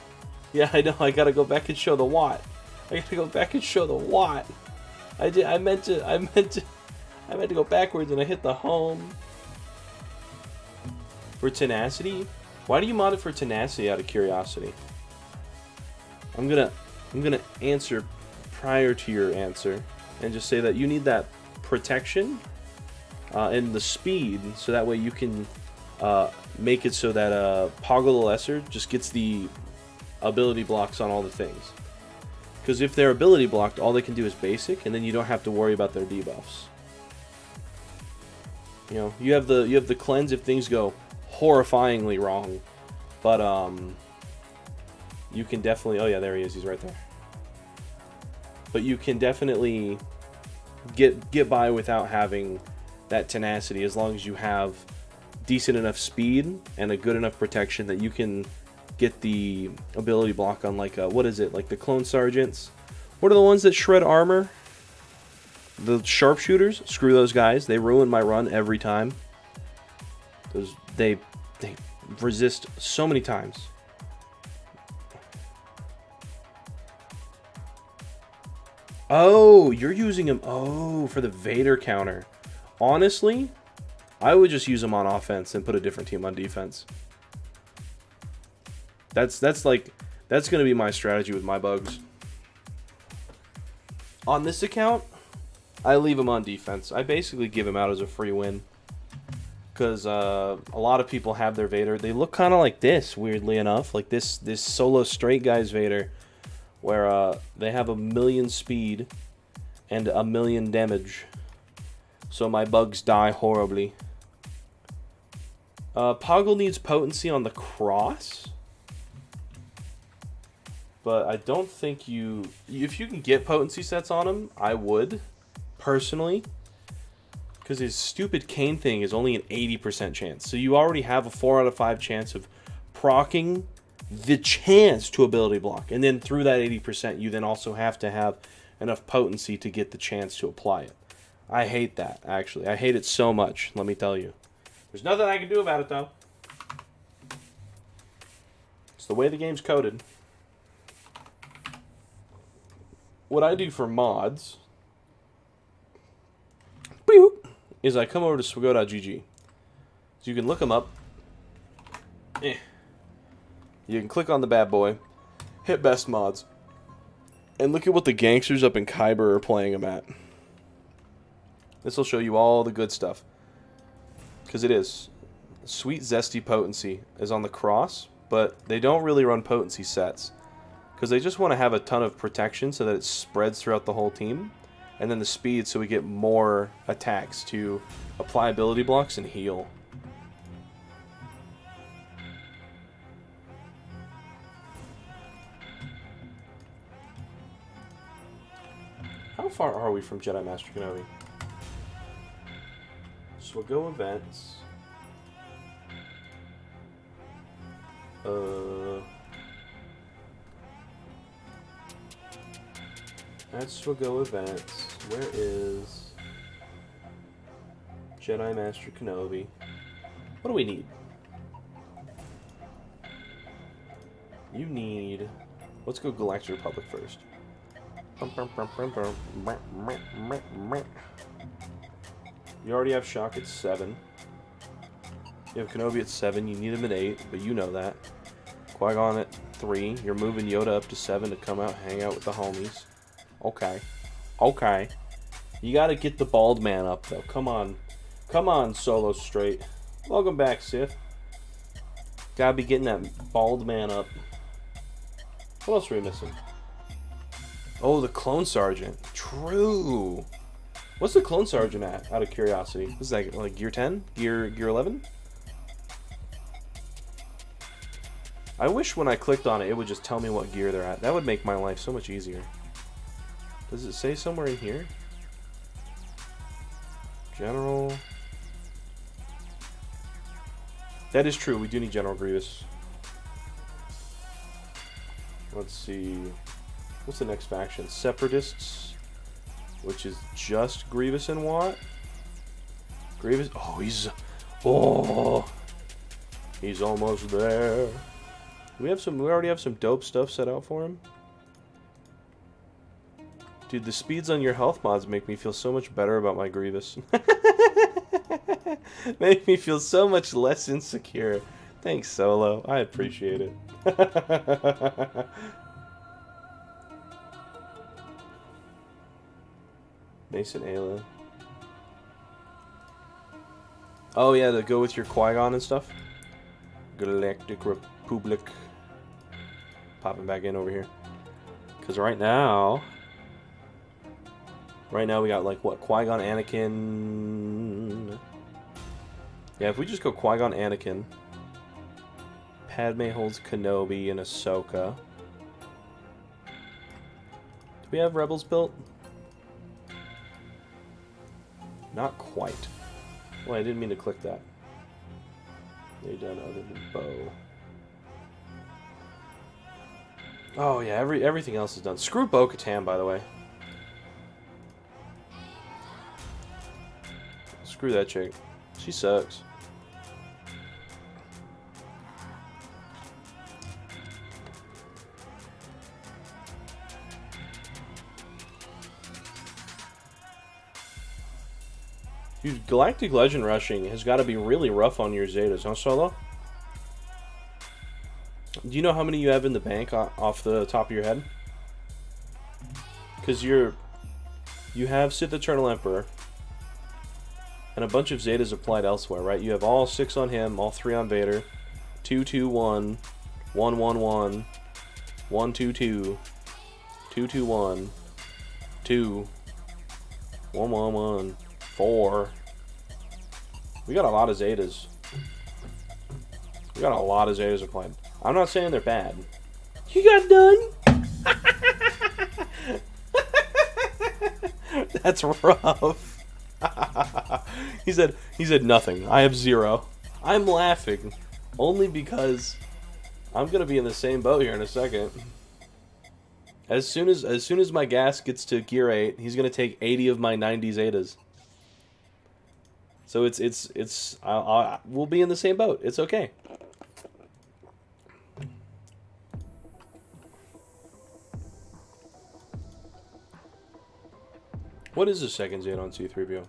A: Yeah, I know. I got to go back and show the Watt. I got to go back and show the Watt. I meant to go backwards and I hit the home. For tenacity, Why do you mod it for tenacity out of curiosity? I'm gonna answer prior to your answer and just say that you need that protection and the speed, so that way you can make it so that Poggle the Lesser just gets the ability blocks on all the things. Because if they're ability blocked, all they can do is basic, and then you don't have to worry about their debuffs. You know, you have the cleanse if things go horrifyingly wrong, but you can definitely, oh yeah, there he is, he's right there. But you can definitely get by without having that tenacity, as long as you have decent enough speed and a good enough protection that you can get the ability block on, like what is it, like the clone sergeants? What are the ones that shred armor? The sharpshooters? Screw those guys. They ruin my run every time. They resist so many times. Oh, you're using them. Oh, for the Vader counter. Honestly, I would just use them on offense and put a different team on defense. That's going to be my strategy with my bugs. On this account, I leave them on defense. I basically give them out as a free win. Because a lot of people have their Vader. They look kind of like this, weirdly enough. Like this solo straight guy's Vader. Where they have 1,000,000 speed and 1,000,000 damage. So my bugs die horribly. Poggle needs potency on the cross. But I don't think if you can get potency sets on him, I would, personally. Because his stupid cane thing is only an 80% chance. So you already have a 4 out of 5 chance of proccing the chance to ability block. And then through that 80%, you then also have to have enough potency to get the chance to apply it. I hate that, actually. I hate it so much, let me tell you. There's nothing I can do about it, though. It's the way the game's coded. What I do for mods is I come over to swago.gg. So you can look them up. You can click on the bad boy, hit best mods, and look at what the gangsters up in Khyber are playing them at. This will show you all the good stuff. Because it is. Sweet Zesty Potency is on the cross, but they don't really run potency sets. Because they just want to have a ton of protection so that it spreads throughout the whole team. And then the speed so we get more attacks to apply ability blocks and heal. How far are we from Jedi Master Kenobi? Swago events. At Swago events, where is Jedi Master Kenobi? What do we need? You need... Let's go Galactic Republic first. You already have Shock at 7. You have Kenobi at 7. You need him at 8, but you know that. Qui-Gon at 3. You're moving Yoda up to 7 to come out, hang out with the homies. Okay. Okay. You gotta get the bald man up, though. Come on. Come on, Solo Straight. Welcome back, Sith. Gotta be getting that bald man up. What else are we missing? Oh, the Clone Sergeant. True. What's the Clone Sergeant at, out of curiosity? Is that like gear 10? Gear 11? I wish when I clicked on it, it would just tell me what gear they're at. That would make my life so much easier. Does it say somewhere in here? General. That is true. We do need General Grievous. Let's see. What's the next faction? Separatists. Which is just Grievous and Watt. Grievous. Oh, he's. Oh. He's almost there. We already have some dope stuff set out for him. Dude, the speeds on your health mods make me feel so much better about my Grievous. Make me feel so much less insecure Thanks, Solo. I appreciate it. Mason Ayla. Oh yeah, to go with your Qui-Gon and stuff. Galactic Republic. Popping back in over here. Because right now we got like what? Qui-Gon, Anakin. Yeah, if we just go Qui-Gon, Anakin. Padme holds Kenobi and Ahsoka. Do we have Rebels built? Not quite. Well, I didn't mean to click that. Lay down other than bow. Oh yeah, everything else is done. Screw Bo-Katan, by the way. Screw that chick. She sucks. Dude, Galactic Legend rushing has got to be really rough on your Zetas, huh, Solo? Do you know how many you have in the bank off the top of your head? Because you have Sith Eternal Emperor and a bunch of Zetas applied elsewhere, right? You have all 6 on him, all 3 on Vader, 2, 2, 1, 1, 1, 1, 1, 2, 2, 2, 2, 1, 2, 1, 1, 1, 4. We got a lot of Zetas. We got a lot of Zetas applied. I'm not saying they're bad. You got done? That's rough. He said nothing. I have 0. I'm laughing only because I'm gonna be in the same boat here in a second. As soon as my gas gets to gear 8, he's gonna take 80 of my 90 Zetas. So we'll be in the same boat. It's okay. What is the second Zeta on C-3PO?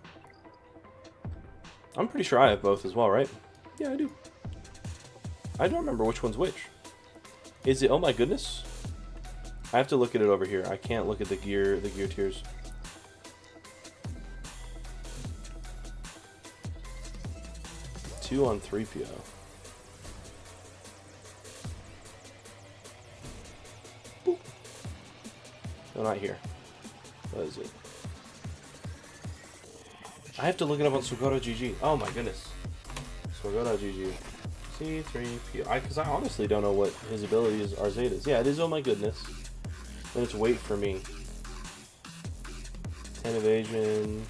A: I'm pretty sure I have both as well, right? Yeah, I do. I don't remember which one's which. Is it? Oh my goodness! I have to look at it over here. I can't look at the gear tiers. Two on 3PO. Boop. No, not here. What is it? I have to look it up on Sugoto GG. Oh my goodness. Sugoto GG. C3PO. Because I honestly don't know what his abilities are Zetas. Yeah, it is oh my goodness. Then it's wait for me. 10 evasion.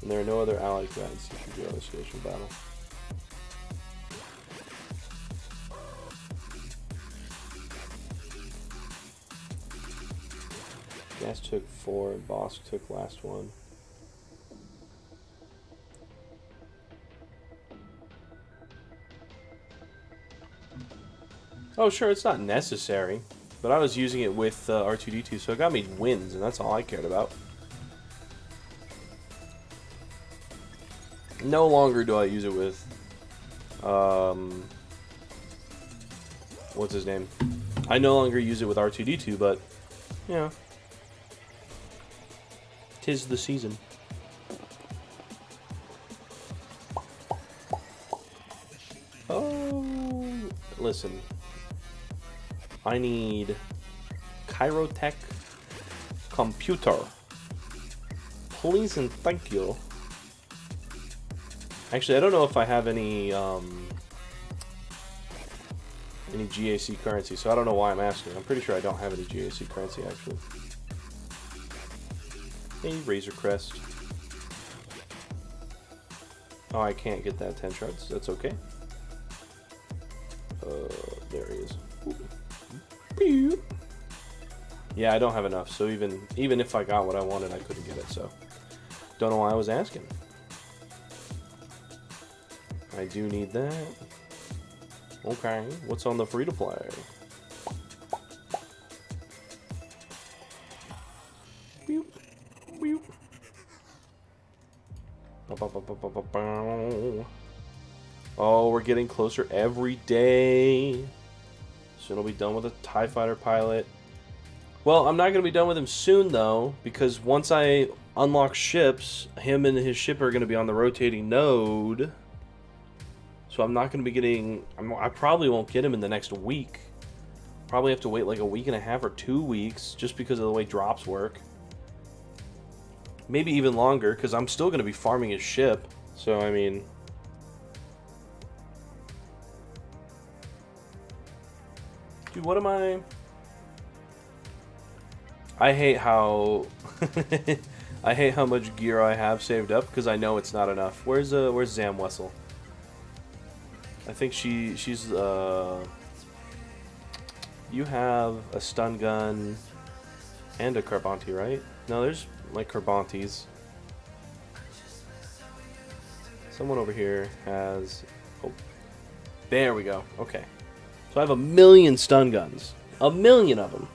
A: And there are no other allies that in C3PO station battle. Gas took 4 and Boss took last one. Oh sure, it's not necessary, but I was using it with R2-D2, so it got me wins, and that's all I cared about. No longer do I use it with, what's his name? I no longer use it with R2-D2, but, you know, 'tis the season. Oh, listen. I need Chirotech computer. Please and thank you. Actually, I don't know if I have any GAC currency, so I don't know why I'm asking. I'm pretty sure I don't have any GAC currency, actually. Hey, Razor Crest. Oh, I can't get that 10 shards. That's okay. There he is. Yeah, I don't have enough, so even if I got what I wanted, I couldn't get it, so don't know why I was asking. I do need that. Okay, what's on the free-to-play? Oh, we're getting closer every day. Soon I'll be done with a TIE fighter pilot. Well, I'm not going to be done with him soon, though, because once I unlock ships, him and his ship are going to be on the rotating node. So I'm not going to be getting... I probably won't get him in the next week. Probably have to wait like a week and a half or 2 weeks, just because of the way drops work. Maybe even longer, because I'm still going to be farming his ship. So, I mean... Dude, what am I... I hate how... I hate how much gear I have saved up, because I know it's not enough. Where's Zam Wessel? I think she's... You have a stun gun and a Carbonti, right? No, there's like Carbontis. Someone over here has... Oh, there we go. Okay. So I have 1,000,000 stun guns. 1,000,000 of them.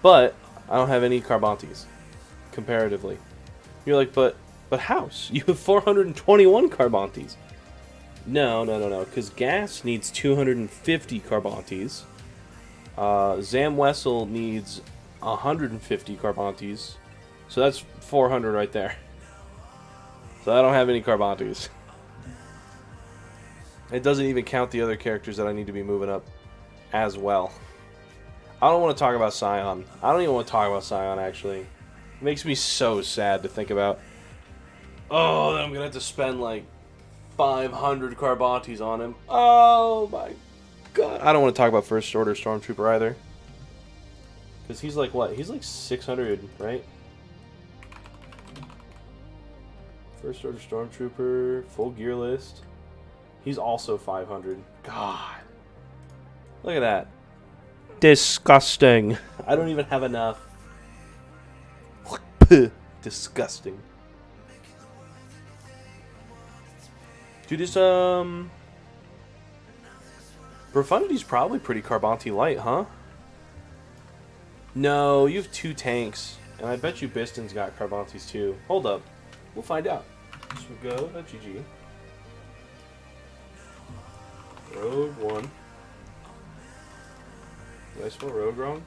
A: But I don't have any Carbontis, comparatively. You're like, but House, you have 421 Carbontis. No, because Gas needs 250 Carbontis. Zam Wessel needs 150 Carbontis. So that's 400 right there. So I don't have any Carbontis. It doesn't even count the other characters that I need to be moving up as well. I don't want to talk about Scion. I don't even want to talk about Scion, actually. It makes me so sad to think about. Oh, then I'm going to have to spend like 500 Carbontis on him. Oh my god. I don't want to talk about First Order Stormtrooper either. Because he's like what? He's like 600, right? First Order Stormtrooper, full gear list. He's also 500. God. Look at that. Disgusting. I don't even have enough. Disgusting. Dude, this, Profundity's probably pretty Carbonti light, huh? No, you have 2 tanks. And I bet you Biston's got Carbontis too. Hold up. We'll find out. So we go at GG. Rogue 1. Did I spell rogue wrong?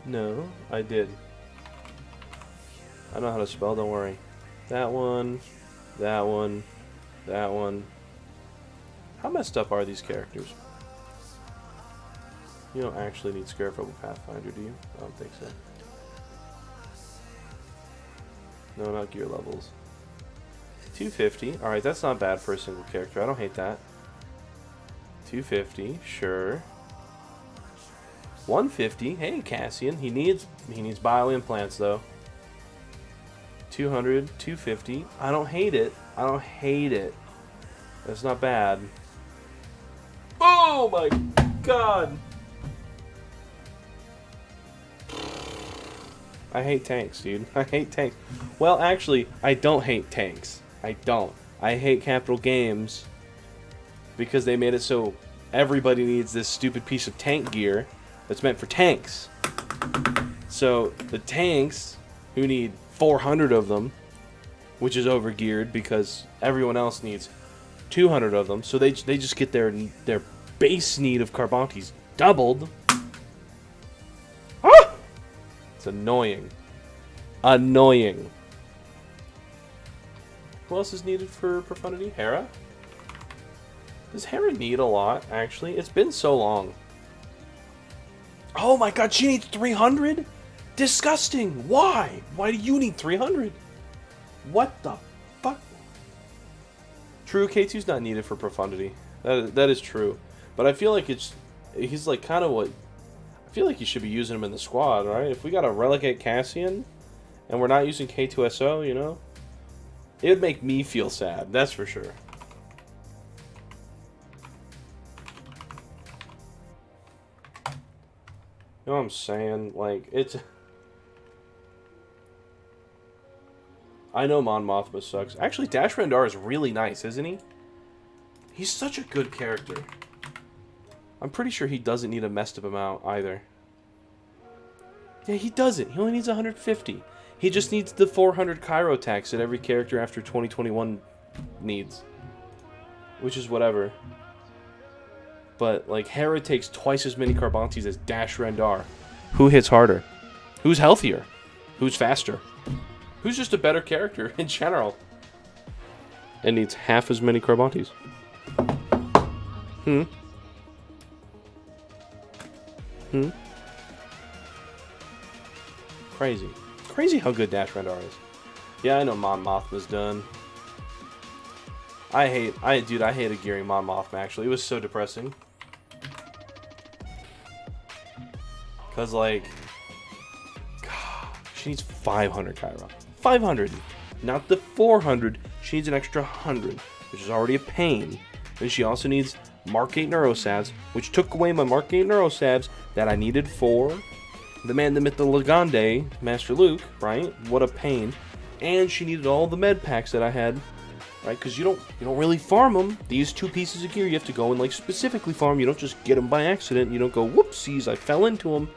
A: No, I did. I know how to spell, don't worry. That one, that one, that one. How messed up are these characters? You don't actually need Scarifable Pathfinder, do you? I don't think so. No, not gear levels. 250. Alright, that's not bad for a single character. I don't hate that. 250, sure. 150. Hey, Cassian. He needs bioimplants though. 200, 250. I don't hate it. I don't hate it. That's not bad. Oh my god. I hate tanks, dude. I hate tanks. Well, actually, I don't hate tanks. I don't. I hate Capital Games because they made it so everybody needs this stupid piece of tank gear that's meant for tanks. So the tanks who need 400 of them, which is overgeared because everyone else needs 200 of them, so they just get their base need of Carbontis doubled. Ah! It's annoying. Annoying. Who else is needed for Profundity? Hera? Does Hera need a lot, actually? It's been so long. Oh my god, she needs 300? Disgusting! Why? Why do you need 300? What the fuck? True, K2's not needed for Profundity. That is true. But I feel like he's like kind of what... I feel like you should be using him in the squad, right? If we got to relegate Cassian, and we're not using K2SO, you know? It would make me feel sad, that's for sure. You know what I'm saying? Like, it's... I know Mon Mothma sucks. Actually, Dash Rendar is really nice, isn't he? He's such a good character. I'm pretty sure he doesn't need a messed up amount either. Yeah, he doesn't. He only needs 150. He just needs the 400 Cairo tax that every character after 2021 needs. Which is whatever. But, like, Hera takes twice as many Carbantes as Dash Rendar. Who hits harder? Who's healthier? Who's faster? Who's just a better character in general? And needs half as many Carbantes. Crazy. Crazy how good Dash Rendar is. Yeah, I know Mon Mothma's done. I hated gearing Mon Mothma, actually. It was so depressing. Because, like, God, she needs 500 Chiron. 500! Not the 400. She needs an extra 100, which is already a pain. And she also needs Mark 8 Neurosabs, which took away my Mark 8 Neurosabs that I needed for the man, the myth, the Legende, Master Luke, right? What a pain. And she needed all the med packs that I had, right? Because you don't really farm them. These two pieces of gear, you have to go and, like, specifically farm. You don't just get them by accident. You don't go, whoopsies, I fell into them.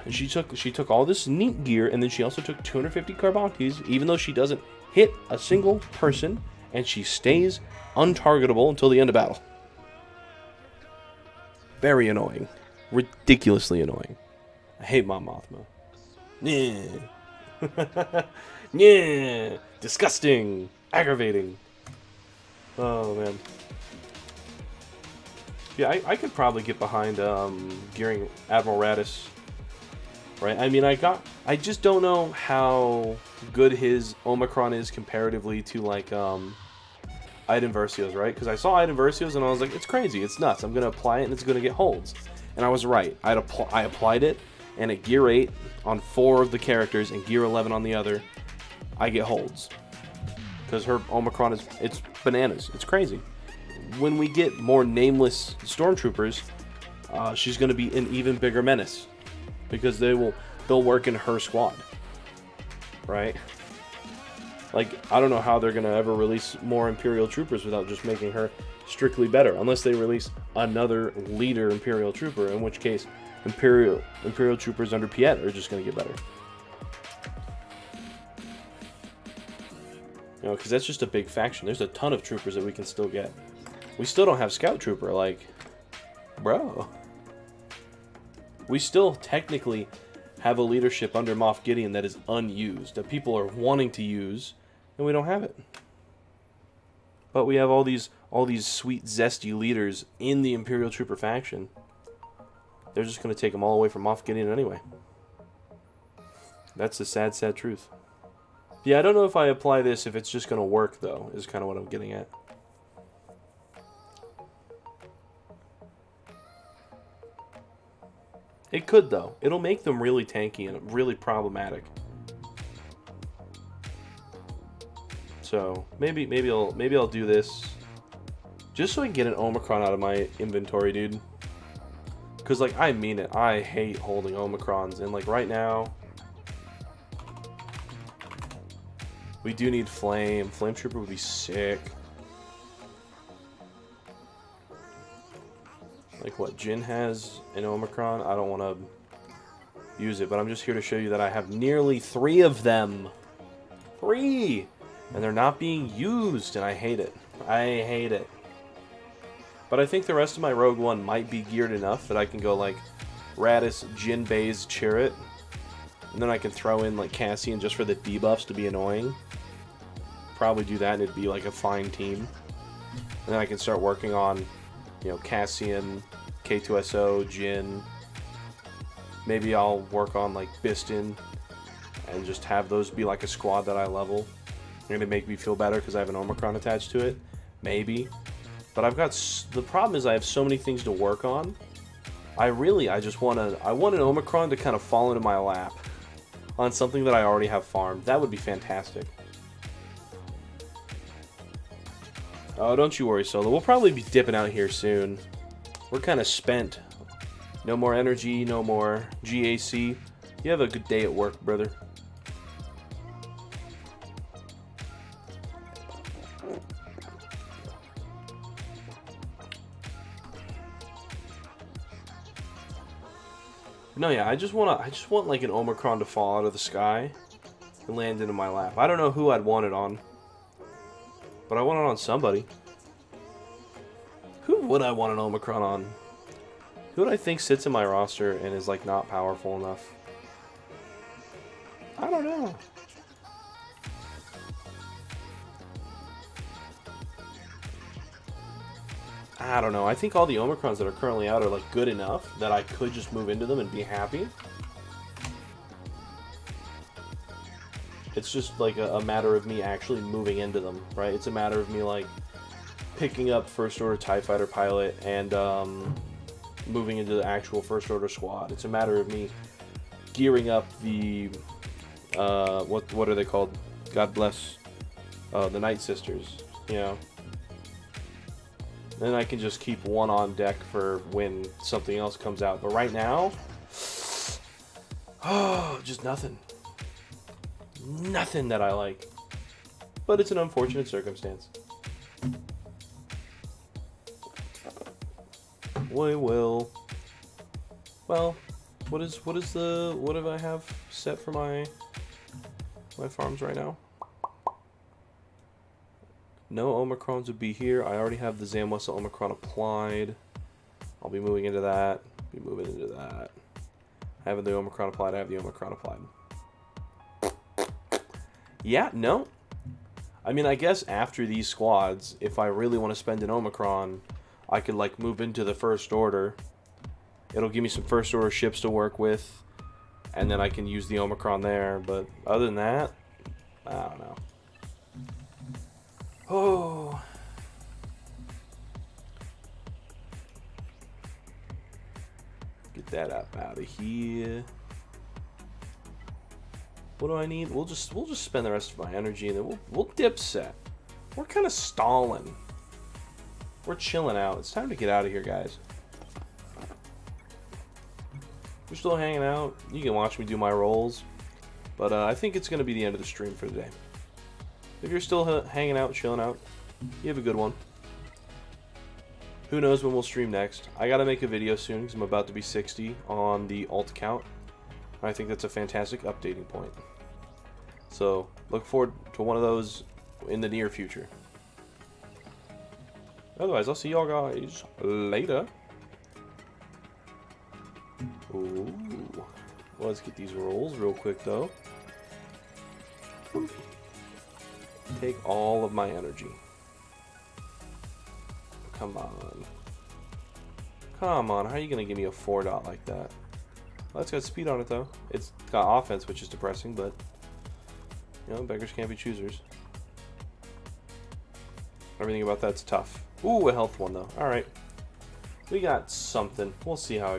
A: And she took all this neat gear, and then she also took 250 Carbantes, even though she doesn't hit a single person, and she stays untargetable until the end of battle. Very annoying. Ridiculously annoying. I hate Mon Mothma. Yeah. Yeah. Disgusting. Aggravating. Oh, man. Yeah, I could probably get behind gearing Admiral Radis. Right? I mean, I just don't know how good his Omicron is comparatively to, like, Iden Versios, right? Because I saw Iden Versios and I was like, it's crazy, it's nuts. I'm going to apply it and it's going to get holds. And I was right. I applied it, and at Gear 8 on 4 of the characters and Gear 11 on the other, I get holds. Because her Omicron it's bananas. It's crazy. When we get more nameless Stormtroopers, she's going to be an even bigger menace. Because they'll work in her squad. Right? Like, I don't know how they're going to ever release more Imperial Troopers without just making her strictly better. Unless they release another leader Imperial Trooper, in which case Imperial Troopers under Piet are just going to get better. You know, because that's just a big faction. There's a ton of troopers that we can still get. We still don't have Scout Trooper, like, bro. We still technically have a leadership under Moff Gideon that is unused, that people are wanting to use, and we don't have it. But we have all these sweet, zesty leaders in the Imperial Trooper faction. They're just going to take them all away from Moff Gideon anyway. That's the sad, sad truth. Yeah, I don't know if I apply this, if it's just going to work, though, is kind of what I'm getting at. It could, though. It'll make them really tanky and really problematic. So maybe I'll do this just so I can get an Omicron out of my inventory, dude. Because, like, I mean it. I hate holding Omicrons, and, like, right now we do need Flame. Flame Trooper would be sick. Like what Jin has in Omicron, I don't want to use it, but I'm just here to show you that I have nearly 3 of them. 3! And they're not being used, and I hate it. I hate it. But I think the rest of my Rogue One might be geared enough that I can go like Radis, Jin, Baze, Chirrut, and then I can throw in like Cassian just for the debuffs to be annoying. Probably do that and it'd be like a fine team. And then I can start working on, you know, Cassian, K2SO, Jin. Maybe I'll work on like Biston and just have those be like a squad that I level. They're gonna make me feel better because I have an Omicron attached to it. Maybe. But I've got, the problem is I have so many things to work on. I want an Omicron to kind of fall into my lap on something that I already have farmed. That would be fantastic. Oh, don't you worry, Solo. We'll probably be dipping out here soon. We're kind of spent. No more energy, no more GAC. You have a good day at work, brother. No, yeah, I just want like an Omicron to fall out of the sky and land into my lap. I don't know who I'd want it on. But I want it on somebody. Who would I want an Omicron on? Who do I think sits in my roster and is like not powerful enough? I don't know. I don't know. I think all the Omicrons that are currently out are like good enough that I could just move into them and be happy. It's just like a matter of me actually moving into them, right? It's a matter of me like picking up First Order TIE Fighter pilot and moving into the actual First Order squad. It's a matter of me gearing up the what are they called? God bless the Night Sisters, you know. Then I can just keep one on deck for when something else comes out. But right now, oh, just nothing. Nothing that I like. But it's an unfortunate circumstance. We will. Well, what do I have set for my farms right now? No Omicrons would be here. I already have the Zamwesa Omicron applied. I'll be moving into that. Be moving into that. Having the Omicron applied, I have the Omicron applied. Yeah, no. I mean, I guess after these squads, if I really want to spend an Omicron, I could like move into the First Order. It'll give me some First Order ships to work with, and then I can use the Omicron there. But other than that, I don't know. Oh. Get that up out of here. What do I need? We'll just spend the rest of my energy and then we'll dip set. We're kind of stalling. We're chilling out. It's time to get out of here, guys. We're still hanging out. You can watch me do my rolls, but I think it's gonna be the end of the stream for today. If you're still hanging out, chilling out, you have a good one. Who knows when we'll stream next. I gotta make a video soon because I'm about to be 60 on the alt account. I think that's a fantastic updating point. So, look forward to one of those in the near future. Otherwise, I'll see y'all guys later. Ooh. Well, let's get these rolls real quick, though. Take all of my energy. Come on. Come on, how are you going to give me a 4-dot like that? Well, it's got speed on it, though. It's got offense, which is depressing, but, you know, beggars can't be choosers. Everything about that's tough. Ooh, a health one, though. Alright. We got something. We'll see how